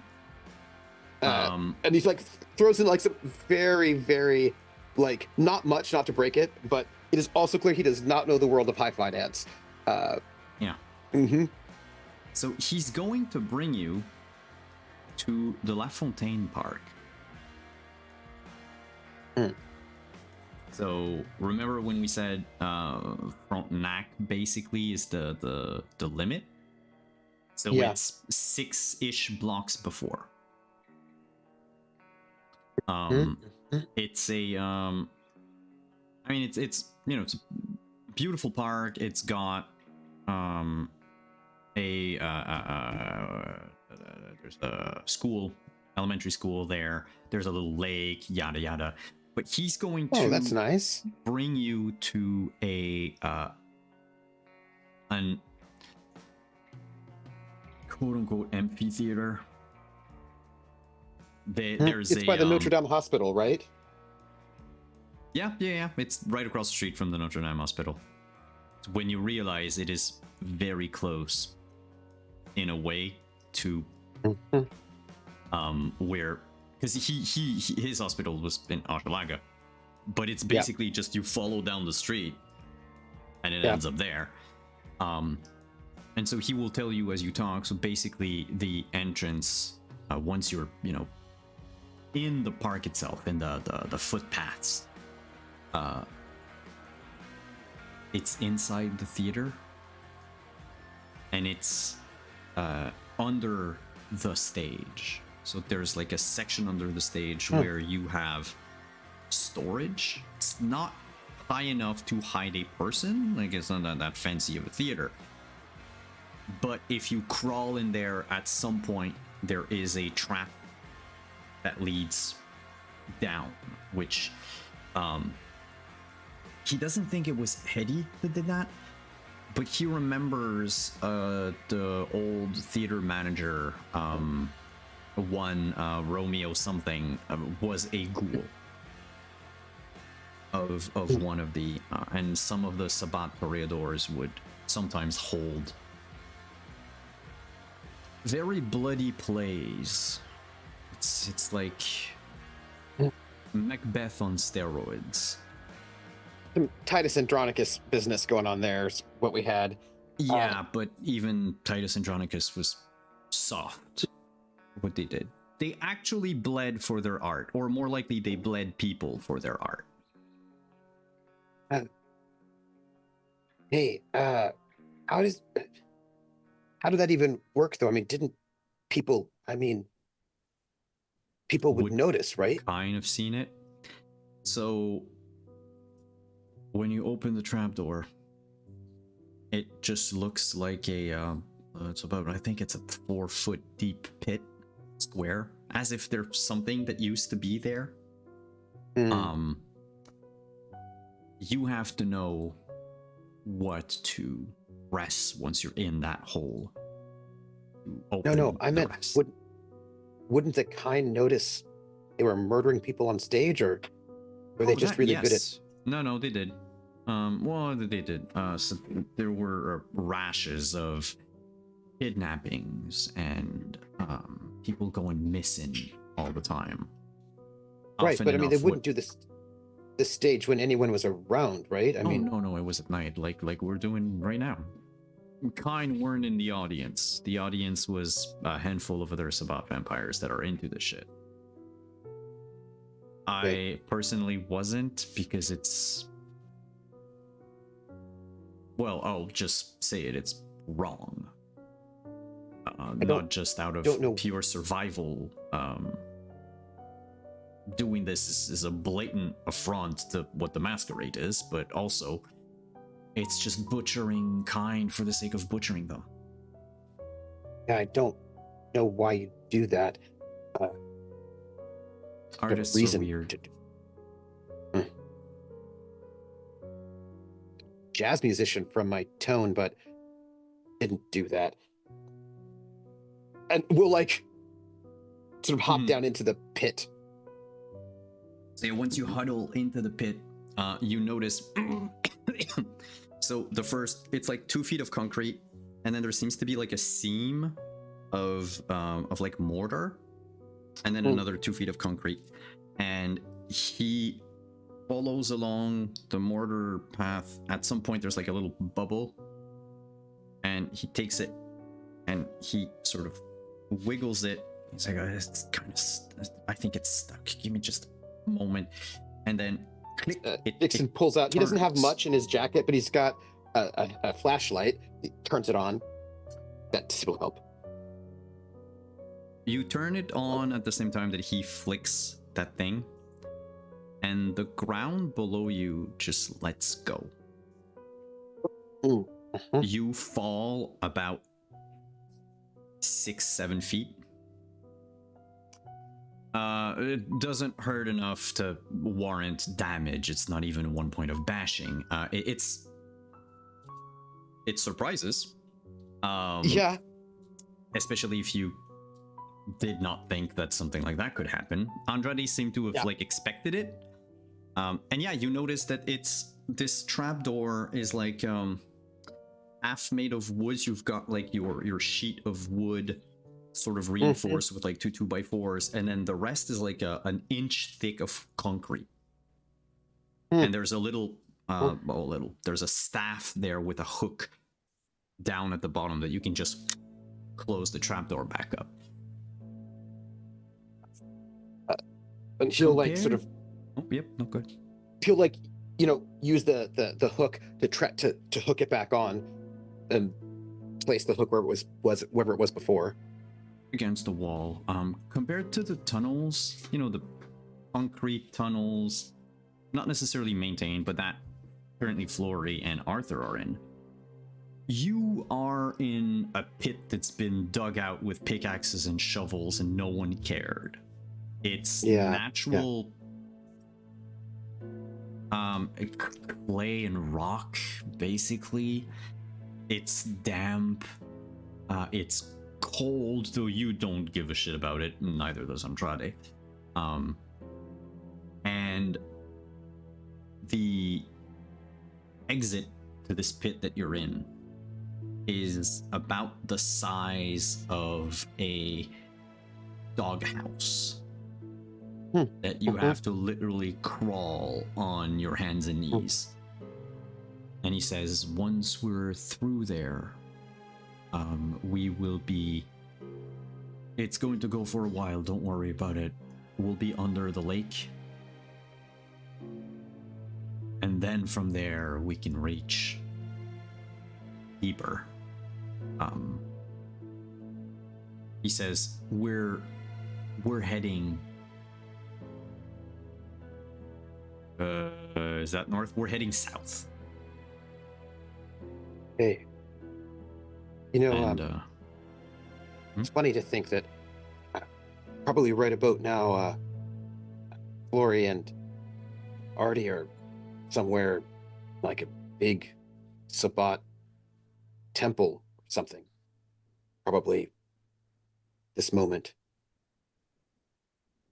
he's like, throws in like some very, very, not much, not to break it, but it is also clear he does not know the world of high finance. So he's going to bring you to the La Fontaine Park. So remember when we said Frontenac basically is the limit? So it's 6-ish blocks before. It's a it's it's a beautiful park. It's got there's a school, elementary school there. There's a little lake, yada yada. But he's going to that's nice. Bring you to an quote unquote amphitheater. It's by the Notre Dame Hospital, right? Yeah. It's right across the street from the Notre Dame Hospital. When you realize it is very close in a way to where, because his hospital was in Hochelaga, but it's basically just you follow down the street and it ends up there. And so he will tell you as you talk. So basically the entrance, once you're in the park itself, in the footpaths, it's inside the theater, and it's under the stage. So there's like a section under the stage where you have storage. It's not high enough to hide a person, like it's not that fancy of a theater, but if you crawl in there at some point, there is a trap that leads down, which he doesn't think it was Hetty that did that, but he remembers the old theater manager, Romeo something, was a ghoul of one of the, and some of the Sabbat toreadors would sometimes hold very bloody plays. It's like Macbeth on steroids. Some Titus Andronicus business going on there is what we had. Yeah, but even Titus Andronicus was soft. What they did. They actually bled for their art, or more likely they bled people for their art. Hey, how did that even work though? I mean, didn't people, people would notice, right? Kind of seen it. So when you open the trapdoor, it just looks like a it's about, I think it's a 4-foot deep pit square, as if there's something that used to be there. You have to know what to press once you're in that hole. No, I meant wouldn't the kind notice they were murdering people on stage, or were they just really good at? No, they did. Well, they did. So there were rashes of kidnappings and people going missing all the time. Right, Often but I mean, they enough, wouldn't do this stage when anyone was around, right? I mean, no, it was at night, like we're doing right now. Kind weren't in the audience. The audience was a handful of other Sabbat vampires that are into this shit. I personally wasn't, because it's, well, I'll just say it, it's wrong. Not just out of pure survival. Doing this is a blatant affront to what the Masquerade is, but also it's just butchering kind for the sake of butchering them. Yeah, I don't know why you do that. Artists are weird. Jazz musician from my tone, but didn't do that. And we'll like sort of hop down into the pit. So once you huddle into the pit, you notice. So the first, it's like 2 feet of concrete, and then there seems to be like a seam of like mortar, and then another 2 feet of concrete, and he follows along the mortar path. At some point, there's like a little bubble, and he takes it, and he sort of wiggles it. He's like, it's kind of, I think it's stuck. Give me just a moment, and then click. Dixon pulls out. turns. He doesn't have much in his jacket, but he's got a flashlight. He turns it on. That will help. You turn it on at the same time that he flicks that thing, and the ground below you just lets go. You fall about 6-7 feet. It doesn't hurt enough to warrant damage. It's not even 1 point of bashing. It surprises. Yeah. Especially if you did not think that something like that could happen. Andrade seemed to have like expected it. And yeah, you notice that this trapdoor is like half made of wood. You've got like your sheet of wood sort of reinforced with like 2 2x4s, and then the rest is like an inch thick of concrete. And there's there's a staff there with a hook down at the bottom that you can just close the trapdoor back up. And he'll like sort of. Oh, yep, no good. He'll like, use the hook to hook it back on, and place the hook where it was wherever it was before. Against the wall. Compared to the tunnels, the concrete tunnels, not necessarily maintained, but that currently Flory and Arthur are in. You are in a pit that's been dug out with pickaxes and shovels, and no one cared. It's Yeah, natural clay and rock, basically. It's damp. It's cold, though you don't give a shit about it. Neither does Andrade. And the exit to this pit that you're in is about the size of a doghouse that you have to literally crawl on your hands and knees. And he says, once we're through there, we will be... It's going to go for a while, don't worry about it. We'll be under the lake. And then from there, we can reach deeper. He says, we're heading... is that north? We're heading south. Hey. You know, And, it's funny to think that probably right about now, Flory and Artie are somewhere like a big Sabbat temple or something. Probably this moment.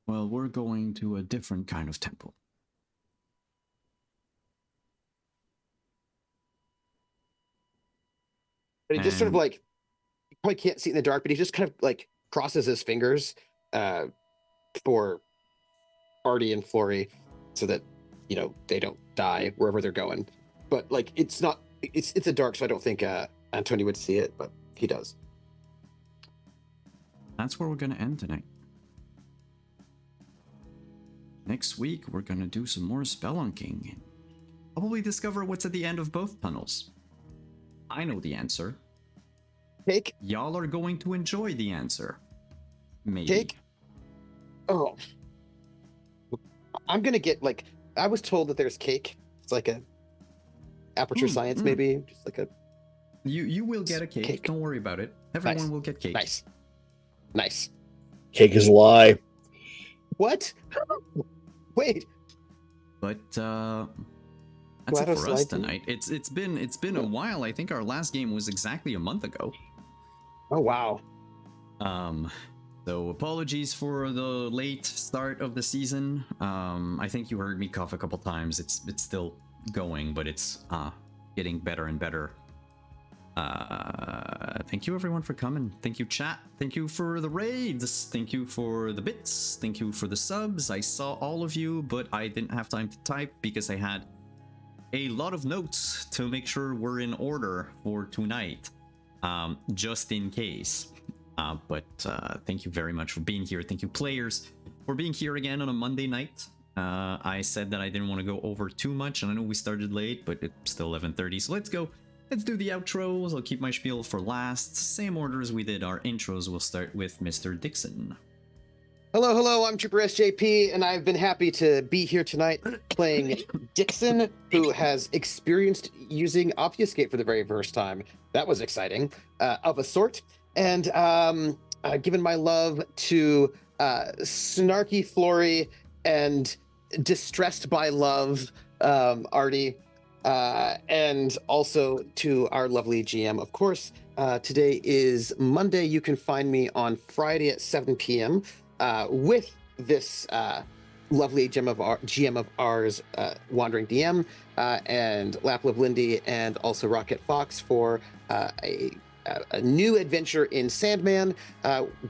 well, we're going to a different kind of temple. But he just sort of And- like, you probably can't see it in the dark, but he just kind of like crosses his fingers for Artie and Flory so that, you know, they don't die wherever they're going. But like, it's not, it's a dark, so I don't think Antonio would see it, but he does. That's where we're going to end tonight. Next week, we're going to do some more spelunking. And probably discover what's at the end of both tunnels. I know the answer. Cake? Y'all are going to enjoy the answer. Maybe. Cake? Oh. I'm gonna get like, I was told that there's cake. It's like a aperture science, maybe. Just like a You will get a cake. Cake. Don't worry about it. Everyone Nice. will get cake. nice. Nice. Cake is a lie. What? Wait. But that's it GLaDOS for us lied to you? tonight. It's been a while. I think our last game was exactly a month ago. Oh wow. So apologies for the late start of the season. I think you heard me cough a couple times. It's still going, but it's getting better and better. Thank you everyone for coming. Thank you chat. Thank you for the raids. Thank you for the bits. Thank you for the subs. I saw all of you, but I didn't have time to type because I had a lot of notes to make sure we're in order for tonight, just in case. But thank you very much for being here. Thank you, players, for being here again on a Monday night. I said that I didn't want to go over too much, and I know we started late, but it's still 11:30, so let's go. Let's do the outros. I'll keep my spiel for last. Same order as we did our intros. We'll start with Mr. Dixon. Hello, I'm Trooper SJP, and I've been happy to be here tonight playing Dixon, who has experienced using Obfuscate for the very first time. That was exciting, of a sort. And given my love to Snarky Flory and Distressed by Love, Artie, and also to our lovely GM, of course. Today is Monday. You can find me on Friday at 7 p.m. With this lovely GM of ours, Wandering DM, and Laplov Lindy, and also Rocket Fox for a new adventure in Sandman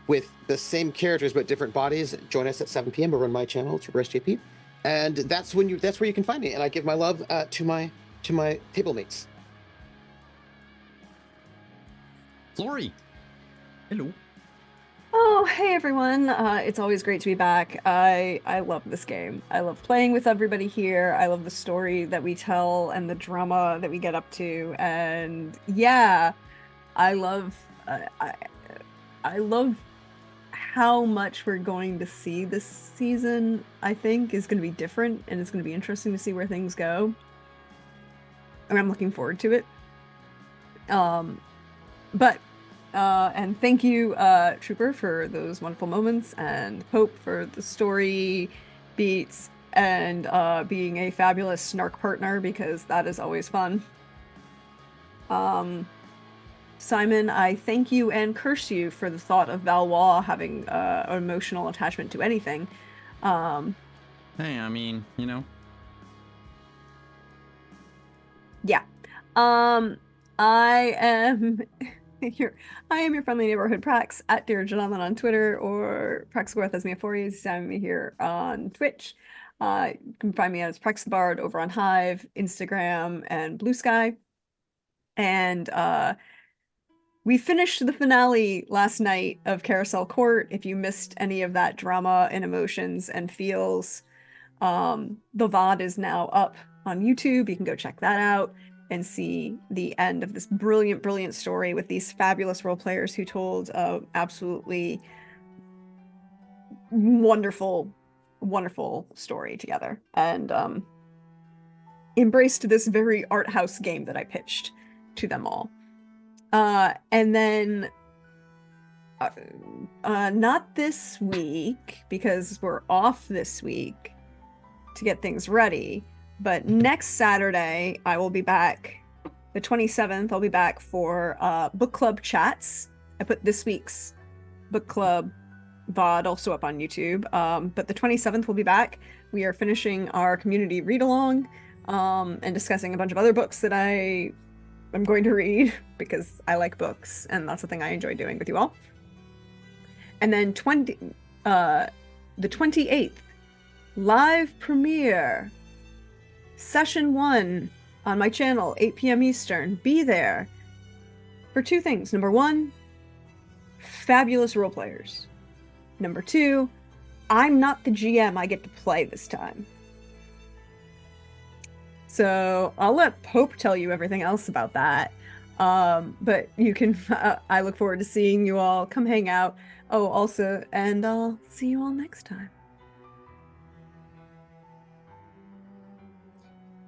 with the same characters but different bodies. Join us at 7 p.m. over on my channel, Trooper SJP, and that's where you can find me. And I give my love to my table mates. Flory. Hello. Oh, hey everyone. It's always great to be back. I love this game. I love playing with everybody here. I love the story that we tell and the drama that we get up to. And yeah, I love I love how much we're going to see this season. I think is going to be different, and it's going to be interesting to see where things go. And I'm looking forward to it. But And thank you, Trooper, for those wonderful moments, and Pope for the story beats, and being a fabulous snark partner, because that is always fun. Simon, I thank you and curse you for the thought of Valois having an emotional attachment to anything. Hey, I mean, you know. Yeah. I am your friendly neighborhood Prax at Dear Jonathan on Twitter, or Praxworth as Meaphorius. Send me here on Twitch. You can find me as Prax the Bard over on Hive, Instagram, and Blue Sky. And we finished the finale last night of Carousel Court. If you missed any of that drama and emotions and feels, the VOD is now up on YouTube. You can go check that out and see the end of this brilliant, brilliant story with these fabulous role players who told a absolutely wonderful, wonderful story together, and embraced this very art house game that I pitched to them all. And then not this week, because we're off this week to get things ready, but next Saturday I will be back. The 27th, I'll be back for book club chats. I put this week's book club VOD also up on YouTube, but the 27th we'll be back. We are finishing our community read-along, and discussing a bunch of other books that I am going to read, because I like books, and that's the thing I enjoy doing with you all. And then the 28th, live premiere, session 1 on my channel, 8 p.m. Eastern. Be there for two things. Number 1, fabulous role players. Number 2, I'm not the GM, I get to play this time. So I'll let Pope tell you everything else about that. But you can, I look forward to seeing you all. Come hang out. Oh, also, and I'll see you all next time.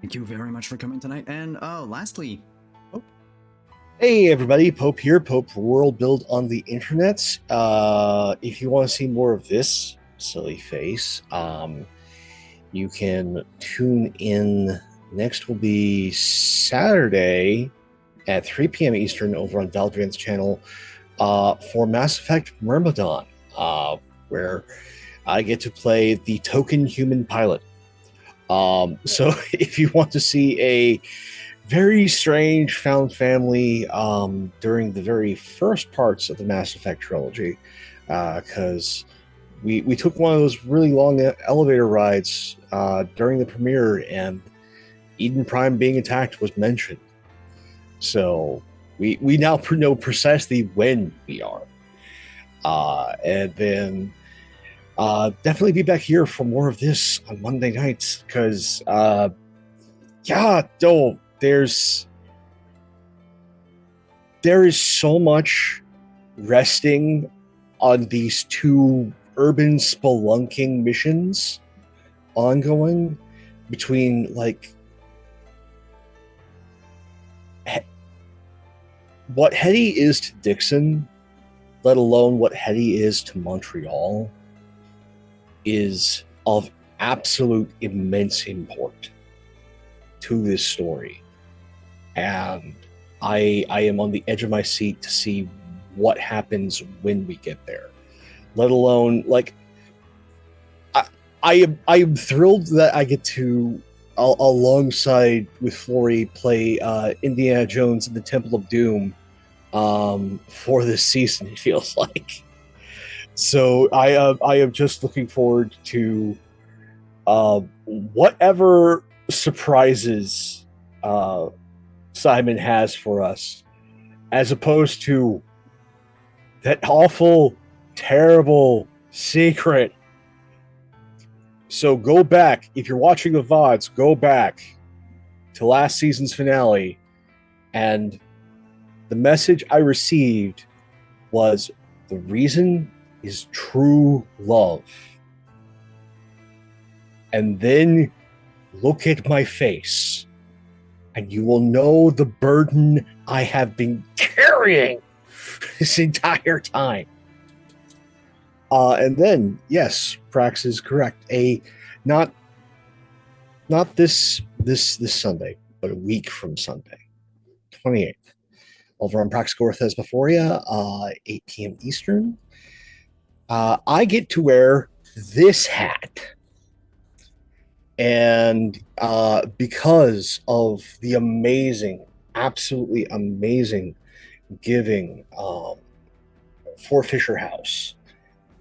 Thank you very much for coming tonight. And lastly, Pope. Hey everybody, Pope here, Pope World Build on the internet. If you want to see more of this silly face, you can tune in. Next will be Saturday at 3 p.m. Eastern over on Valdrian's channel for Mass Effect Myrmidon, where I get to play the token human pilot. So if you want to see a very strange found family during the very first parts of the Mass Effect trilogy, because we took one of those really long elevator rides during the premiere, and Eden Prime being attacked was mentioned. So we now know precisely when we are. And then definitely be back here for more of this on Monday nights, because there is so much resting on these 2 urban spelunking missions ongoing between, like, what Hetty is to Dixon, let alone what Hetty is to Montreal, is of absolute immense import to this story. And I am on the edge of my seat to see what happens when we get there. Let alone, like, I am thrilled that I get to, alongside with Flory, play Indiana Jones and the Temple of Doom for this season, it feels like. So I am just looking forward to whatever surprises Simon has for us, as opposed to that awful, terrible secret. So go back, if you're watching the VODs, go back to last season's finale, and the message I received was, the reason is true love. And then look at my face, and you will know the burden I have been carrying this entire time. And then, yes, Prax is correct. Not this Sunday, but a week from Sunday, 28th. Over on Prax Gorthez before you, 8 p.m. Eastern. I get to wear this hat. And because of the amazing, absolutely amazing giving for Fisher House,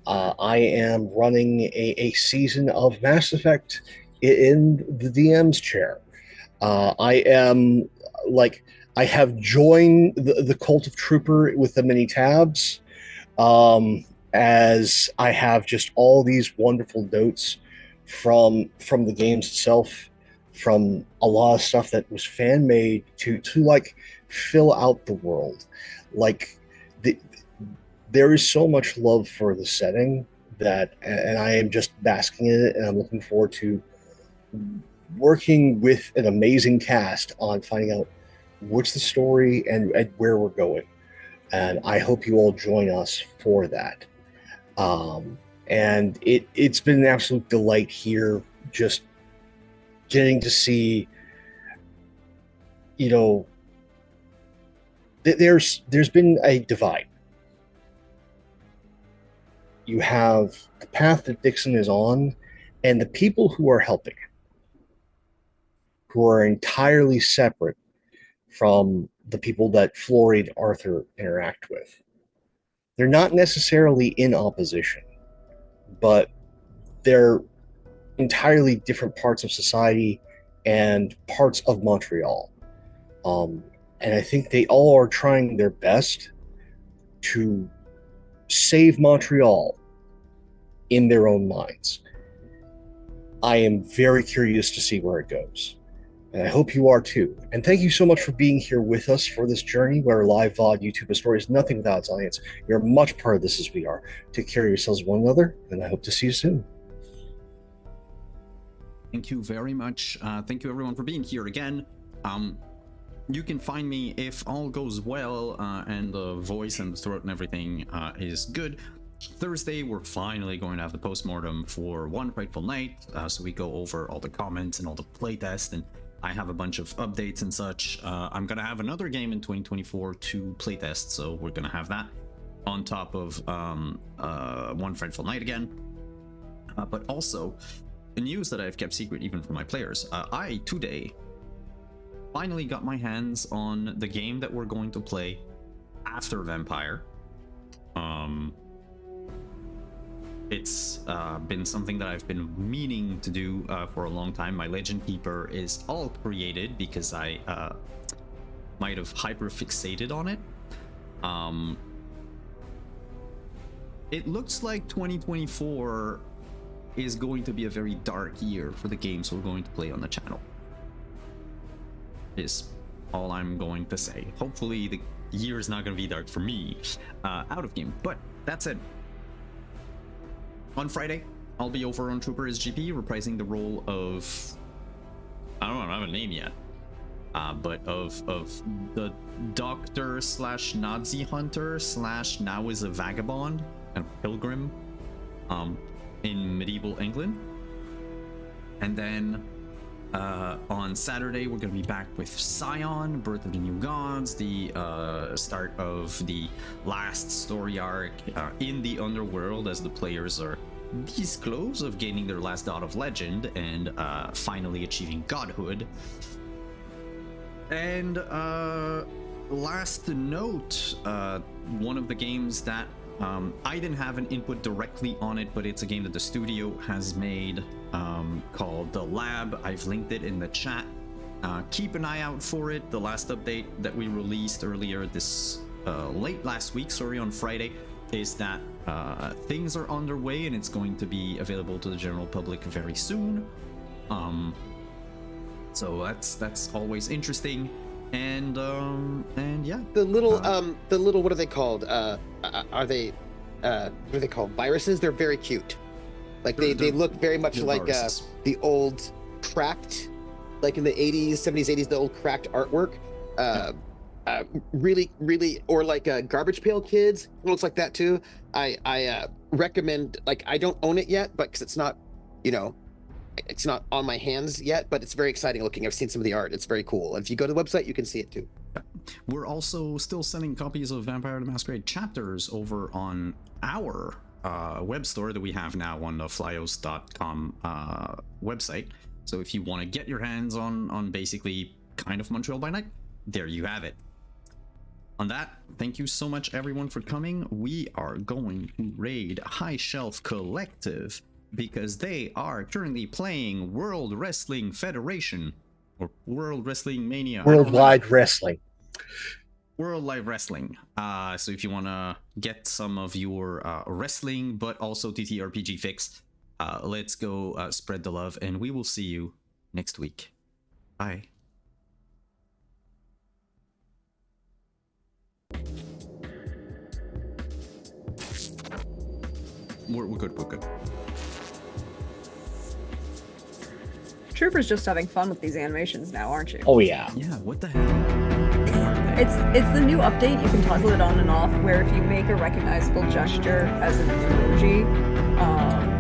I am running a season of Mass Effect in the DM's chair. I am I have joined the Cult of Trooper with the mini tabs, as I have just all these wonderful notes from the games itself, from a lot of stuff that was fan made to fill out the world. There is so much love for the setting and I am just basking in it, and I'm looking forward to working with an amazing cast on finding out what's the story and where we're going. And I hope you all join us for that. And it's been an absolute delight here, just getting to see, there's been a divide. You have the path that Dixon is on, and the people who are helping, who are entirely separate from the people that Florid Arthur interact with. They're not necessarily in opposition, but they're entirely different parts of society and parts of Montreal. And I think they all are trying their best to save Montreal in their own minds. I am very curious to see where it goes. And I hope you are too. And thank you so much for being here with us for this journey where live VOD YouTube story is nothing without its audience. You're much part of this as we are. Take care of yourselves one another, and I hope to see you soon. Thank you very much. Thank you everyone for being here again. You can find me if all goes well and the voice and the throat and everything is good. Thursday, we're finally going to have the postmortem for One Frightful Night. So we go over all the comments and all the playtests, and I have a bunch of updates and such. I'm going to have another game in 2024 to playtest, so we're going to have that on top of One Frightful Night again. But also, the news that I've kept secret even from my players. I, today, finally got my hands on the game that we're going to play after Vampire. It's been something that I've been meaning to do for a long time. My Legend Keeper is all created because I might have hyper-fixated on it. It looks like 2024 is going to be a very dark year for the games we're going to play on the channel. Is all I'm going to say. Hopefully the year is not going to be dark for me out of game, but that's it. On Friday, I'll be over on Trooper SGP reprising the role of, I don't have a name yet, but of the doctor / Nazi hunter / now is a vagabond and pilgrim in medieval England. And then on Saturday, we're going to be back with Scion, Birth of the New Gods, the start of the last story arc in the Underworld, as the players are this close of gaining their last dot of legend and finally achieving godhood. And last note, one of the games that I didn't have an input directly on it, but it's a game that the studio has made called The Lab. I've linked it in the chat. Keep an eye out for it. The last update that we released earlier this late last week, on Friday, is that things are underway and it's going to be available to the general public very soon. So that's always interesting. And yeah, the little what are they called? Are they what are they called? Viruses? They're very cute. Like they look very much like the old cracked, like in the 80s, 70s, 80s, the old cracked artwork. really, or like Garbage Pail Kids, looks like that too. I recommend, like, I don't own it yet, but because it's not, it's not on my hands yet, but it's very exciting looking. I've seen some of the art. It's very cool. And if you go to the website, you can see it too. We're also still selling copies of Vampire the Masquerade chapters over on our web store that we have now on the flyos.com website. So if you want to get your hands on basically kind of Montreal by Night, there you have it. On that, thank you so much everyone for coming. We are going to raid High Shelf Collective because they are currently playing World Wrestling Federation or World Wrestling Mania. Worldwide Wrestling. World Live Wrestling. So if you want to get some of your wrestling but also TTRPG fix, let's go spread the love, and we will see you next week. Bye. We're good, we're good. Trooper's just having fun with these animations now, aren't you? Oh yeah. Yeah, what the hell? It's the new update. You can toggle it on and off, where if you make a recognizable gesture as an emoji,